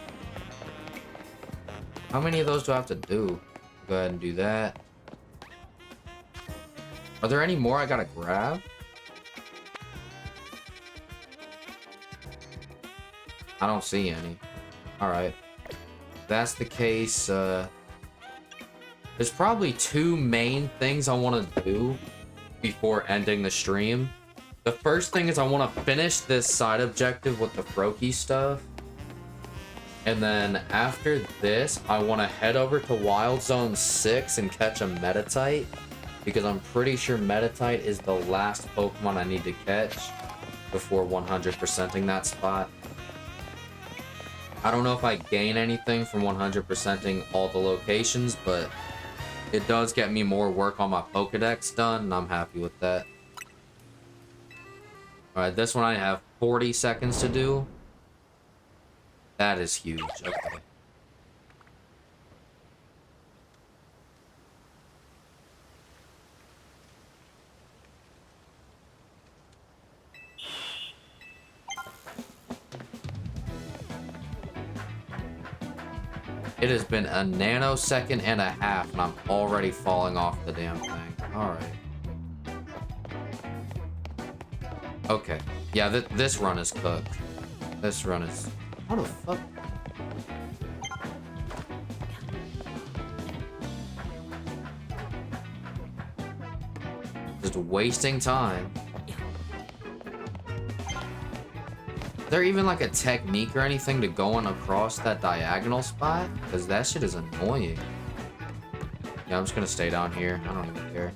How many of those do I have to do? Go ahead and do that. Are there any more I gotta grab? I don't see any. Alright. If that's the case, there's probably 2 main things I want to do before ending the stream. The first thing is I want to finish this side objective with the Froakie stuff. And then after this, I want to head over to Wild Zone 6 and catch a Metatite. Because I'm pretty sure Metatite is the last Pokemon I need to catch before 100%ing that spot. I don't know if I gain anything from 100%ing all the locations, but it does get me more work on my Pokedex done, and I'm happy with that. Alright, this one I have 40 seconds to do. That is huge. Okay. It has been a nanosecond and a half, and I'm already falling off the damn thing. Alright. Okay. Yeah, this run is cooked. This run is... How the fuck? Just wasting time. Is there even like a technique or anything to going across that diagonal spot? Because that shit is annoying. Yeah, I'm just gonna stay down here. I don't even care.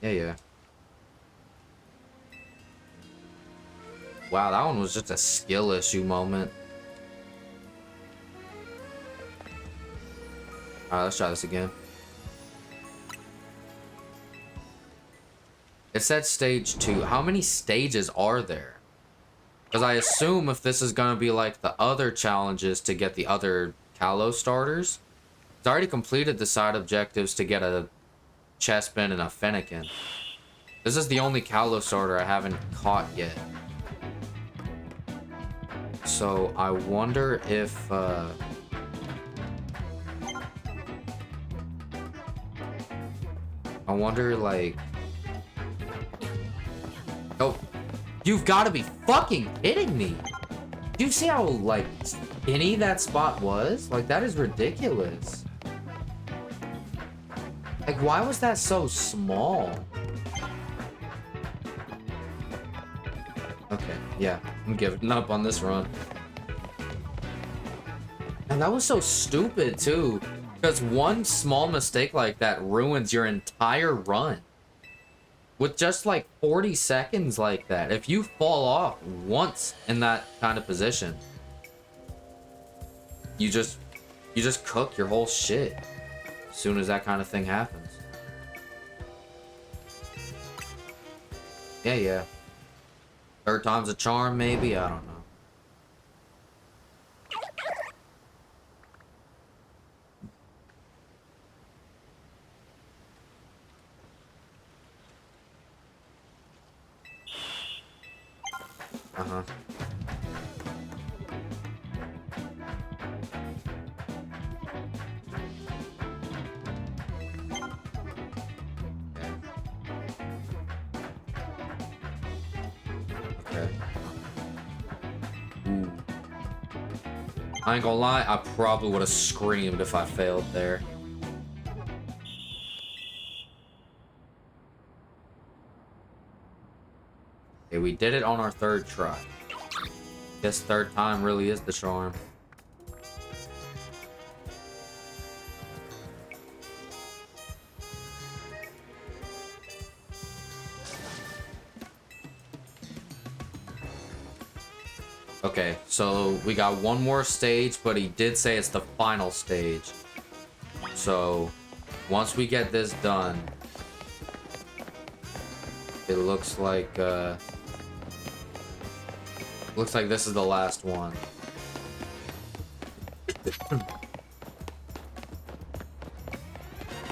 Yeah. Wow, that one was just a skill issue moment. Alright, let's try this again. It said stage 2. How many stages are there? Because I assume if this is going to be like the other challenges to get the other Kalos starters, it's already completed the side objectives to get a Chespin and a Fennekin. This is the only Kalos starter I haven't caught yet. So I wonder if... I wonder, like... Oh, you've got to be fucking kidding me! Do you see how, like, skinny that spot was? Like, that is ridiculous. Like, why was that so small? Okay, yeah, I'm giving up on this run. And that was so stupid, too. Because one small mistake like that ruins your entire run. With just like 40 seconds like that. If you fall off once in that kind of position, you just cook your whole shit as soon as that kind of thing happens. Yeah. Third time's a charm, maybe? I don't know. Uh-huh. Okay. Ooh. I ain't gonna lie, I probably would have screamed if I failed there. Okay, we did it on our third try. Guess third time really is the charm. Okay, so we got one more stage, but he did say it's the final stage. So, once we get this done, it looks like this is the last one.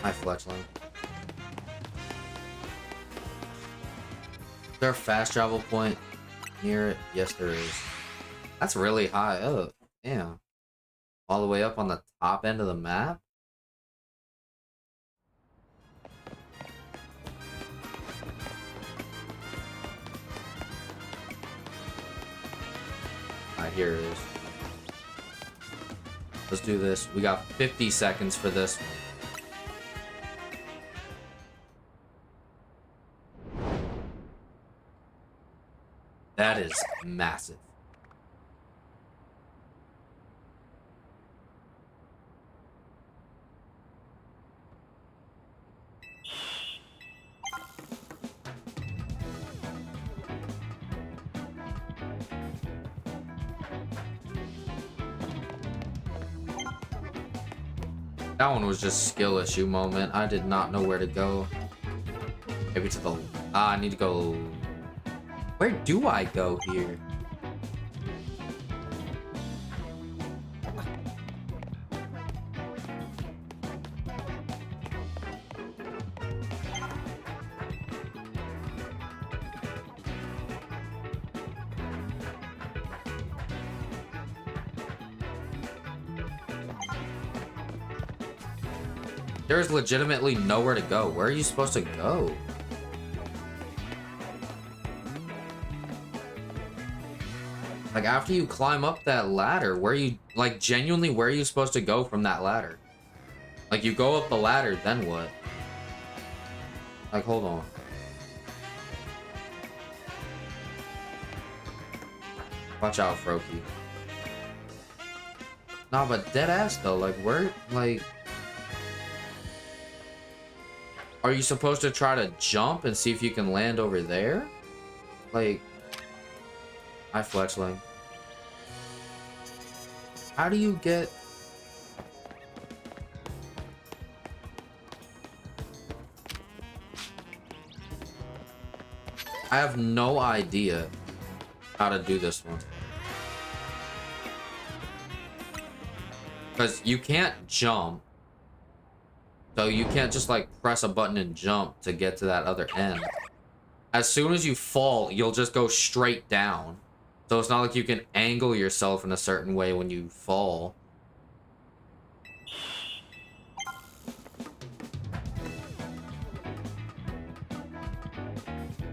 Hi, Fletchling. Is there a fast travel point near it? Yes, there is. That's really high up. Damn. All the way up on the top end of the map? Alright, here it is. Let's do this. We got 50 seconds for this one. That is massive. That one was just skill issue moment. I did not know where to go. Maybe to the... I need to go... Where do I go here? There's legitimately nowhere to go. Where are you supposed to go? Like, after you climb up that ladder, where you... Like, genuinely, where are you supposed to go from that ladder? Like, you go up the ladder, then what? Like, hold on. Watch out, Froakie. Nah, but deadass, though. Like, where... Like... Are you supposed to try to jump and see if you can land over there? Like... Hi, Fletchling. How do you get... I have no idea how to do this one. Because you can't jump. So you can't just like press a button and jump to get to that other end. As soon as you fall, you'll just go straight down. So it's not like you can angle yourself in a certain way when you fall.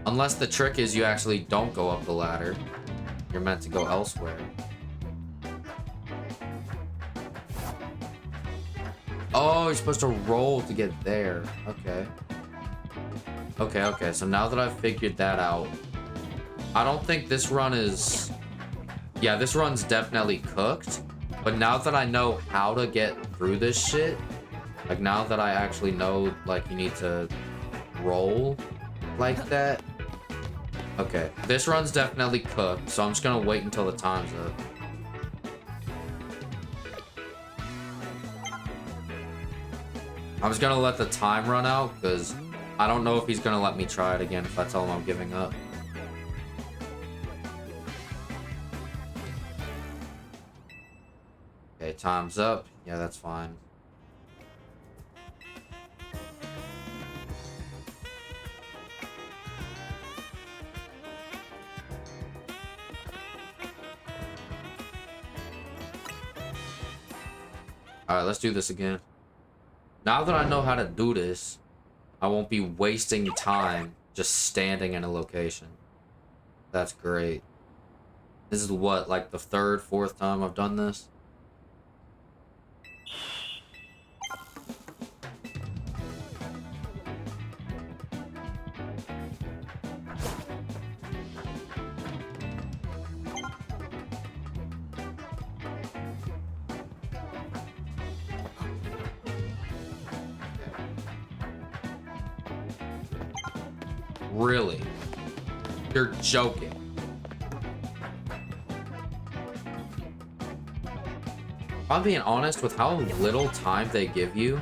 Unless the trick is you actually don't go up the ladder. You're meant to go elsewhere. Oh, you're supposed to roll to get there. Okay. Okay, so now that I've figured that out, I don't think this run is... Yeah, this run's definitely cooked. But now that I know how to get through this shit, like now that I actually know, like, you need to roll like that. Okay, this run's definitely cooked, so I'm just gonna wait until the time's up. I'm just gonna let the time run out, because I don't know if he's gonna let me try it again if I tell him I'm giving up. Okay, time's up. Yeah, that's fine. Alright, let's do this again. Now that I know how to do this, I won't be wasting time just standing in a location. That's great. This is what, like the third, fourth time I've done this? Really? You're joking. If I'm being honest with how little time they give you,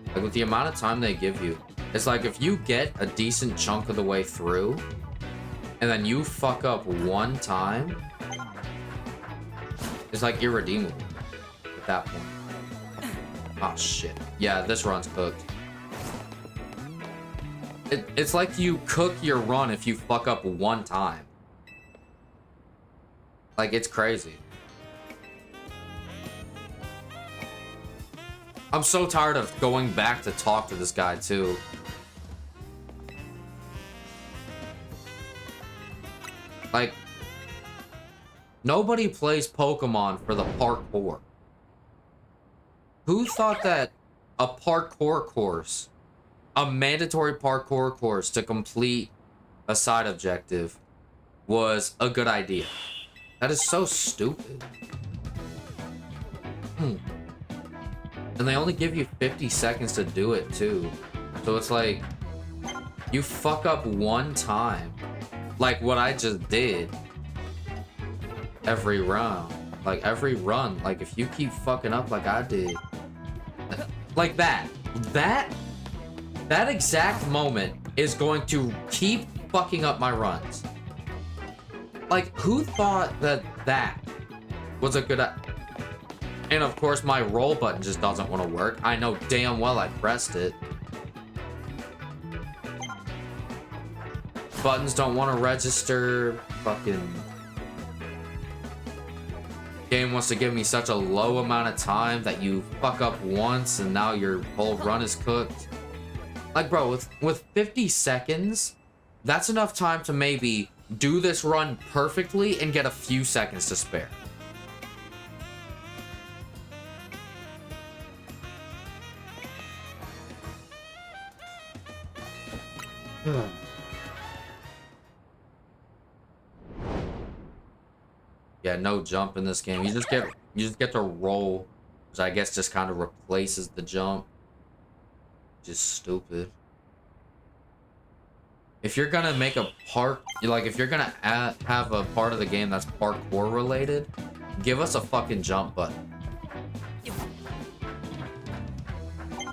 like with the amount of time they give you, it's like if you get a decent chunk of the way through, and then you fuck up one time, it's like irredeemable at that point. Oh shit. Yeah, this run's cooked. It's like you cook your run if you fuck up one time. Like, it's crazy. I'm so tired of going back to talk to this guy, too. Like, nobody plays Pokemon for the parkour. Who thought that a parkour course, a mandatory parkour course to complete a side objective, was a good idea? That is so stupid. And they only give you 50 seconds to do it, too. So it's like, you fuck up one time, like what I just did, every round. Like, every run. Like, if you keep fucking up like I did, like that exact moment is going to keep fucking up my runs. Like, who thought that that was a good... And of course, my roll button just doesn't want to work. I know damn well I pressed it. Buttons don't want to register. Fucking... Game wants to give me such a low amount of time that you fuck up once and now your whole run is cooked. Like, bro, with 50 seconds, that's enough time to maybe do this run perfectly and get a few seconds to spare. Yeah, no jump in this game. You just get to roll, which I guess just kind of replaces the jump. Just stupid. If you're gonna make a if you're gonna have a part of the game that's parkour related, give us a fucking jump button.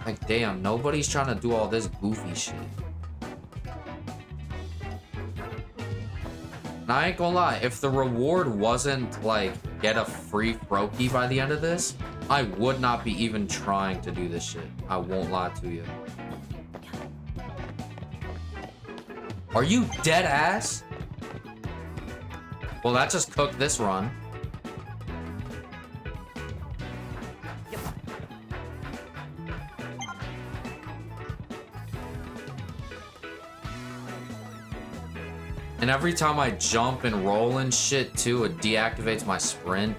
Like, damn, nobody's trying to do all this goofy shit. And I ain't gonna lie, if the reward wasn't, like, get a free Froakie by the end of this, I would not be even trying to do this shit. I won't lie to you. Are you dead ass? Well, that just cooked this run. And every time I jump and roll and shit too, it deactivates my sprint.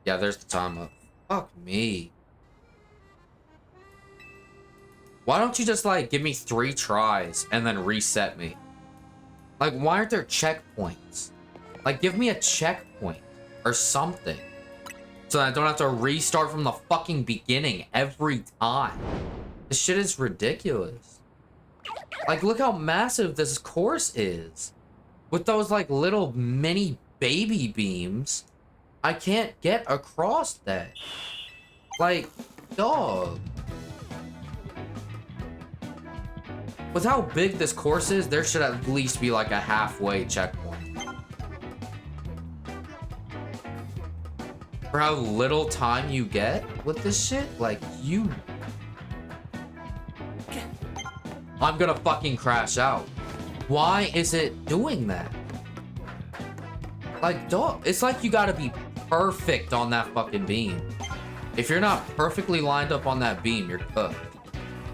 Yeah, there's the time up. Fuck me. Why don't you just, like, give me 3 tries and then reset me? Like, why aren't there checkpoints? Like, give me a checkpoint or something. So I don't have to restart from the fucking beginning every time. This shit is ridiculous. Like, look how massive this course is. With those, like, little mini baby beams, I can't get across that. Like, dog. With how big this course is, there should at least be, like, a halfway checkpoint. For how little time you get with this shit, like, you... I'm gonna fucking crash out. Why is it doing that? Like, dog, it's like you gotta be perfect on that fucking beam. If you're not perfectly lined up on that beam, you're cooked.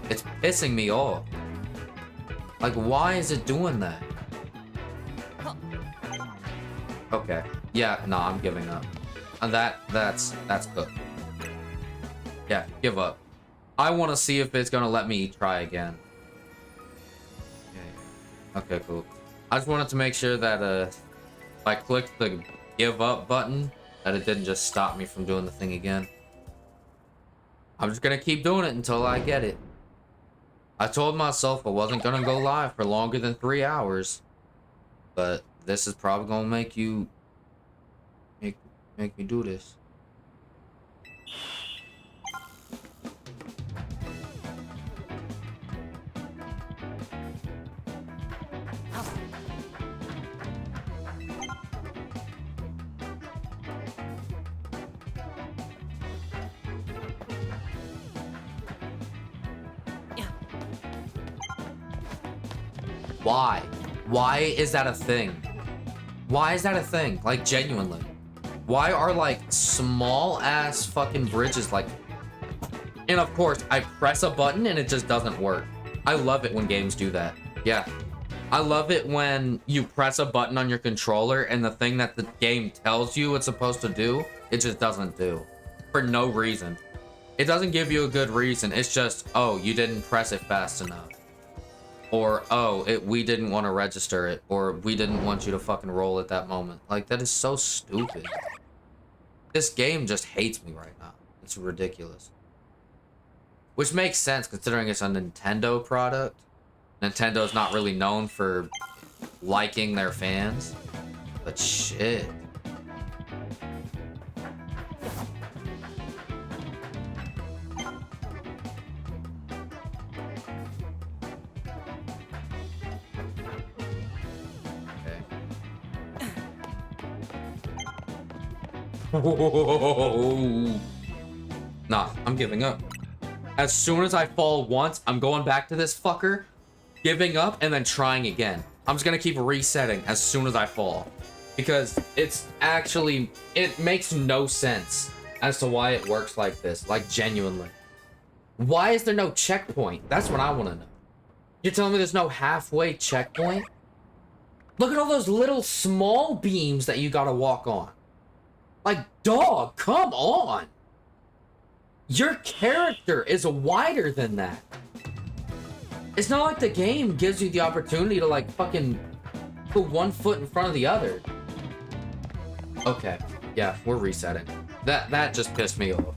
It's pissing me off. Like, why is it doing that? Okay. Yeah, nah, I'm giving up. And that's cooked. Yeah, give up. I want to see if it's gonna let me try again. Okay, cool. I just wanted to make sure that if I clicked the give up button, that it didn't just stop me from doing the thing again. I'm just gonna keep doing it until I get it. I told myself I wasn't gonna go live for longer than 3 hours, but this is probably gonna make you make me do this. Why? Why is that a thing? Why is that a thing? Like, genuinely. Why are, like, small ass fucking bridges like... And of course, I press a button and it just doesn't work. I love it when games do that. Yeah. I love it when you press a button on your controller and the thing that the game tells you it's supposed to do, it just doesn't do. For no reason. It doesn't give you a good reason. It's just, oh, you didn't press it fast enough. Or, oh, we didn't want to register it. Or, we didn't want you to fucking roll at that moment. Like, that is so stupid. This game just hates me right now. It's ridiculous. Which makes sense, considering it's a Nintendo product. Nintendo's not really known for liking their fans. But shit. Nah, I'm giving up. As soon as I fall once, I'm going back to this fucker, giving up, and then trying again. I'm just gonna keep resetting as soon as I fall. Because it's actually, it makes no sense as to why it works like this, like genuinely. Why is there no checkpoint? That's what I want to know. You're telling me there's no halfway checkpoint? Look at all those little small beams that you gotta walk on. Like, dog, come on. Your character is wider than that. It's not like the game gives you the opportunity to, like, fucking put one foot in front of the other. Okay, yeah, we're resetting. That just pissed me off.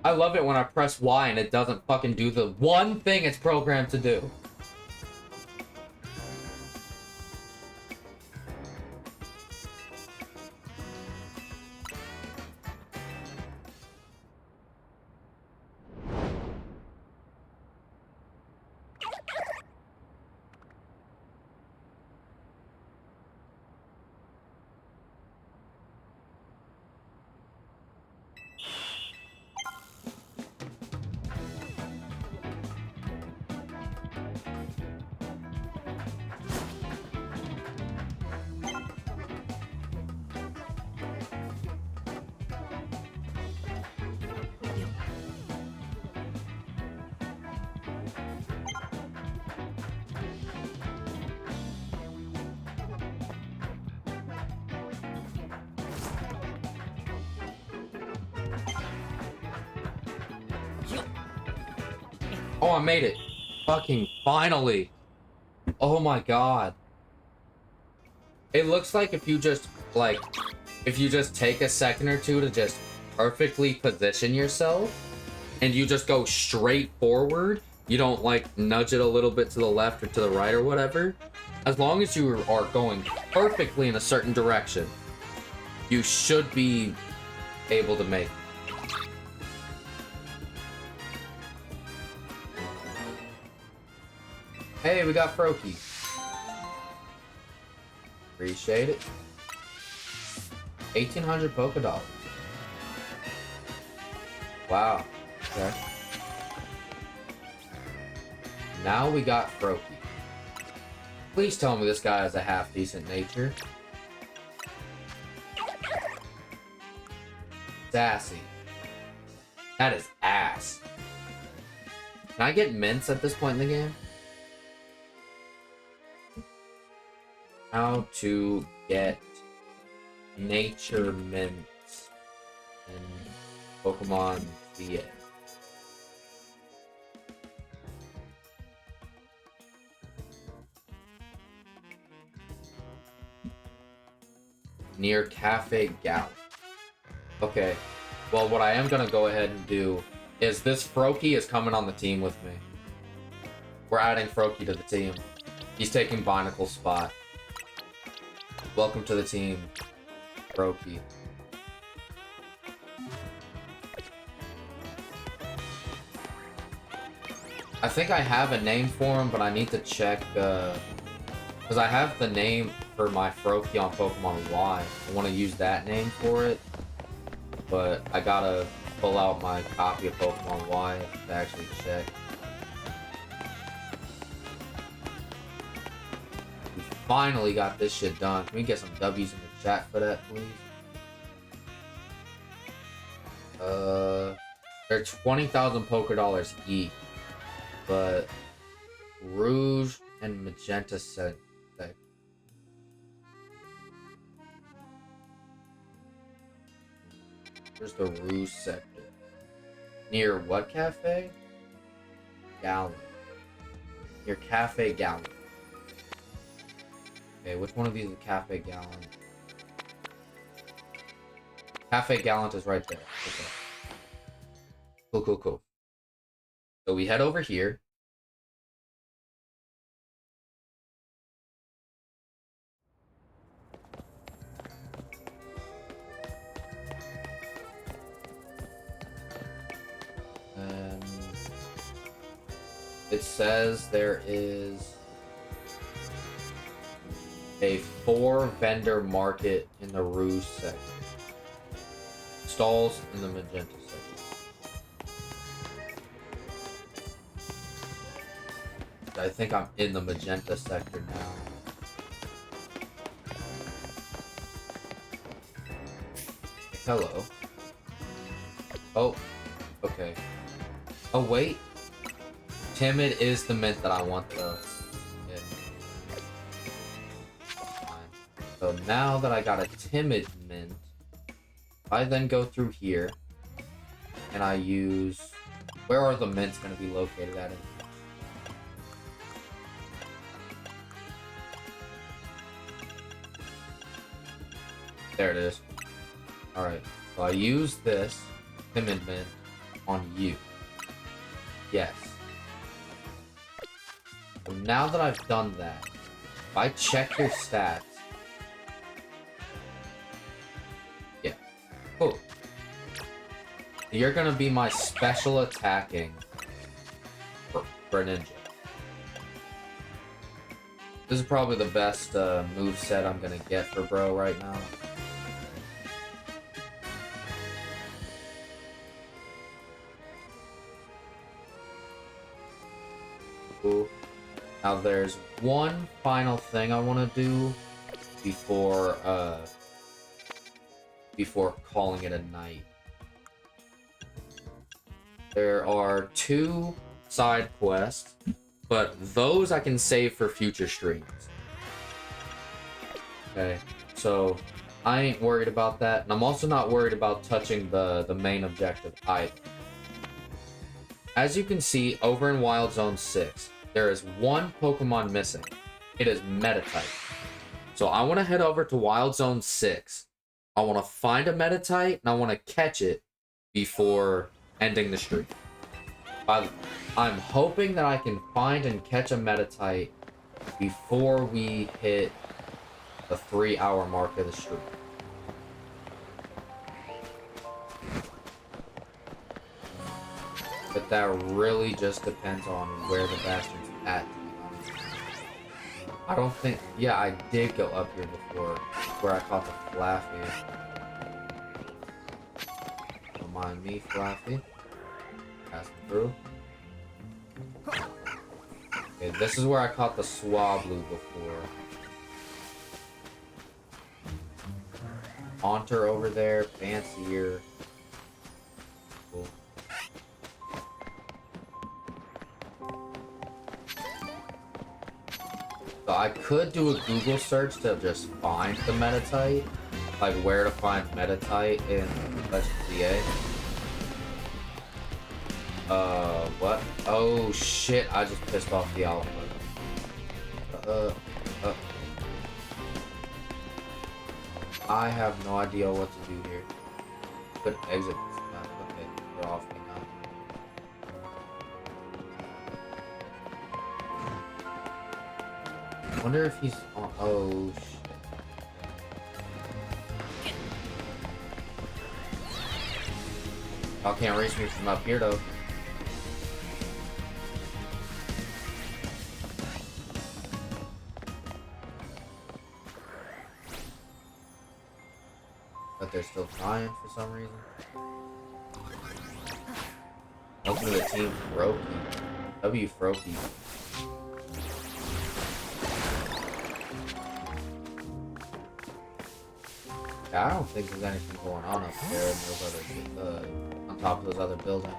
I love it when I press Y and it doesn't fucking do the one thing it's programmed to do. Oh, I made it. Fucking finally. Oh my god. It looks like if you just, like, if you just take a second or two to just perfectly position yourself, and you just go straight forward, you don't, like, nudge it a little bit to the left or to the right or whatever. As long as you are going perfectly in a certain direction, you should be able to make it. Hey, we got Froakie. Appreciate it. 1,800 Poké Dollars. Wow. Okay. Now we got Froakie. Please tell me this guy has a half-decent nature. Sassy. That is ass. Can I get mints at this point in the game? How to get nature mints in Pokemon VA. Near Cafe Gal. Okay. Well, what I am gonna go ahead and do is this Froakie is coming on the team with me. We're adding Froakie to the team. He's taking Binacle's spot. Welcome to the team, Froakie. I think I have a name for him, but I need to check, because I have the name for my Froakie on Pokemon Y. I want to use that name for it, but I gotta pull out my copy of Pokemon Y to actually check. We finally got this shit done. Can we get some W's in the chat for that, please? They're 20,000 Poké Dollars each, but Rouge and Magenta said that. Where's the Rouge sector? Near what cafe? Gallon. Near Cafe Gallon. Okay, which one of these is Cafe Gallon? Cafe Gallant is right there. Okay. Cool, cool, cool. So we head over here. And it says there is a 4-vendor market in the Rouge section. Stalls in the Magenta section. I think I'm in the Magenta sector now. Hello. Oh, okay. Oh, wait. Timid is the mint that I want, though. Yeah. Fine. So now that I got a Timid mint, I then go through here, and I use... Where are the mints going to be located at? There it is. Alright, so I use this Timid mint on you. Yes. So now that I've done that, if I check your stats... Yeah. Cool. You're gonna be my special attacking for Ninja. This is probably the best move set I'm gonna get for bro right now. Cool. Now there's one final thing I want to do before calling it a night. There are 2 side quests, but those I can save for future streams. Okay, so I ain't worried about that, and I'm also not worried about touching the main objective either. As you can see, over in Wild Zone 6, there is one Pokemon missing. It is Metatite. So I want to head over to Wild Zone 6. I want to find a Metatite, and I want to catch it before ending the streak. I'm hoping that I can find and catch a Metatite before we hit the 3-hour mark of the streak. But that really just depends on where the bastard's at, to be honest. I don't think... Yeah, I did go up here before, where I caught the Flaffy. Don't mind me, Flaffy. Passing through. Okay, this is where I caught the Swablu before. Haunter over there, Fancier. Cool. So I could do a Google search to just find the Metatite. Like where to find Metatite in Legends VA. What? Oh shit, I just pissed off the Alpha. I have no idea what to do here. Could exit this map. Okay, we're off me now. I wonder if he's on. Oh shit. Y'all can't race me from up here though. But they're still trying for some reason. Welcome to the team, Froakie. W Froakie. Yeah, I don't think there's anything going on up there in those other, on top of those other buildings.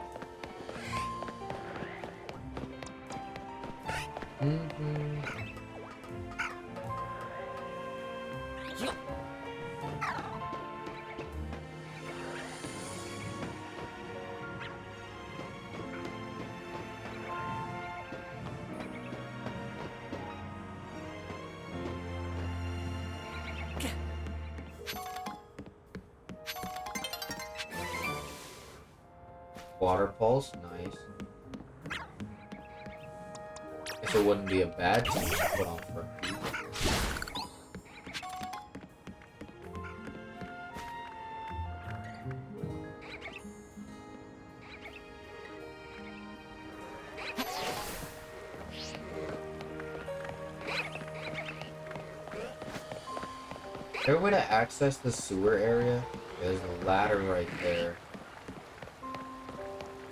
Water Pulse, nice. Guess it wouldn't be a bad team to put on for a few. Is there a way to access the sewer area? There's a ladder right there.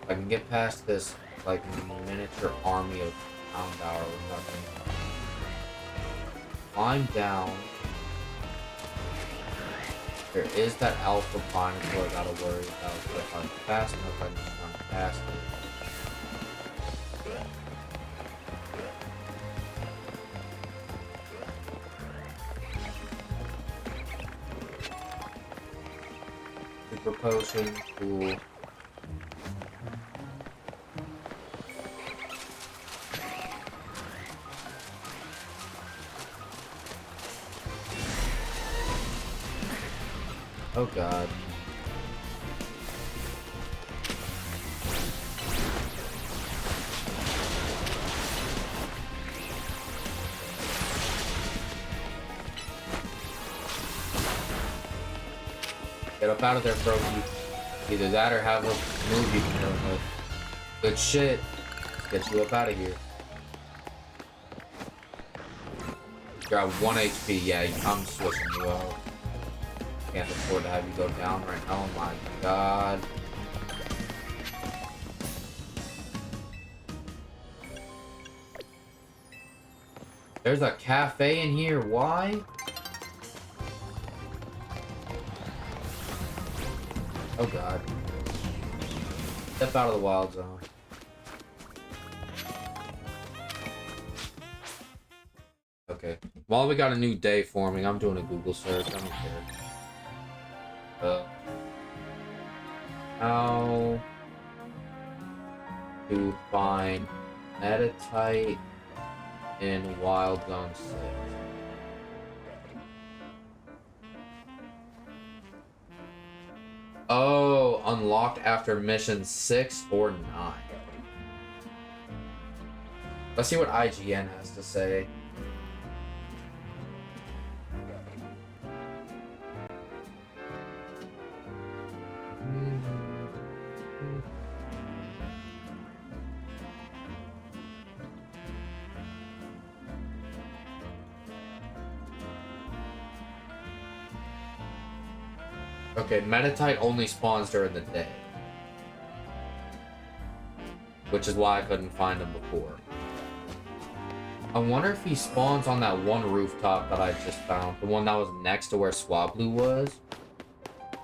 I can get past this, like, miniature army of Houndour with nothing. Climb down. There is that Alpha Binacle I gotta worry about, but if I'm fast enough, I can just run past it. Super Potion, cool. Oh god. Get up out of there, Froakie. Either that or have a move you can hit him with. Good shit. Get you up out of here. You're at 1 HP. Yeah, I'm switching you out. Can't afford to have you go down right now. Oh my god. There's a cafe in here. Why? Oh god. Step out of the wild zone. Okay. While we got a new day forming, I'm doing a Google search. I don't care. How to find Metatite in Wild Zone 6. Oh, unlocked after mission 6 or 9. Let's see what IGN has to say. Okay, Metatite only spawns during the day. Which is why I couldn't find him before. I wonder if he spawns on that one rooftop that I just found. The one that was next to where Swablu was.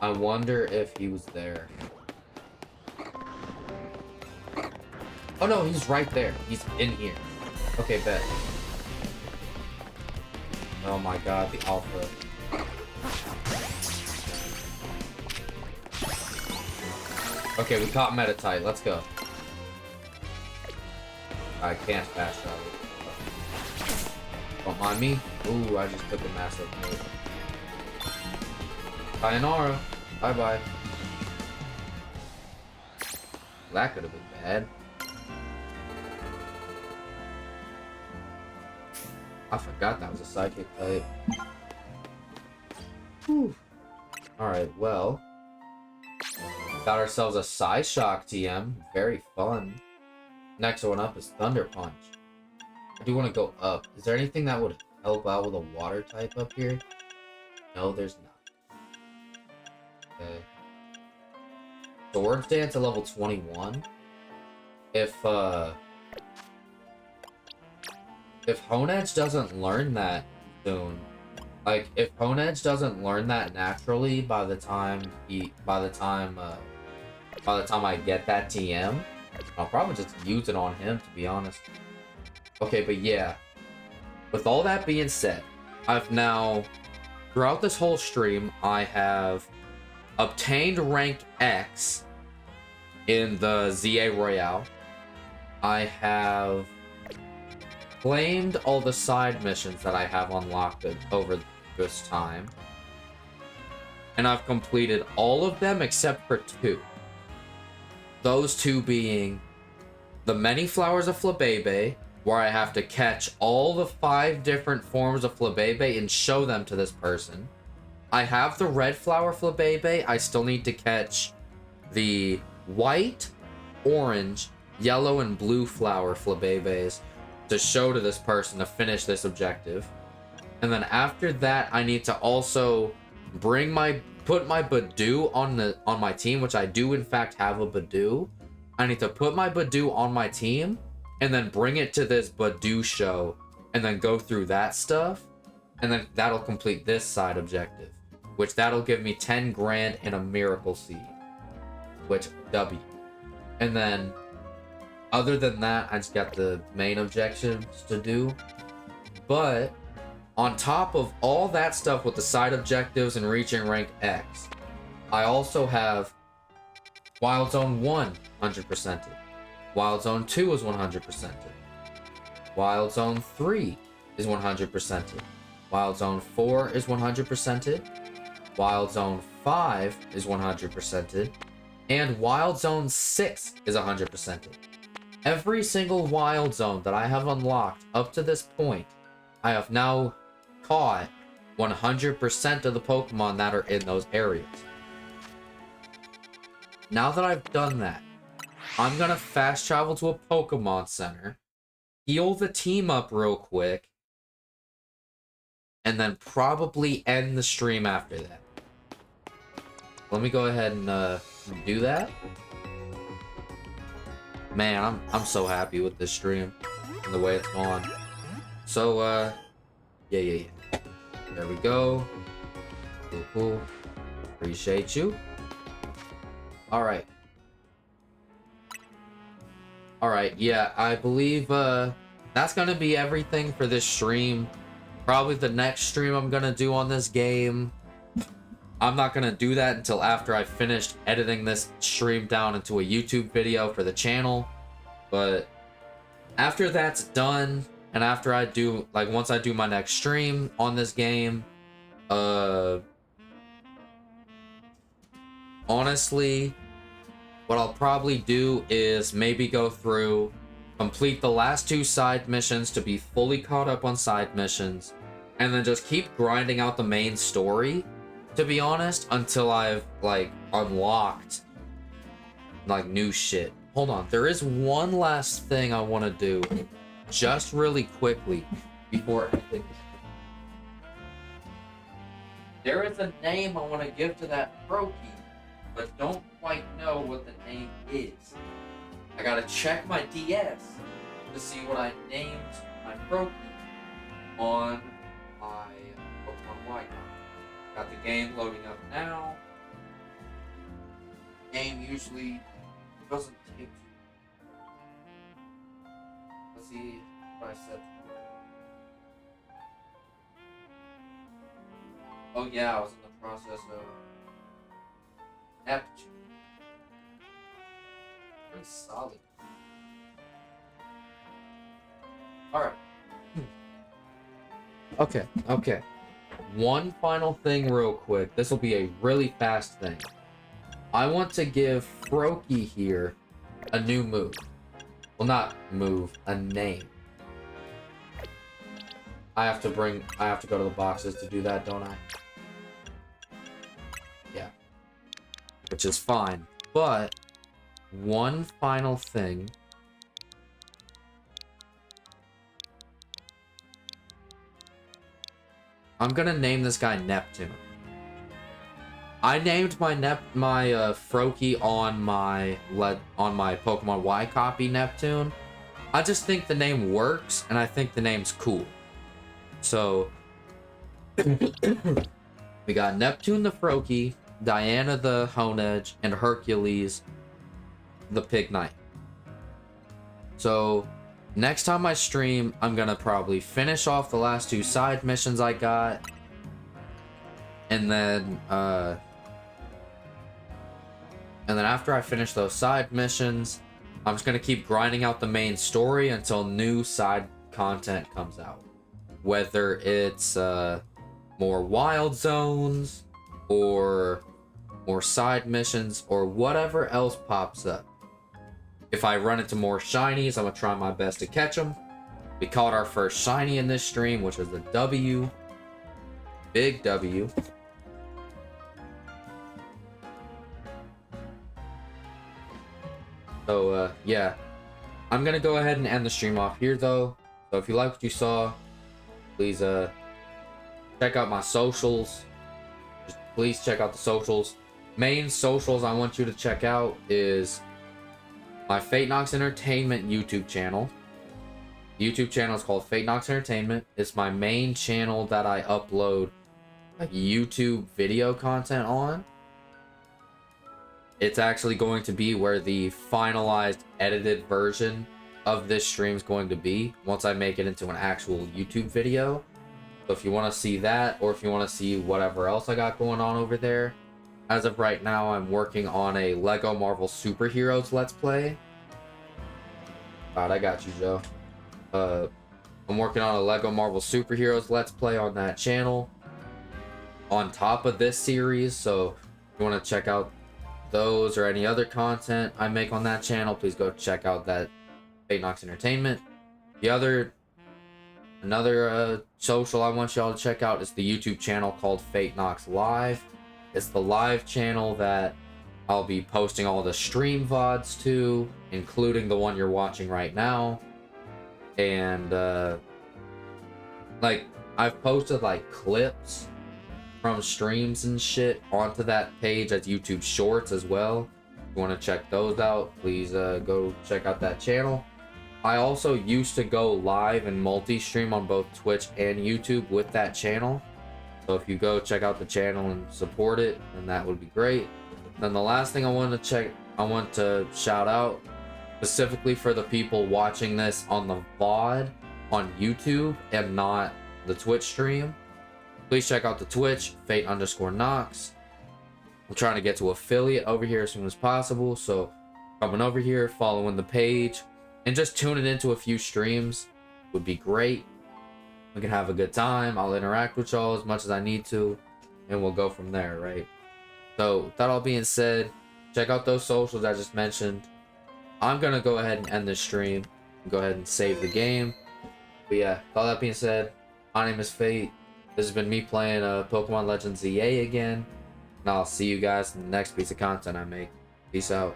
I wonder if he was there. Oh no, he's right there. He's in here. Okay, bet. Oh my god, the alpha. Okay, we caught Metatite. Let's go. I can't fast travel. Don't mind me. Ooh, I just took a massive move. Sayonara. Bye-bye. That could have been bad. I forgot that was a psychic type. Whew. Alright, well. Got ourselves a Psy Shock TM. Very fun. Next one up is Thunder Punch. I do want to go up. Is there anything that would help out with a water type up here? No, there's not. Okay. Sword Dance at level 21. If Honedge doesn't learn that soon, like if Honedge doesn't learn that naturally by the time I get that TM, I'll probably just use it on him, to be honest. Okay, but yeah. With all that being said, I've now, throughout this whole stream, I have obtained rank X in the ZA Royale. I have claimed all the side missions that I have unlocked over this time. And I've completed all of them except for 2. Those 2 being the Many Flowers of Flabebe, where I have to catch all the 5 different forms of Flabebe and show them to this person. I have the Red Flower Flabebe. I still need to catch the white, orange, yellow, and blue flower Flabebes to show to this person to finish this objective. And then after that, I need to also put my Badoo on my team, which I do in fact have a Badoo. I need to put my Badoo on my team and then bring it to this Badoo show and then go through that stuff. And then that'll complete this side objective, which that'll give me 10 grand and a miracle seed, which W. And then other than that, I just got the main objectives to do. But on top of all that stuff with the side objectives and reaching rank X, I also have Wild Zone 1 100%. Wild Zone 2 is 100%. Wild Zone 3 is 100%. Wild Zone 4 is 100%. Wild Zone 5 is 100%. And Wild Zone 6 is 100%. Every single Wild Zone that I have unlocked up to this point, I have now caught 100% of the Pokemon that are in those areas. Now that I've done that, I'm gonna fast travel to a Pokemon Center, heal the team up real quick, and then probably end the stream after that. Let me go ahead and do that. Man, I'm so happy with this stream and the way it's gone. So, yeah. There we go. Cool. Appreciate you. Alright, yeah, I believe, that's gonna be everything for this stream. Probably the next stream I'm gonna do on this game, I'm not gonna do that until after I've finished editing this stream down into a YouTube video for the channel. But after that's done, and after I do, like, once I do my next stream on this game, honestly, what I'll probably do is maybe go through, complete the last 2 side missions to be fully caught up on side missions, and then just keep grinding out the main story, to be honest, until I've, like, unlocked, like, new shit. Hold on, there is one last thing I want to do, just really quickly, before ending. There is a name I want to give to that Proki, but don't quite know what the name is. I gotta check my DS to see what I named my Proki on my Pokemon Y. Got the game loading up now. Game usually doesn't take too long. Let's see what I said. Oh yeah, I was in the process of Neptune. Pretty solid. Alright. Okay. One final thing real quick. This will be a really fast thing. I want to give Froakie here a new move. Well, not move, a name. I have to go to the boxes to do that, don't I? Yeah. Which is fine. But one final thing. I'm gonna name this guy Neptune. I named my Froakie on my Pokemon Y copy Neptune. I just think the name works, and I think the name's cool. So we got Neptune the Froakie, Diana the Honedge, and Hercules the Pig Knight. So next time I stream, I'm gonna probably finish off the last 2 side missions I got, and then after I finish those side missions, I'm just gonna keep grinding out the main story until new side content comes out. Whether it's more wild zones, or more side missions, or whatever else pops up. If I run into more shinies, I'm gonna try my best to catch them. We caught our first shiny in this stream, which was a W. Big W. So, yeah. I'm gonna go ahead and end the stream off here, though. So if you like what you saw, please, check out my socials. Just please check out the socials. Main socials I want you to check out is my Fate Knox Entertainment YouTube channel. YouTube channel is called Fate Knox Entertainment. It's my main channel that I upload like YouTube video content on. It's actually going to be where the finalized edited version of this stream is going to be once I make it into an actual YouTube video. So if you want to see that, or if you want to see whatever else I got going on over there, as of right now, I'm working on a Lego Marvel Superheroes Let's Play. God, I got you, Joe. I'm working on a Lego Marvel Superheroes Let's Play on that channel, on top of this series. So if you want to check out those or any other content I make on that channel, please go check out that Fate Knox Entertainment. Another social I want y'all to check out is the YouTube channel called Fate Knox Live. It's the live channel that I'll be posting all the stream VODs to, including the one you're watching right now. And like, I've posted like clips from streams and shit onto that page as YouTube Shorts as well. If you want to check those out, please go check out that channel. I also used to go live and multi-stream on both Twitch and YouTube with that channel. So if you go check out the channel and support it, then that would be great. Then the last thing I want to shout out, specifically for the people watching this on the VOD on YouTube and not the Twitch stream, please check out the Twitch, Fate_Knox. I'm trying to get to affiliate over here as soon as possible, so coming over here, following the page, and just tuning into a few streams would be great. We can have a good time. I'll interact with y'all as much as I need to, and we'll go from there, right? So, that all being said, check out those socials I just mentioned. I'm gonna go ahead and end this stream. Go ahead and save the game. But yeah, with all that being said, my name is Fate. This has been me playing Pokemon Legends EA again. And I'll see you guys in the next piece of content I make. Peace out.